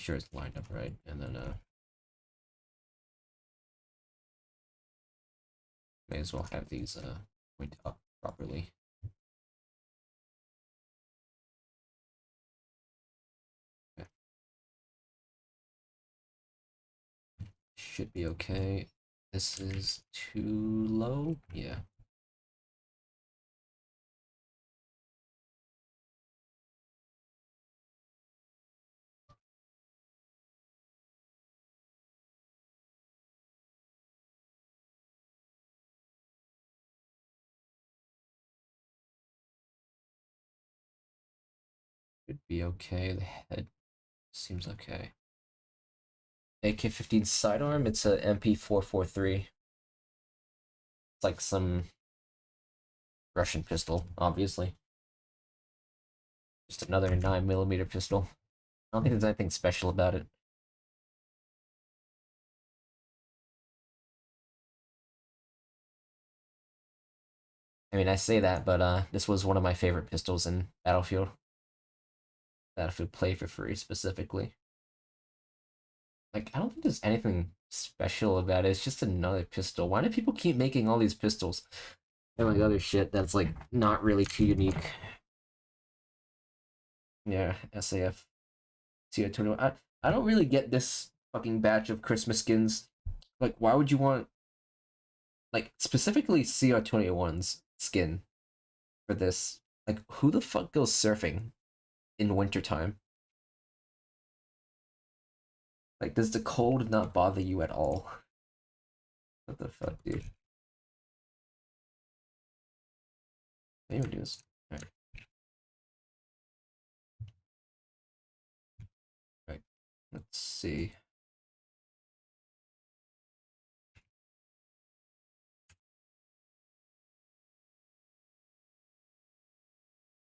Speaker 4: sure it's lined up right, and then may as well have these point up properly. Okay. Should be okay. This is too low. Yeah. Should be okay. The head seems okay. AK-15 sidearm, it's a MP443. It's like some Russian pistol, obviously. Just another 9mm pistol. I don't think there's anything special about it. I mean, I say that, but this was one of my favorite pistols in Battlefield. Battlefield Play for Free, specifically. Like, I don't think there's anything special about it. It's just another pistol. Why do people keep making all these pistols? And like other shit that's like not really too unique. Yeah, SAF. CO21. I don't really get this fucking batch of Christmas skins. Like, why would you want, like, specifically CR21's skin for this? Like, who the fuck goes surfing in wintertime? Like, does the cold not bother you at all? What the fuck, dude? Maybe do this. Alright. Right. Let's see.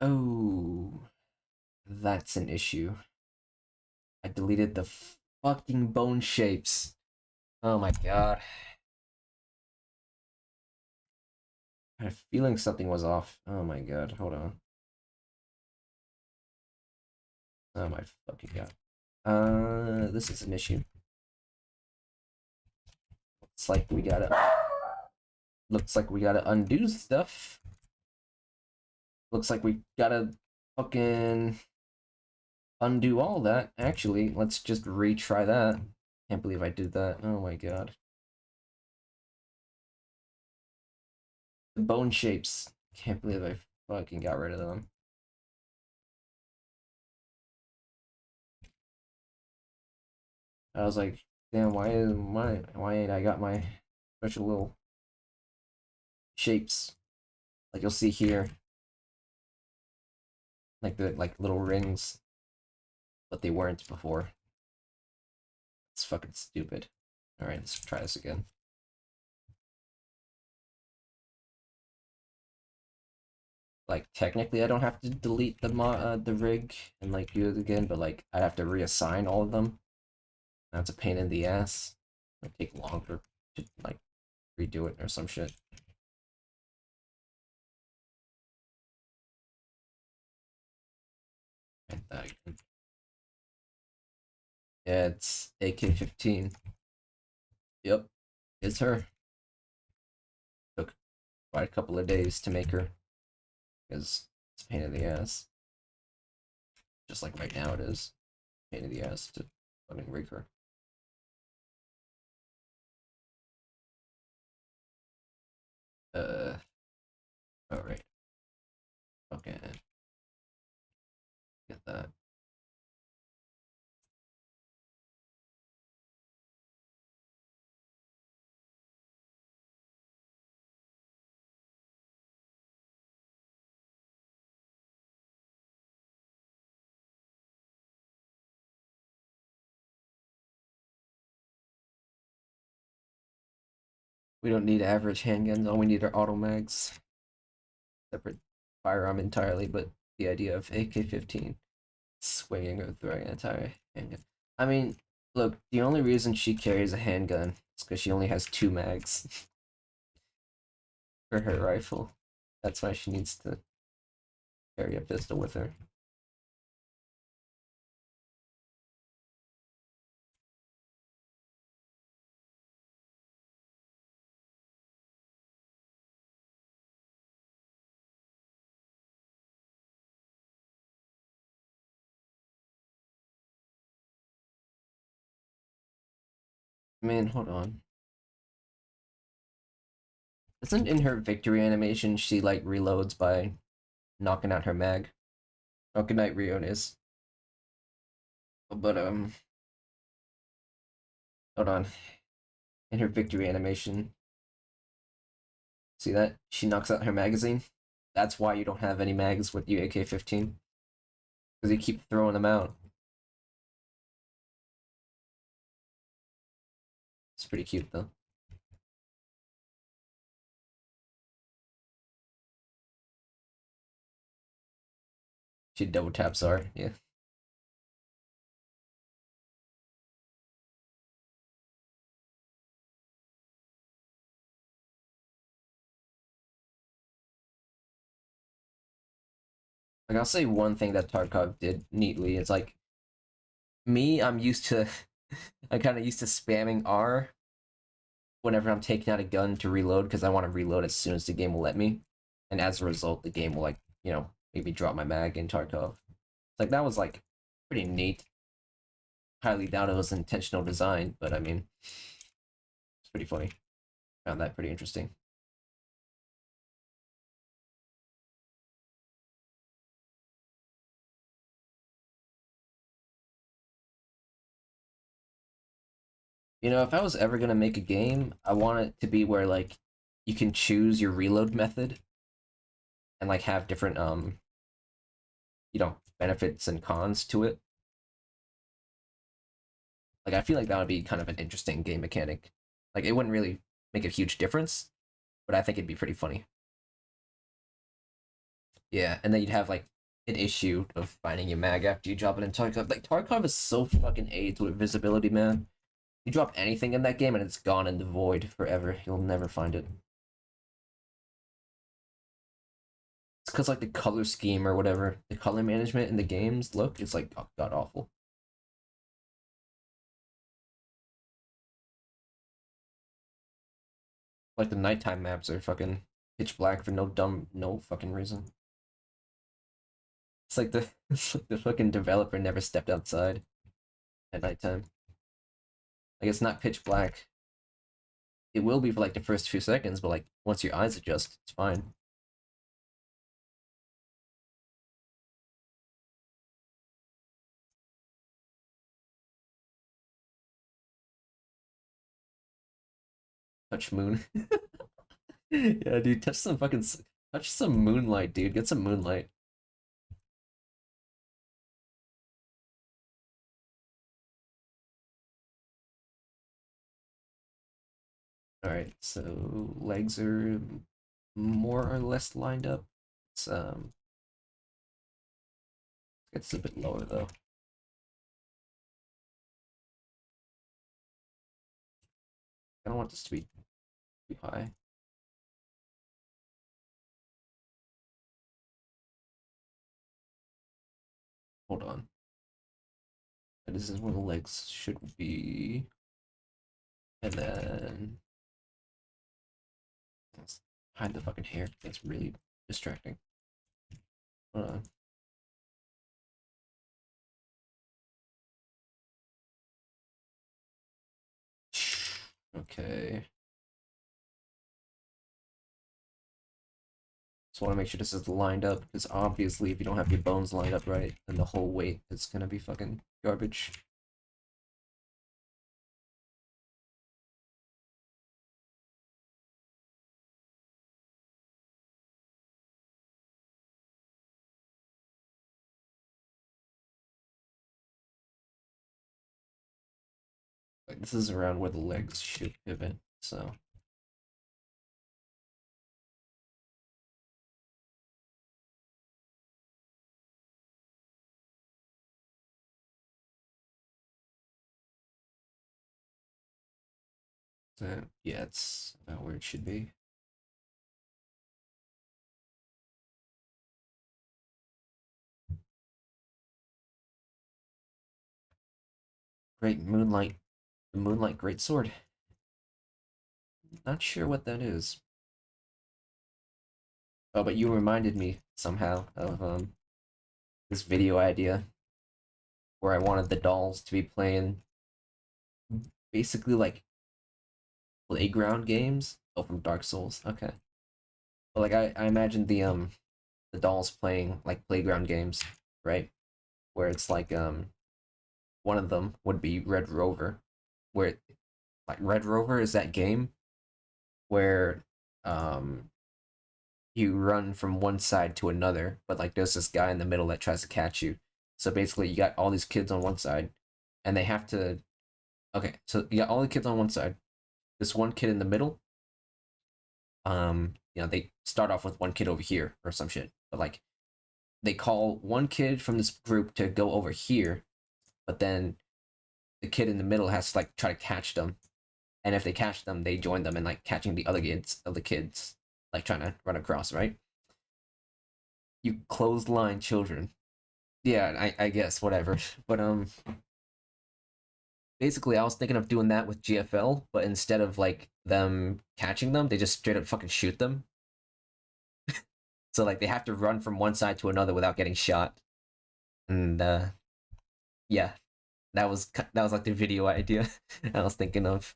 Speaker 4: Oh, that's an issue. I deleted the fucking bone shapes. Oh my god. I had a feeling something was off. Oh my god, hold on. Oh my fucking god. This is an issue. Looks like we gotta undo stuff. Looks like we gotta fucking undo all that. Actually, let's just retry that. Can't believe I did that. Oh my god. The bone shapes. Can't believe I fucking got rid of them. I was like, damn, why ain't I got my special little shapes? Like you'll see here. Like the little rings. But they weren't before. It's fucking stupid. Alright, let's try this again. Like technically I don't have to delete the rig and like do it again, but like I have to reassign all of them. That's a pain in the ass. It'll take longer to like redo it or some shit. And that again. Yeah, it's AK-15. Yep, it's her. Took quite a couple of days to make her because it's a pain in the ass. Just like right now it is. Pain in the ass to fucking rig her. Alright. Okay. Get that. We don't need average handguns, all we need are auto mags. Separate firearm entirely, but the idea of AK-15 swinging or throwing an entire handgun. I mean, look, the only reason she carries a handgun is because she only has 2 mags for her rifle. That's why she needs to carry a pistol with her. Man, hold on. Isn't in her victory animation she like reloads by knocking out her mag? Oh, good night, Rion is. But hold on. In her victory animation, see that she knocks out her magazine. That's why you don't have any mags with your AK-15, because you keep throwing them out. It's pretty cute though. She double taps R, yeah. Like I'll say one thing that Tarkov did neatly is like me, I'm used to I'm kind of used to spamming R whenever I'm taking out a gun to reload because I want to reload as soon as the game will let me. And as a result, the game will like, maybe drop my mag in Tarkov. Like that was like pretty neat. Highly doubt it was intentional design, but I mean it's pretty funny. Found that pretty interesting. If I was ever gonna make a game, I want it to be where like you can choose your reload method and like have different benefits and cons to it. Like I feel like that would be kind of an interesting game mechanic. Like it wouldn't really make a huge difference, but I think it'd be pretty funny. Yeah, and then you'd have like an issue of finding your mag after you drop it in Tarkov. Like Tarkov is so fucking AIDS with visibility, man. You drop anything in that game and it's gone in the void forever. You'll never find it. It's because like the color scheme or whatever, the color management in the games look, it's like god awful. Like the nighttime maps are fucking pitch black for no fucking reason. It's like the it's like the fucking developer never stepped outside at nighttime. Like it's not pitch black. It will be for like the first few seconds, but like once your eyes adjust, it's fine. Touch moon. Yeah, dude, touch some moonlight, dude. Get some moonlight. All right, so legs are more or less lined up. It's a bit lower though. I don't want this to be too high. Hold on. This is where the legs should be. And then let's hide the fucking hair. That's really distracting. Hold on. Okay. Just want to make sure this is lined up, because obviously if you don't have your bones lined up right, then the whole weight is gonna be fucking garbage. Like this is around where the legs should pivot, so. Yeah, it's about where it should be. Great moonlight. The moonlight greatsword. Not sure what that is. Oh, but you reminded me somehow of this video idea where I wanted the dolls to be playing basically like playground games. Oh, from Dark Souls. Okay. But like I imagine the dolls playing like playground games, right? Where it's like one of them would be Red Rover, where like Red Rover is that game where um you run from one side to another, but like there's this guy in the middle that tries to catch you. So basically, you got all these kids on one side, and they have to. Okay, so you got all the kids on one side. This one kid in the middle. They start off with one kid over here or some shit, but like they call one kid from this group to go over here, but then the kid in the middle has to like try to catch them, and if they catch them, they join them in like catching the other kids of the kids, like trying to run across, right? You clothesline children. Yeah, I guess whatever. But basically I was thinking of doing that with GFL, but instead of like them catching them, they just straight up fucking shoot them. So like they have to run from one side to another without getting shot. And yeah, that was like the video idea I was thinking of.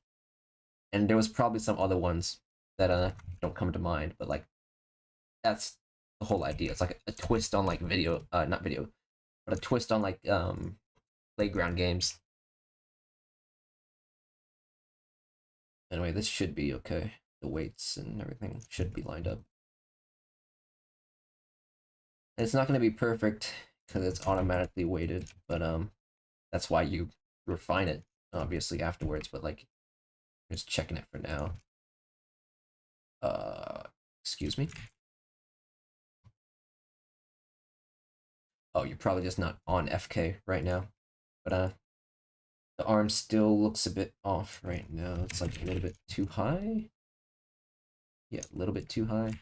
Speaker 4: And there was probably some other ones that don't come to mind, but like that's the whole idea. It's like a twist on like video, not video, but a twist on like playground games. Anyway, this should be okay. The weights and everything should be lined up. It's not going to be perfect because it's automatically weighted, but that's why you refine it obviously afterwards. But like, just checking it for now. Excuse me. Oh, you're probably just not on FK right now, but the arm still looks a bit off right now. It's like a little bit too high. Yeah, a little bit too high.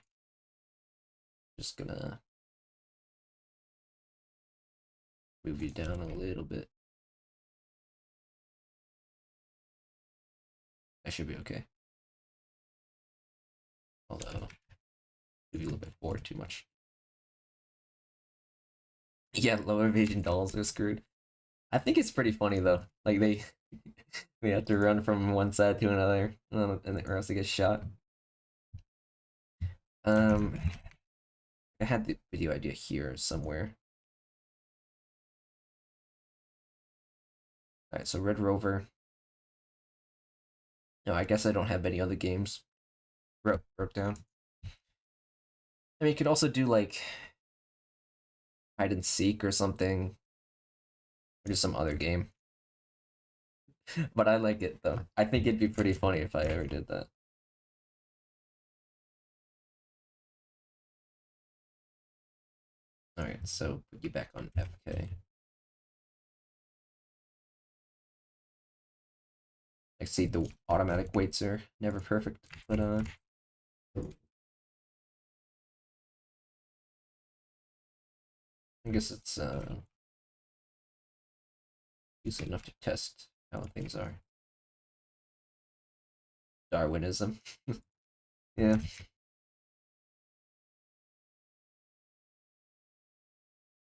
Speaker 4: Just gonna move you down a little bit. I should be okay. Although, maybe a little bit forward too much. Yeah, lower vision dolls are screwed. I think it's pretty funny though. Like they have to run from one side to another, or else they get shot. I had the video idea here somewhere. All right, so Red Rover. No, I guess I don't have any other games wrote down. I mean, you could also do like hide and seek or something, or just some other game. But I like it though. I think it'd be pretty funny if I ever did that. All right, so put you back on FK. I see the automatic weights are never perfect, but I guess it's useful enough to test how things are. Darwinism. Yeah.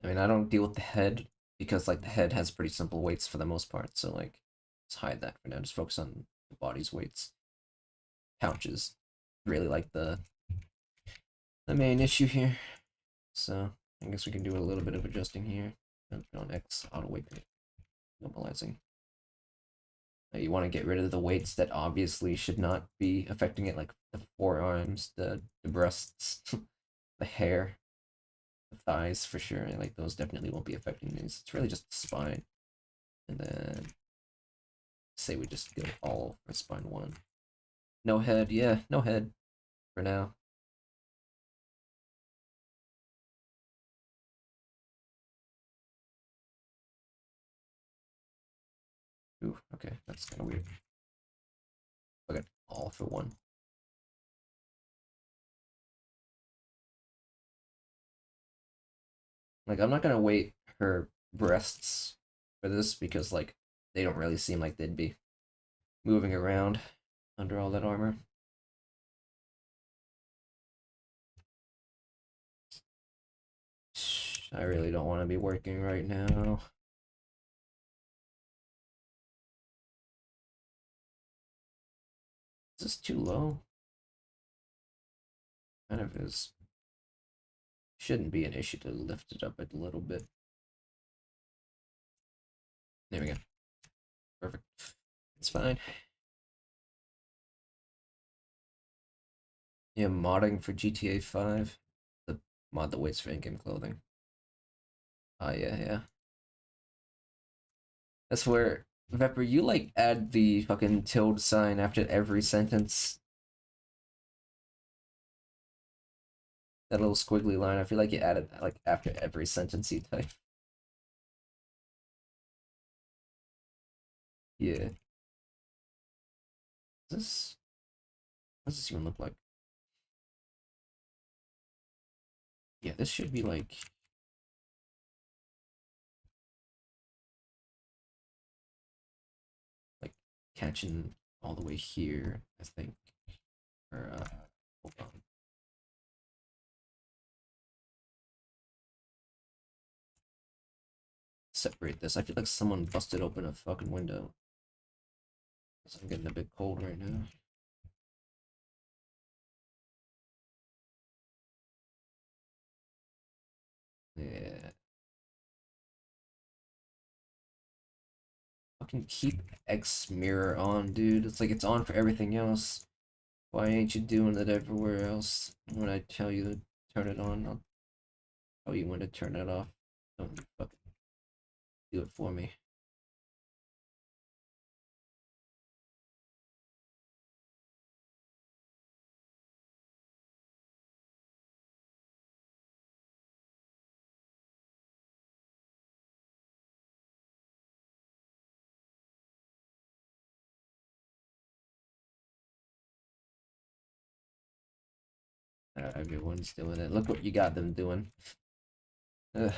Speaker 4: I mean, I don't deal with the head because like the head has pretty simple weights for the most part, so like let's hide that for now. Just focus on the body's weights. Pouches. Really like the main issue here. So I guess we can do a little bit of adjusting here. On X, auto weight normalizing. You want to get rid of the weights that obviously should not be affecting it, like the forearms, the breasts, the hair, the thighs for sure. Like those definitely won't be affecting these. It's really just the spine. And then say we just go all for spine 1. No head, yeah, no head for now. Ooh, okay, that's kind of weird. Okay, all for 1. Like, I'm not gonna weight her breasts for this because, like, they don't really seem like they'd be moving around under all that armor. I really don't want to be working right now. Is this too low? Kind of is. Shouldn't be an issue to lift it up a little bit. There we go. Perfect. It's fine. Yeah, modding for GTA 5. The mod that waits for in-game clothing. Oh, yeah. That's where, Vepper, you like add the fucking tilde sign after every sentence. That little squiggly line, I feel like you added that like after every sentence you type. Yeah. This, what does this even look like? Yeah, this should be like catching all the way here, I think. Or hold on. Separate this. I feel like someone busted open a fucking window. I'm getting a bit cold right now. Yeah. Fucking keep X mirror on, dude. It's like it's on for everything else. Why ain't you doing it everywhere else? When I tell you to turn it on, I'll tell you when to turn it off. Don't fucking do it for me. Everyone's doing it. Look what you got them doing. Ugh.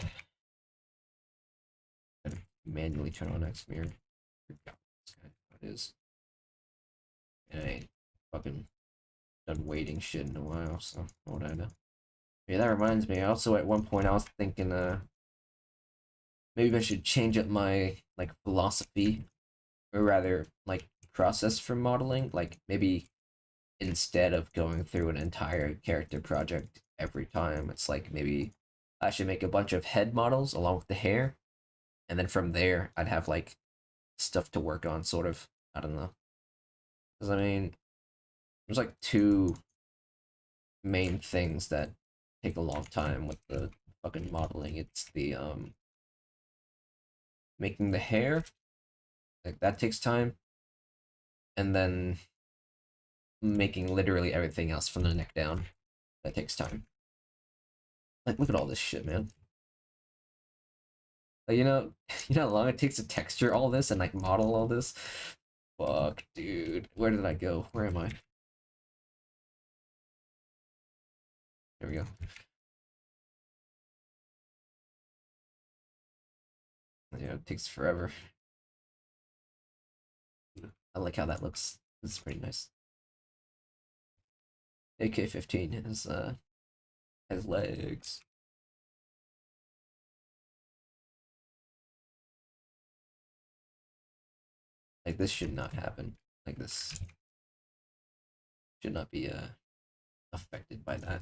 Speaker 4: Manually turn on X mirror. What is? And I ain't fucking done waiting shit in a while, so what would I know? Yeah, that reminds me. Also, at one point, I was thinking, maybe I should change up my like philosophy, or rather, like process for modeling. Like maybe instead of going through an entire character project every time, it's like maybe I should make a bunch of head models along with the hair, and then from there, I'd have like stuff to work on, sort of. I don't know. Because I mean, there's like two main things that take a long time with the fucking modeling. It's the making the hair, like that takes time, and then making literally everything else from the neck down, that takes time. Like look at all this shit, man. Like, you know how long it takes to texture all this and like model all this? Fuck, dude. Where did I go? Where am I? There we go. Yeah, it takes forever. I like how that looks. It's pretty nice. AK-15 has legs. Like this should not happen. Like this should not be affected by that.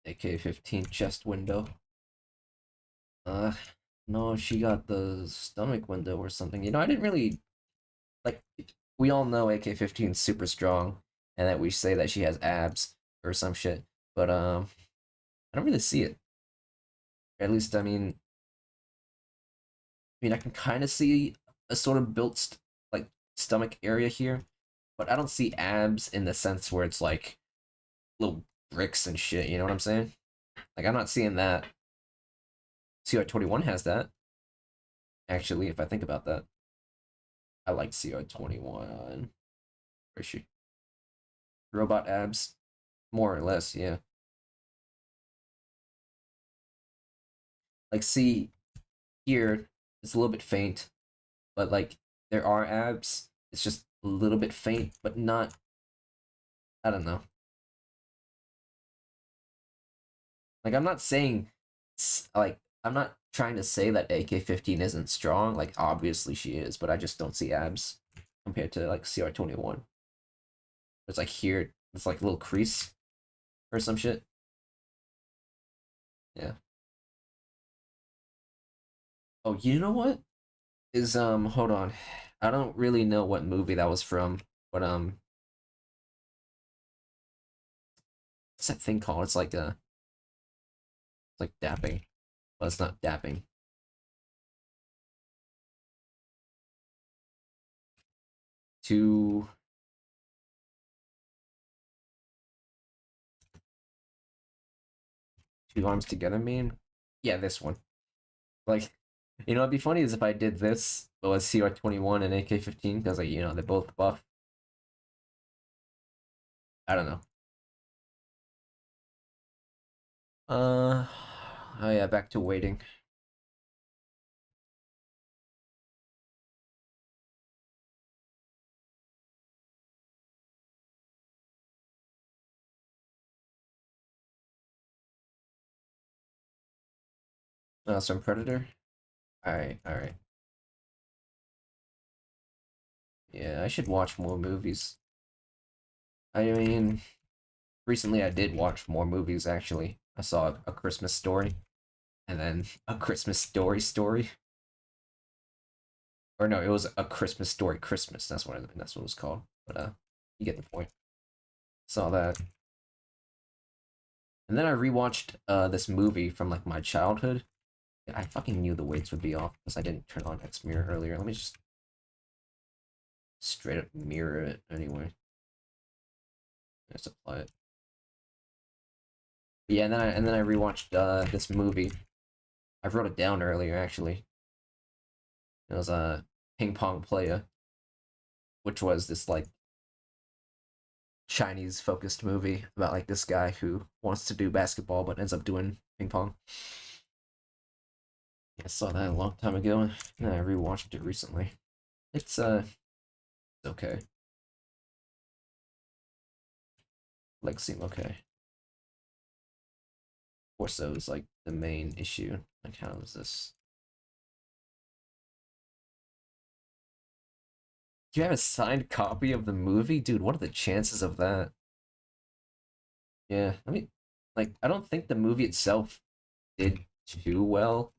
Speaker 4: AK-15 chest window. Uh, no, she got the stomach window or something. I didn't really like. We all know AK-15 is super strong, and that we say that she has abs or some shit. But I don't really see it. At least, I can kind of see a sort of built like stomach area here, but I don't see abs in the sense where it's like little bricks and shit. You know what I'm saying? Like I'm not seeing that. CR21 has that. Actually, if I think about that, I like CR21. Where is she? Robot abs, more or less, yeah. Like, see, here it's a little bit faint, but like there are abs. It's just a little bit faint, but not I don't know. Like, I'm not saying, like, I'm not trying to say that AK-15 isn't strong. Like, obviously she is, but I just don't see abs compared to, like, CR-21. It's like here, it's like a little crease or some shit. Yeah. Oh, you know what? Hold on. I don't really know what movie that was from, but, what's that thing called? It's like dapping. Well, it's not dapping. Two arms together meme? Yeah, this one. Like, what'd be funny is if I did this, but was CR-21 and AK-15, because, like, they're both buff. I don't know. Oh yeah, back to waiting. Some Predator? Alright. Yeah, I should watch more movies. I mean, recently I did watch more movies, actually. I saw A Christmas Story, and then A Christmas Story. Or no, it was A Christmas Story Christmas. That's what it was called. But you get the point. Saw that. And then I rewatched this movie from like my childhood. I fucking knew the weights would be off because I didn't turn on X mirror earlier. Let me just straight up mirror it anyway. Just apply it. But yeah, and then I rewatched this movie. I wrote it down earlier actually. It was a Ping Pong Playa, which was this like Chinese focused movie about like this guy who wants to do basketball but ends up doing ping pong. I saw that a long time ago and I rewatched it recently. It's okay. Legs seem okay. Torso is like the main issue. Like, how is this? Do you have a signed copy of the movie? Dude, what are the chances of that? Yeah, I mean, like, I don't think the movie itself did too well,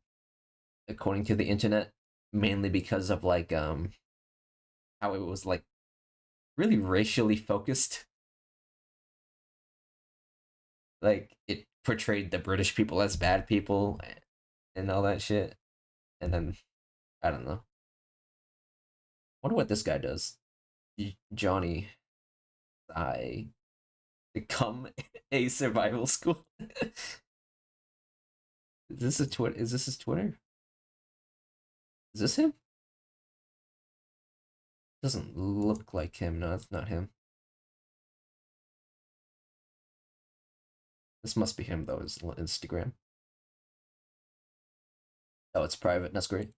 Speaker 4: according to the internet, mainly because of like how it was like really racially focused. Like it portrayed the British people as bad people and all that shit. And then I don't know. Wonder what this guy does. Johnny, I become a survival school. Is this a Twitter? Is this his Twitter? Is this him? Doesn't look like him. No, it's not him. This must be him though. His Instagram. Oh, it's private. That's great.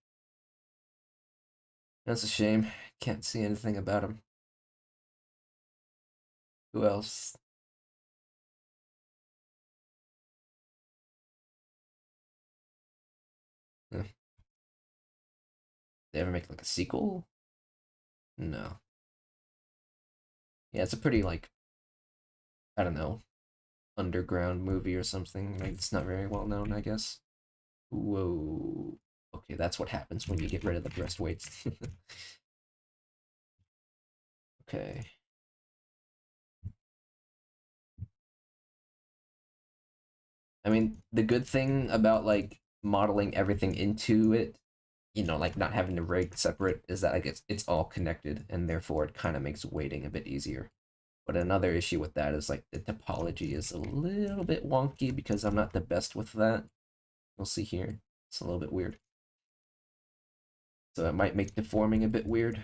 Speaker 4: That's a shame. Can't see anything about him. Who else? They ever make like a sequel? No. Yeah, it's a pretty like I don't know, underground movie or something. Like, it's not very well known, I guess. Whoa. Okay, that's what happens when you get rid of the breast weights. Okay. I mean, the good thing about like modeling everything into it, like not having to rig separate, is that like it's all connected, and therefore it kind of makes weighting a bit easier. But another issue with that is like the topology is a little bit wonky because I'm not the best with that. We'll see here. It's a little bit weird. So it might make deforming a bit weird.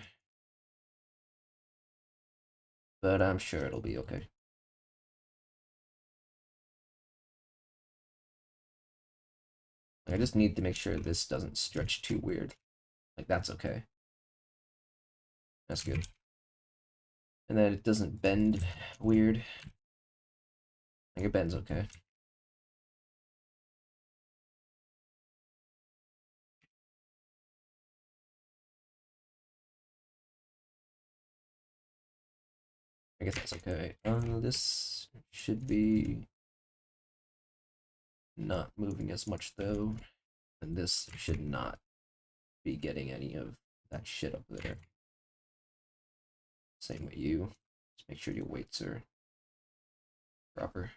Speaker 4: But I'm sure it'll be okay. I just need to make sure this doesn't stretch too weird. Like, that's okay. That's good. and that it doesn't bend weird. Like it bends okay. I guess that's okay. This should be not moving as much though, and this should not be getting any of that shit up there. Same with you. Just make sure your weights are proper.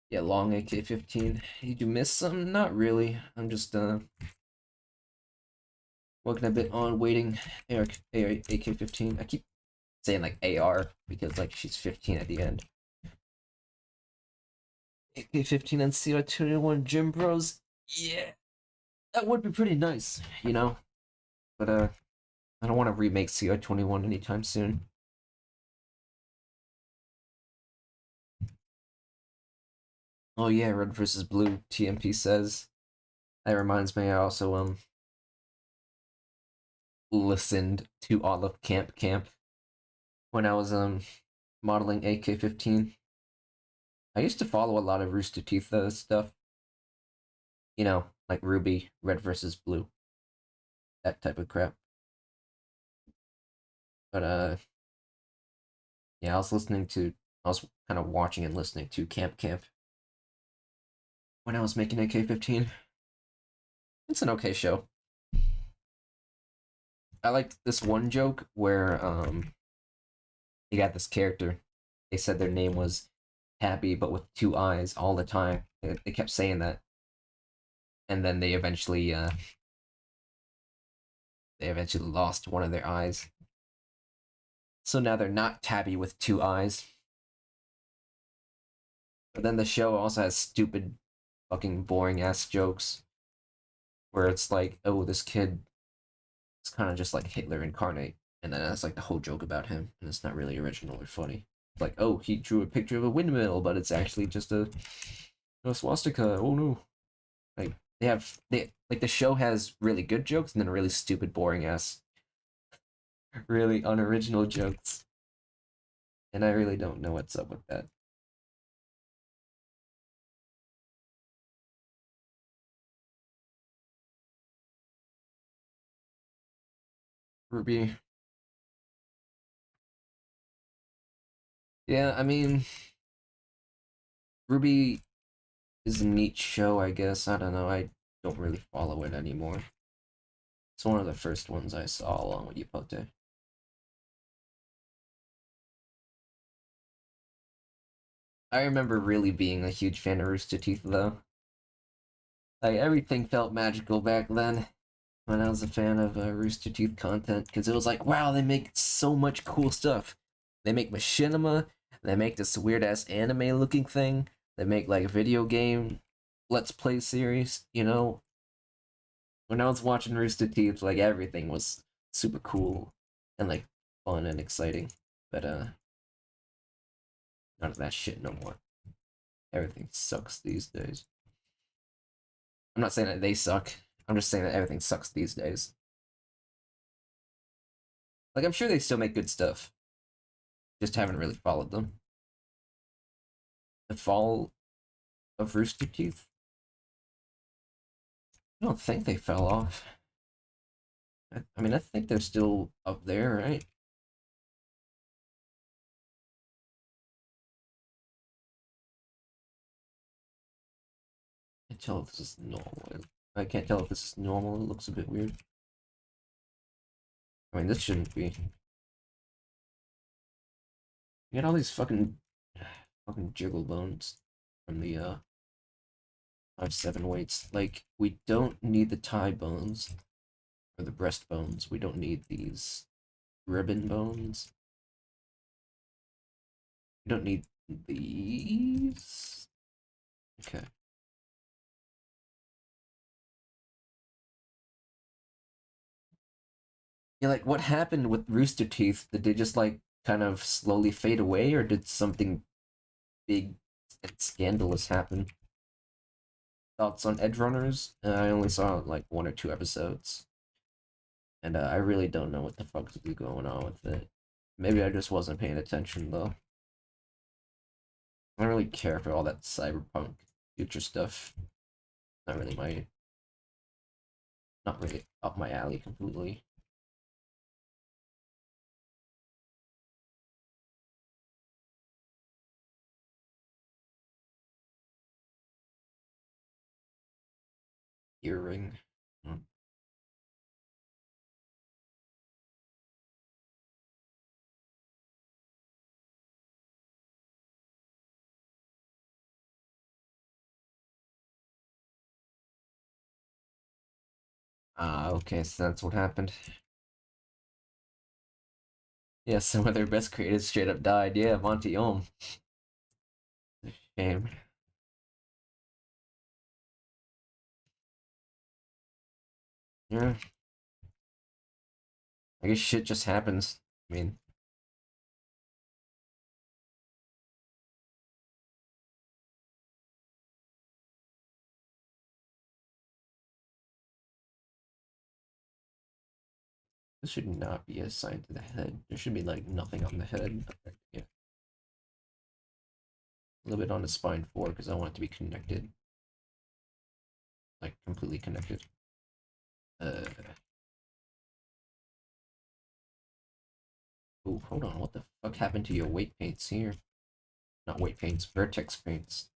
Speaker 4: Yeah, long AK-15. Did you miss some? Not really. I'm just working a bit on waiting AK-15. I keep saying like AR because like she's 15 at the end. AK-15 and CR21 Gym Bros. Yeah, that would be pretty nice, you know. But I don't want to remake CR21 anytime soon. Oh yeah, Red versus Blue. TMP says. That reminds me, I also listened to all of Camp when I was modeling AK-15. I used to follow a lot of Rooster Teeth stuff. You know, like Ruby, Red versus Blue. That type of crap. But yeah, I was kind of watching and listening to Camp when I was making AK-15. It's an okay show. I liked this one joke where you got this character. They said their name was Happy, but with two eyes all the time. They kept saying that, and then they eventually lost one of their eyes. So now they're not Tabby with two eyes. But then the show also has stupid, fucking boring ass jokes, where it's like, oh, this kid is kind of just like Hitler incarnate, and then that's like the whole joke about him, and it's not really original or funny. Like, oh, he drew a picture of a windmill, but it's actually just a swastika. Oh no! Like they like the show has really good jokes and then really stupid, boring ass, really unoriginal jokes, and I really don't know what's up with that. Ruby. Yeah, I mean, Ruby is a neat show, I guess. I don't know. I don't really follow it anymore. It's one of the first ones I saw along with Yupote. I remember really being a huge fan of Rooster Teeth, though. Like, everything felt magical back then when I was a fan of Rooster Teeth content, because it was like, wow, they make so much cool stuff. They make machinima, they make this weird-ass anime-looking thing, they make, like, a video game Let's Play series, you know? When I was watching Rooster Teeth, like, everything was super cool and, like, fun and exciting. But, none of that shit no more. Everything sucks these days. I'm not saying that they suck. I'm just saying that everything sucks these days. Like, I'm sure they still make good stuff. Just haven't really followed them. The fall of Rooster Teeth? I don't think they fell off. I mean, I think they're still up there, right? I can't tell if this is normal. I can't tell if this is normal. It looks a bit weird. I mean, this shouldn't be. You got all these fucking jiggle bones from the 5-7 weights. Like, we don't need the thigh bones or the breast bones. We don't need these ribbon bones. We don't need these. Okay. Yeah, like what happened with Rooster Teeth? Did they just like kind of slowly fade away, or did something big and scandalous happen? Thoughts on Edge Runners? I only saw like 1 or 2 episodes, and I really don't know what the fuck is going on with it. Maybe I just wasn't paying attention though. I don't really care for all that cyberpunk future stuff. Not really not really up my alley completely. Earring. Hmm. Ah, okay, so that's what happened. Yeah, some of their best creators straight up died. Yeah, Monty Ohm. Shame. Yeah, I guess shit just happens. I mean, this should not be assigned to the head. There should be like nothing on the head. Yeah, a little bit on the spine 4 because I want it to be connected, like completely connected. Oh, hold on. What the fuck happened to your weight paints here? Not weight paints, vertex paints.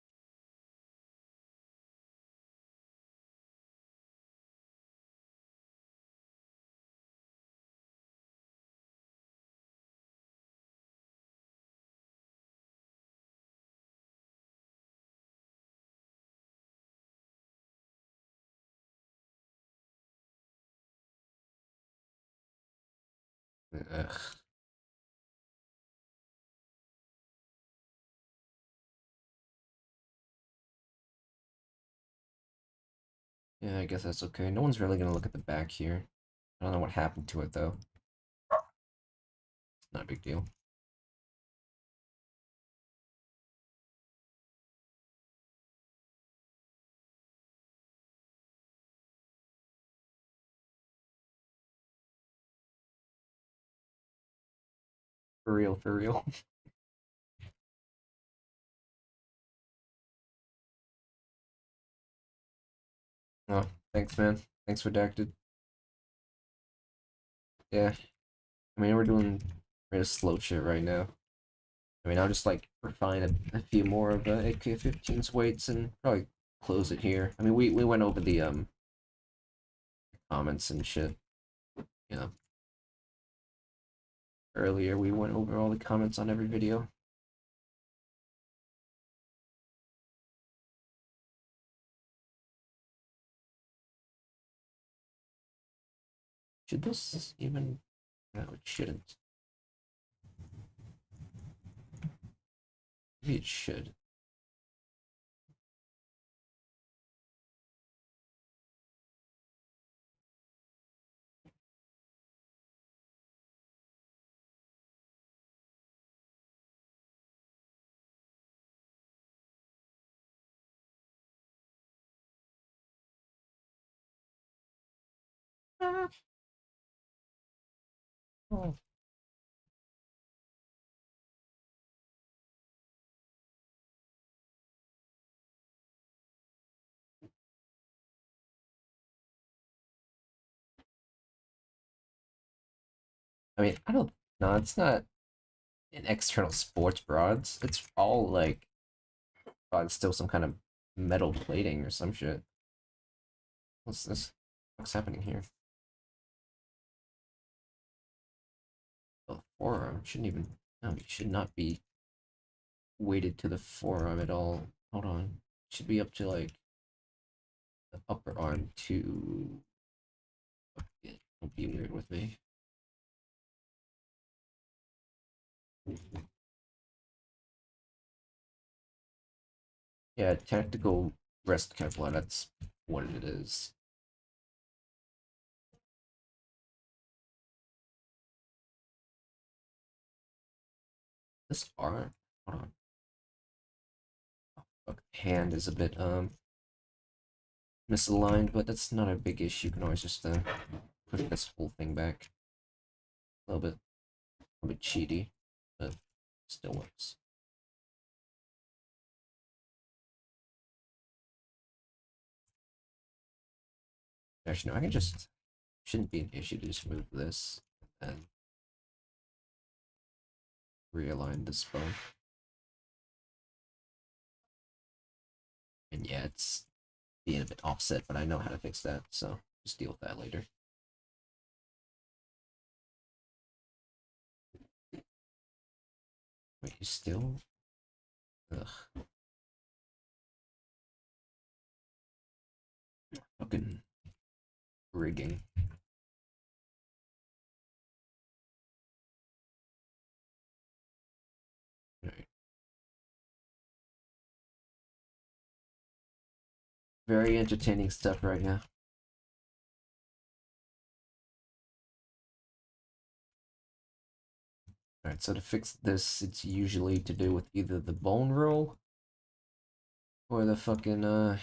Speaker 4: Ugh. Yeah, I guess that's okay. No one's really gonna look at the back here. I don't know what happened to it though. Not a big deal. For real, for real. Oh, thanks, man. Thanks for Dacted. Yeah, I mean, we're just slow shit right now. I mean, I'll just like refine a few more of AK-15's weights and probably close it here. I mean, we went over the comments and shit, you know. Earlier, we went over all the comments on every video. Should this even? No, it shouldn't. Maybe it should. Oh. I mean, I don't. No, it's not an external sports rods. It's all like, it's still some kind of metal plating or some shit. What's this? What's happening here? The forearm shouldn't even. No, it should not be weighted to the forearm at all. Hold on. It should be up to like the upper arm to. Don't be weird with me. Yeah, tactical rest Kevlar. That's what it is. This arm. Hold on. Oh, hand is a bit misaligned, but that's not a big issue. You can always just push this whole thing back a little bit. A bit cheaty, but still works. Actually, no, I can just, shouldn't be an issue to just move this and realign this bow. And yeah, it's being a bit offset, but I know how to fix that, so just deal with that later. Wait, you still? Ugh. Fucking rigging. Alright. Very entertaining stuff right now. Alright, so to fix this, it's usually to do with either the bone rule or the fucking, like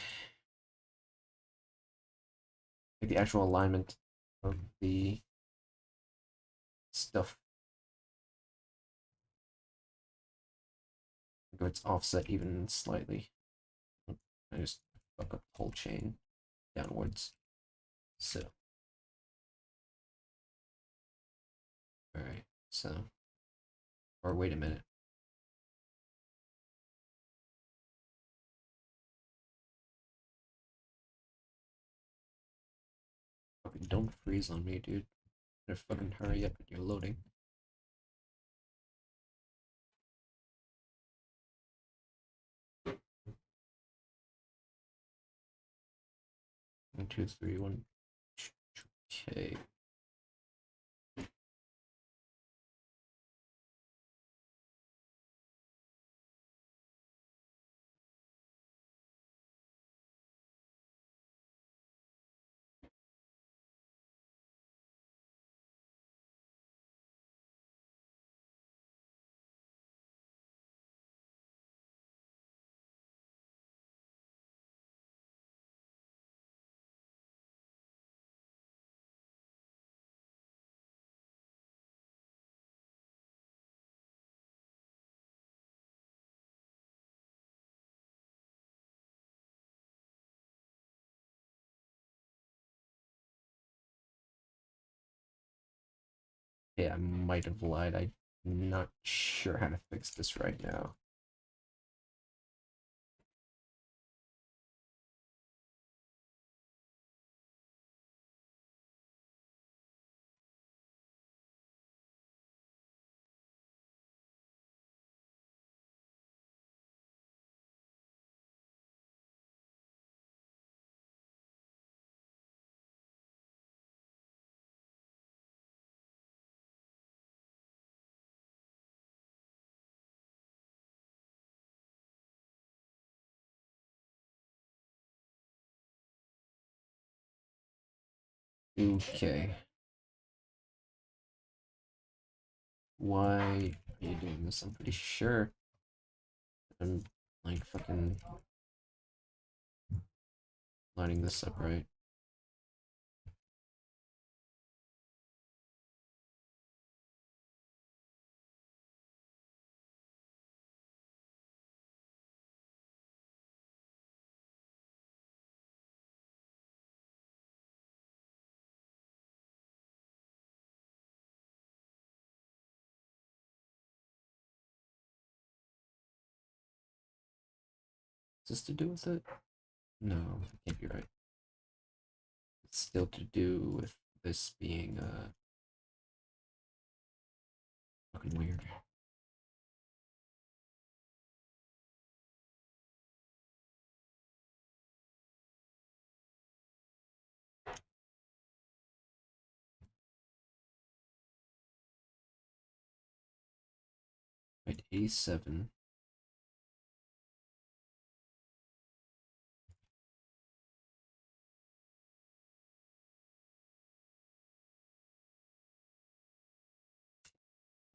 Speaker 4: the actual alignment of the stuff. Or it's offset even slightly. I just fuck up the whole chain downwards. So. Alright, so. Or wait a minute. Fucking don't freeze on me, dude. Better fucking hurry up with your loading. One, two, three, one. Okay. Yeah, I might have lied. I'm not sure how to fix this right now. Okay. Why are you doing this? I'm pretty sure I'm like fucking lining this up right. Is this to do with it? No, it can't be right. It's still to do with this being fucking weird. Right, A7.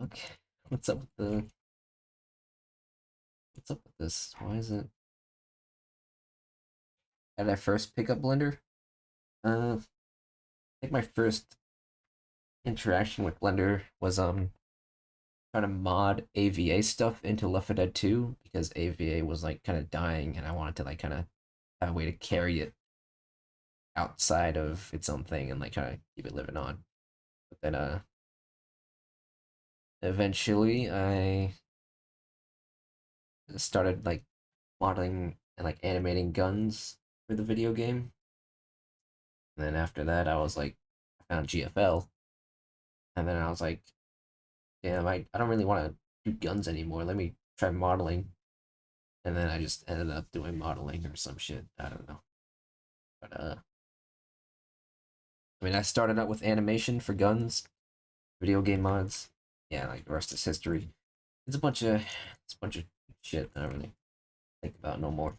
Speaker 4: Okay, what's up with the? What's up with this? Why is it? Did I first pick up Blender? I think my first interaction with Blender was trying to mod AVA stuff into Left 4 Dead 2 because AVA was like kind of dying, and I wanted to like kind of have a way to carry it outside of its own thing and like kind of keep it living on. But then eventually I started like modeling and like animating guns for the video game. And then after that I was like I found GFL, and then I was like, damn, I don't really want to do guns anymore. Let me try modeling. And then I just ended up doing modeling or some shit. I don't know. But I mean, I started out with animation for guns, video game mods. Yeah, like the rest is history. It's a bunch of shit that I don't really think about no more.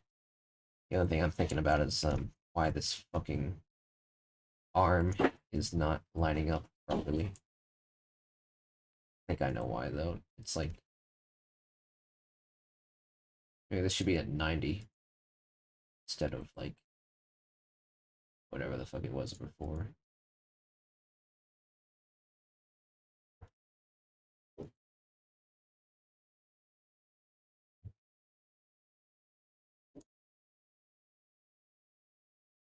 Speaker 4: The other thing I'm thinking about is why this fucking arm is not lining up properly. I think I know why though. It's like maybe this should be at 90 instead of like whatever the fuck it was before.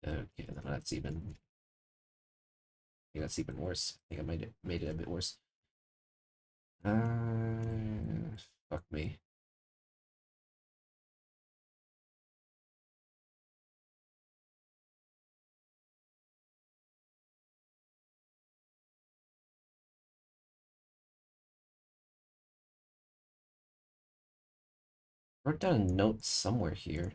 Speaker 4: Okay, that's even. I think that's even worse. I think I might have made it a bit worse. Fuck me. I wrote down a note somewhere here.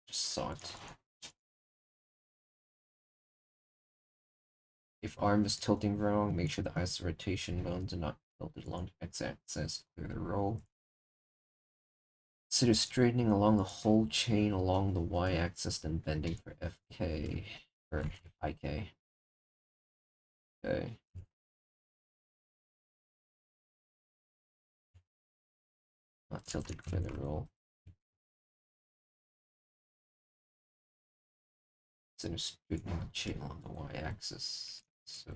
Speaker 4: Just saw it. If arm is tilting wrong, make sure the ice rotation bones are not tilted along the x-axis. Clear the roll. Consider straightening along the whole chain along the y-axis, then bending for FK or IK. Okay. Not tilted, clear the roll. Consider straightening the chain along the y-axis. So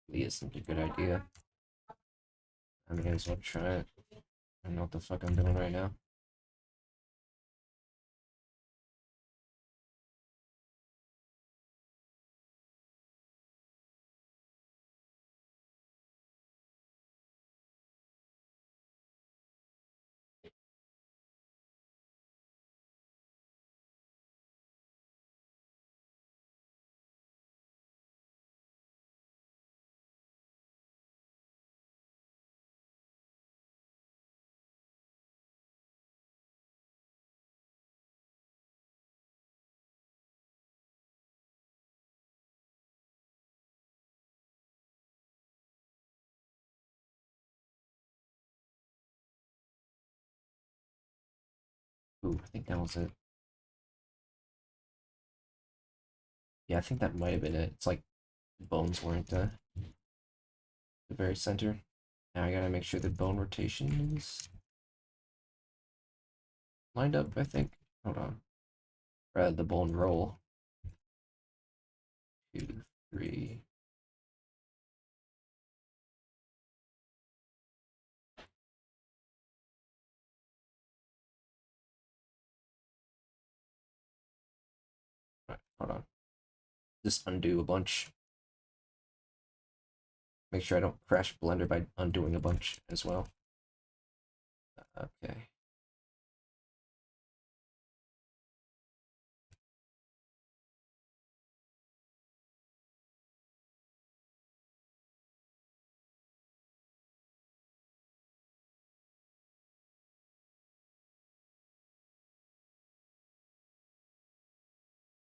Speaker 4: it isn't a good idea. I may as well try it. I don't know what the fuck I'm doing right now. Ooh, I think that was it. Yeah, I think that might have been it. It's like the bones weren't the very center. Now I gotta make sure the bone rotation is lined up, I think. Hold on. The bone roll. 2, 3. Right, hold on. Just undo a bunch. Make sure I don't crash Blender by undoing a bunch as well. Okay.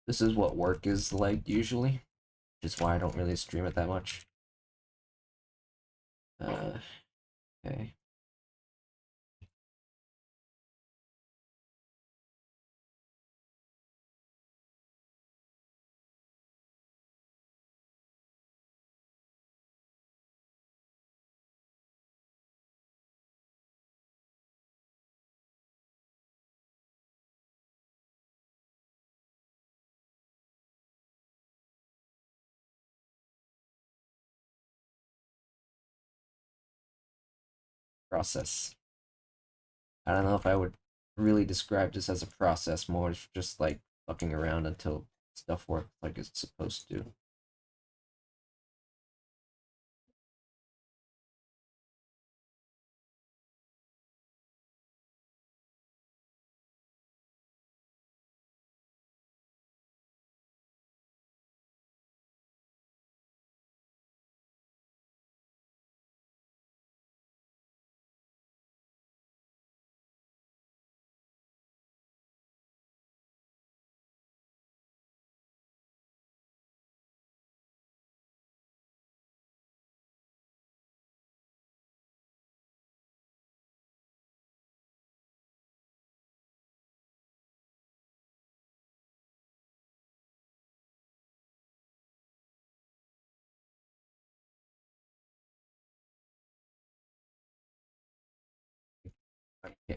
Speaker 4: This is what work is like usually, which is why I don't really stream it that much. Okay. Process. I don't know if I would really describe this as a process, more just like fucking around until stuff works like it's supposed to.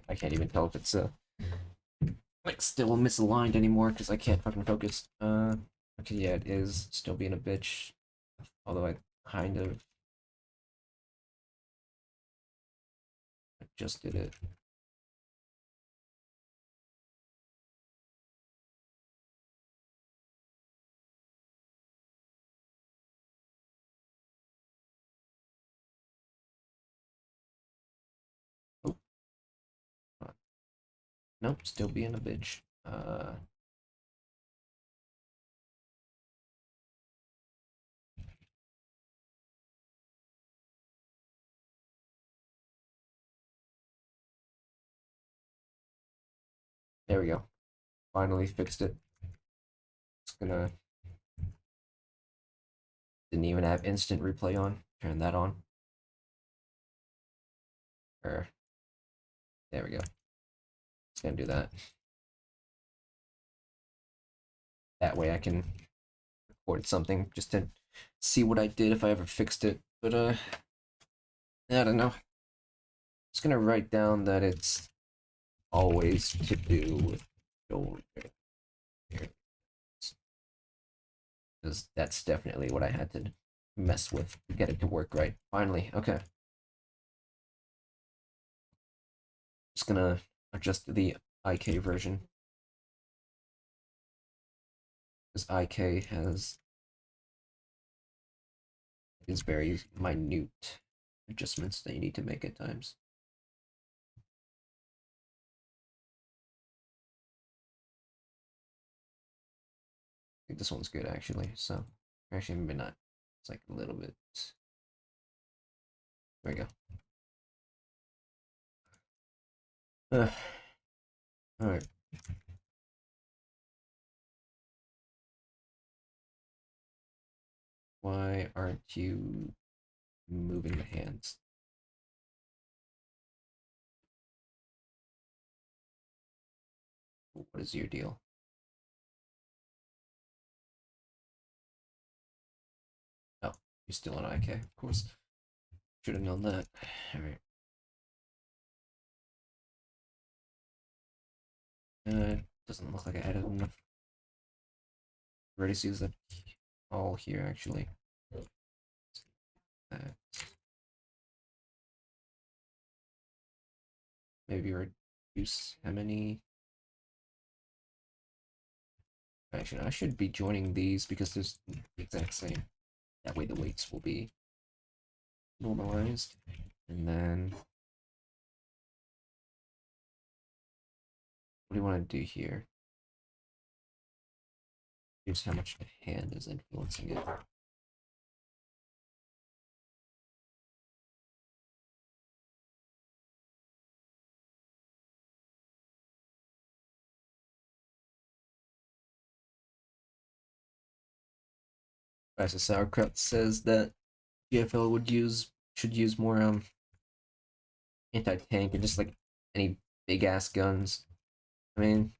Speaker 4: I can't even tell if it's like still misaligned anymore because I can't fucking focus. Okay, yeah, it is still being a bitch. Although I kind of just did it. Oh, nope, still being a bitch. There we go. Finally fixed it. It's gonna. Didn't even have instant replay on. Turn that on. Or there we go. It's gonna do that. That way I can record something just to see what I did if I ever fixed it. But I don't know. Just gonna write down that it's always to do with shoulder, because that's definitely what I had to mess with to get it to work right. Finally, okay. Just gonna adjust the IK version, because IK is very minute adjustments that you need to make at times. I think this one's good actually. So actually maybe not. It's like a little bit. There we go. All right. Why aren't you moving the hands? What is your deal? Oh, you're still on IK, of course. Should have known that. All right. Doesn't look like I added enough. Already sees that all here actually. Maybe reduce how many. Actually, I should be joining these because there's the exact same. That way the weights will be normalized. And then what do you want to do here? Here's how much the hand is influencing it.
Speaker 1: Spice of Sauerkraut says that GFL should use more anti-tank and just like any big ass guns. I mean,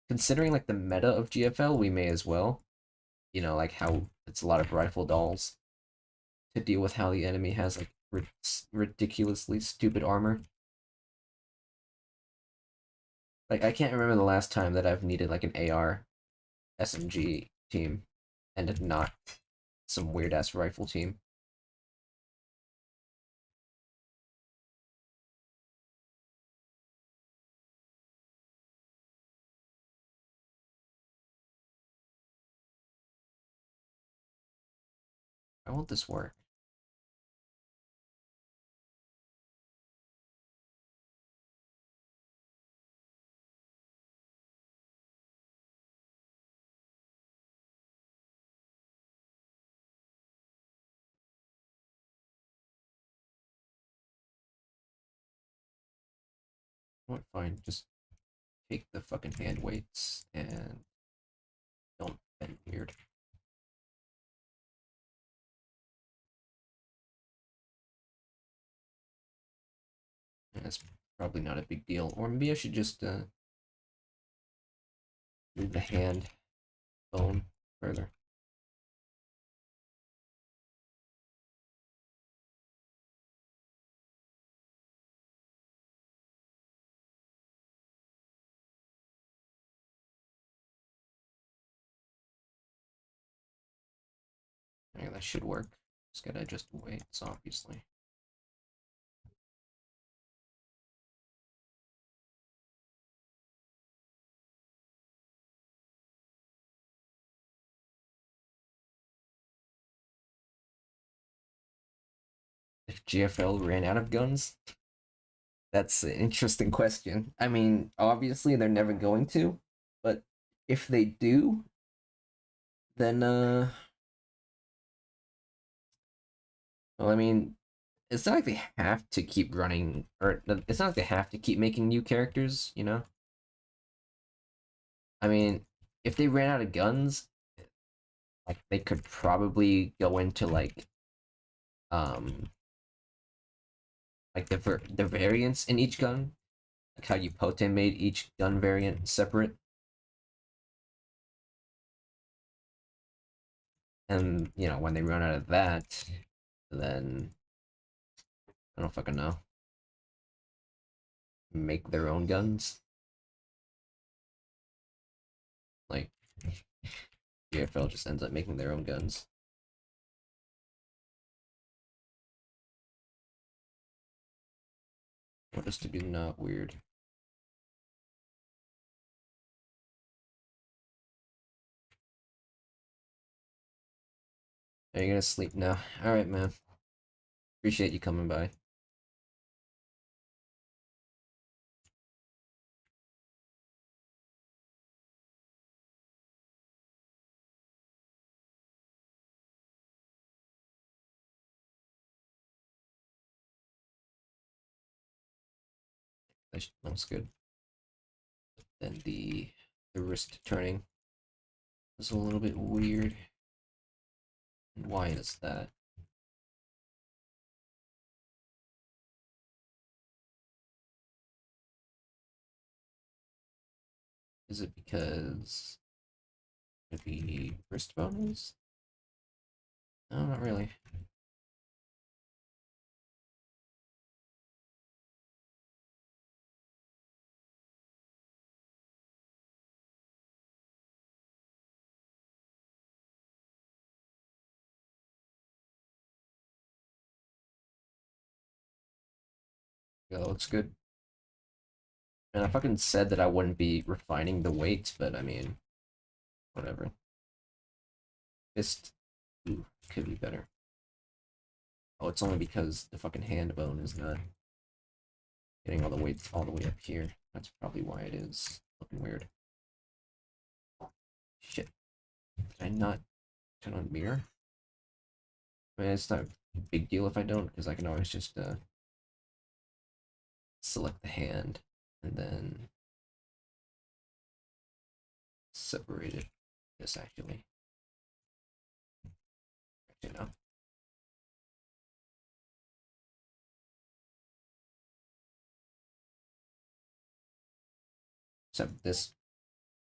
Speaker 1: considering like the meta of GFL, we may as well. You know, like how it's a lot of rifle dolls to deal with how the enemy has like ridiculously stupid armor. Like I can't remember the last time that I've needed like an AR SMG team and not some weird ass rifle team. How will this work? What? Fine, just take the fucking hand weights and don't bend weird. And that's probably not a big deal. Or maybe I should just move the hand bone further. Yeah, that should work. Just gotta adjust the weights, obviously. If GFL ran out of guns? That's an interesting question. I mean, obviously they're never going to, but if they do, then well, I mean, it's not like they have to keep running, or it's not like they have to keep making new characters, you know? I mean, if they ran out of guns, like they could probably go into um like the variants in each gun, like how you potent made each gun variant separate. And you know, when they run out of that, then I don't fucking know. Make their own guns. Like GFL just ends up making their own guns. What is to be not weird? Are you gonna sleep now? Alright, man. Appreciate you coming by. That looks good. Then the wrist turning is a little bit weird. And why is that? Is it because the wrist bone is? No, not really. Yeah, that looks good. And I fucking said that I wouldn't be refining the weights, but I mean, whatever. Fist, ooh, could be better. Oh, it's only because the fucking hand bone is not getting all the weights all the way up here. That's probably why it is looking weird. Shit. Did I not turn on mirror? I mean, it's not a big deal if I don't, because I can always just select the hand and then separate it. This actually.
Speaker 4: you know. Except this,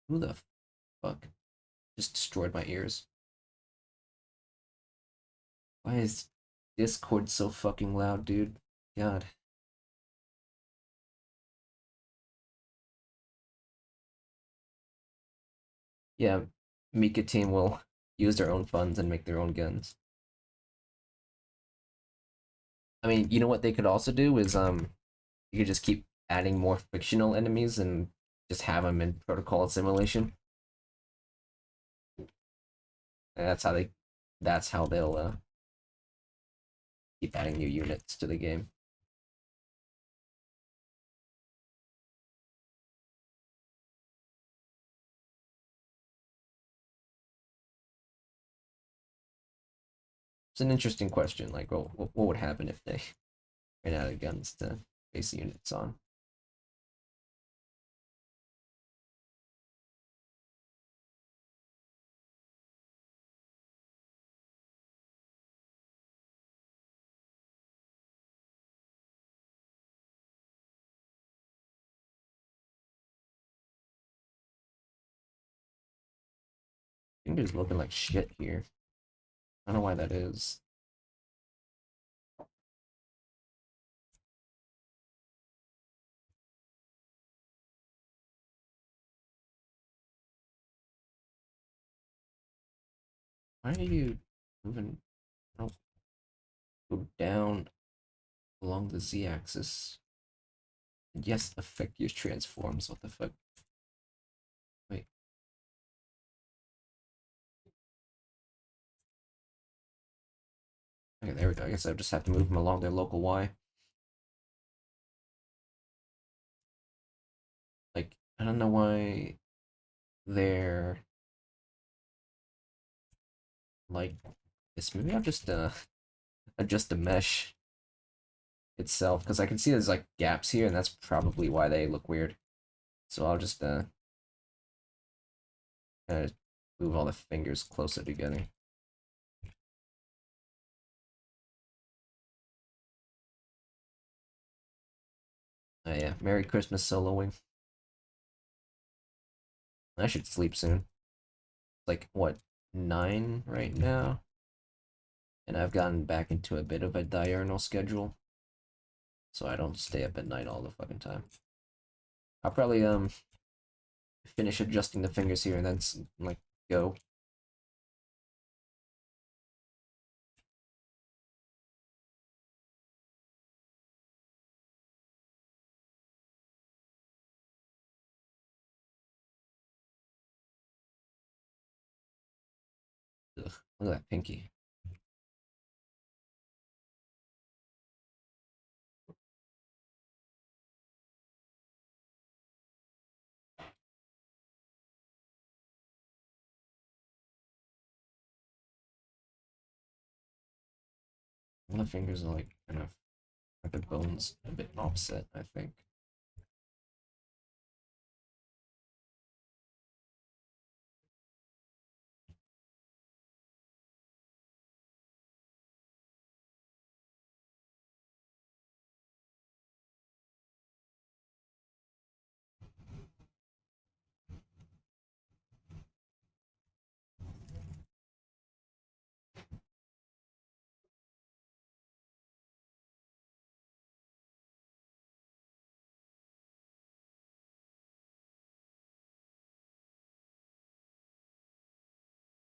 Speaker 4: who the fuck just destroyed my ears? Why is Discord so fucking loud, dude? God. Yeah, Mika team will use their own funds and make their own guns. I mean, you know what they could also do is you could just keep adding more fictional enemies and just have them in protocol assimilation. And that's how they'll keep adding new units to the game. It's an interesting question. Like, what would happen if they ran out of guns to base units on? Finger's looking like shit here. I don't know why that is. Why are you moving? Oh, go down along the z-axis. Yes, affect your transforms. What the fuck? Wait. Okay, there we go. I guess I just have to move them along their local Y. Like, I don't know why they're like this. Maybe I'll just adjust the mesh itself because I can see there's like gaps here, and that's probably why they look weird. So I'll just kind of move all the fingers closer together. Yeah, Merry Christmas soloing. I should sleep soon. Like what, 9 right now? And I've gotten back into a bit of a diurnal schedule, so I don't stay up at night all the fucking time. I'll probably finish adjusting the fingers here and then like go. Ugh, look at that pinky. All the fingers are like kind of like the bones a bit offset, I think.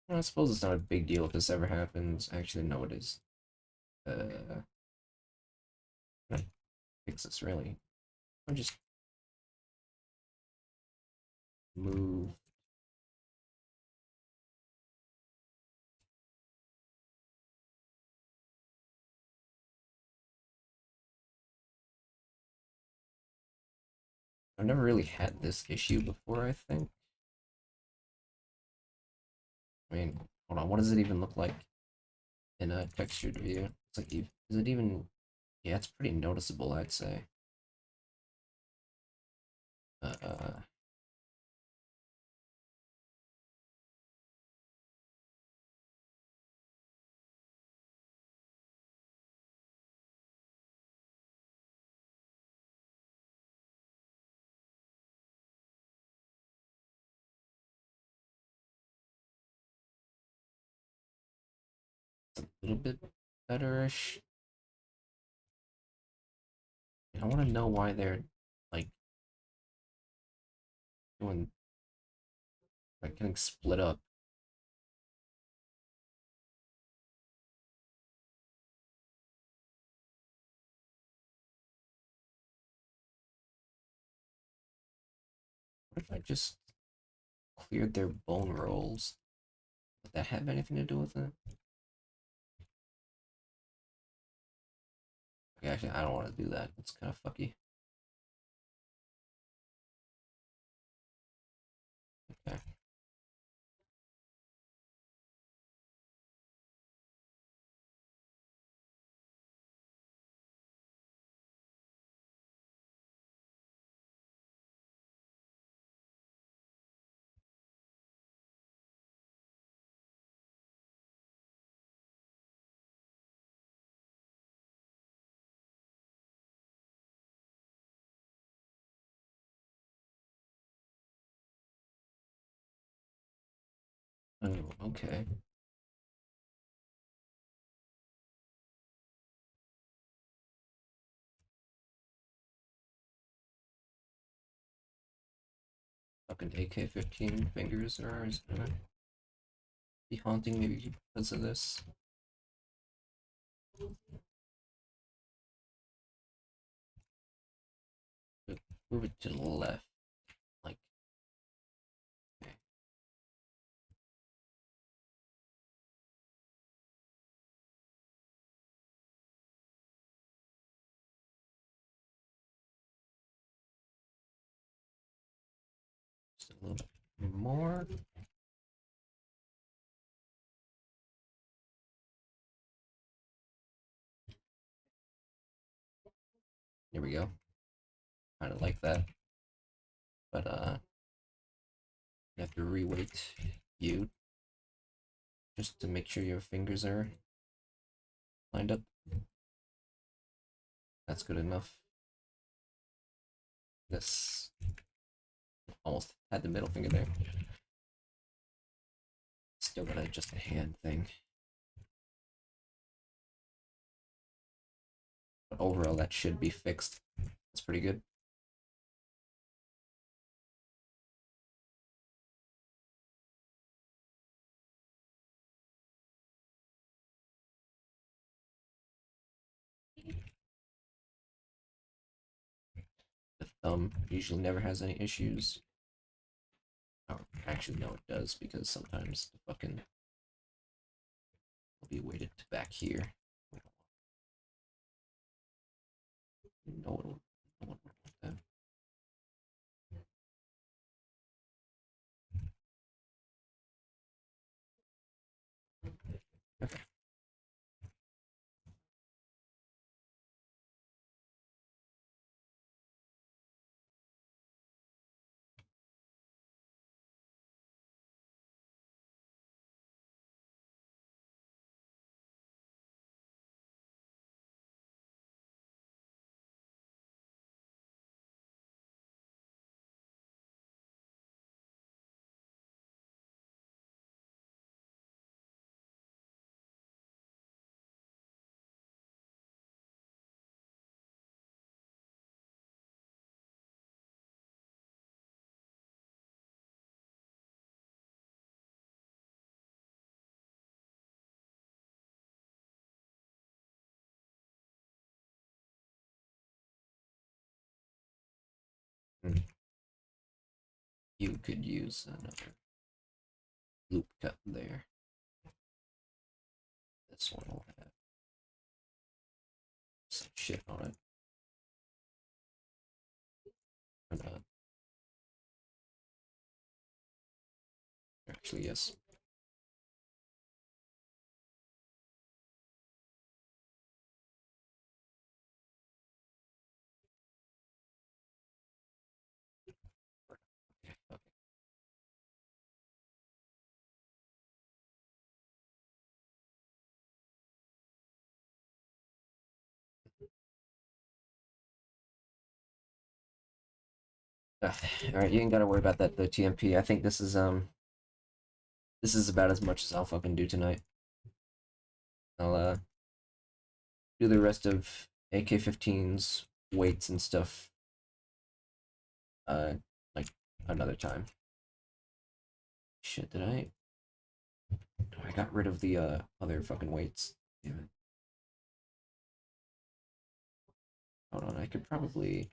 Speaker 4: I suppose it's not a big deal if this ever happens. Actually, no, it is. Can I fix this really? I'll just move. I've never really had this issue before, I think. I mean, hold on, what does it even look like in a textured view? It's like, is it even, yeah, it's pretty noticeable, I'd say. Uh, little bit better-ish. I want to know why they're like doing like getting split up. What if I just cleared their bone rolls? Would that have anything to do with it? Okay, actually, I don't want to do that. It's kind of fucky. Okay. Oh, okay. Fucking AK-15 fingers are gonna be haunting me because of this. Move it to the left. Like, okay. Just a little bit more. Here we go. Kind of like that. But, you have to reweight you just to make sure your fingers are lined up. That's good enough. This almost had the middle finger there. Still gotta adjust the hand thing. But overall, that should be fixed. That's pretty good. The thumb usually never has any issues. Oh, actually, no, it does, because sometimes the fucking will be weighted to back here. No one would want that. Okay. You could use another loop cut there. This one will have some shit on it. Or not. Actually, yes. Okay, okay. All right, you ain't gotta worry about that though, TMP. I think this is about as much as I'll fucking do tonight. I'll do the rest of AK-15's weights and stuff like another time. Shit, did I? Oh, I got rid of the other fucking weights. Damn it. Hold on, I could probably.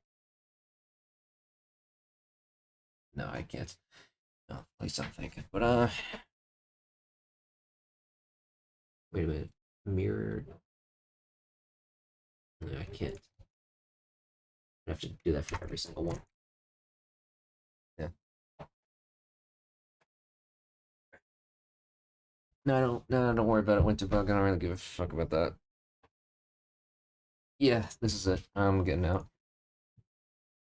Speaker 4: No, I can't. No, at least I'm thinking. But wait a minute. Mirrored. No, I can't. I have to do that for every single one. Yeah. No, I don't. No, don't worry about it. Winter bug. I don't really give a fuck about that. Yeah, this is it. I'm getting out.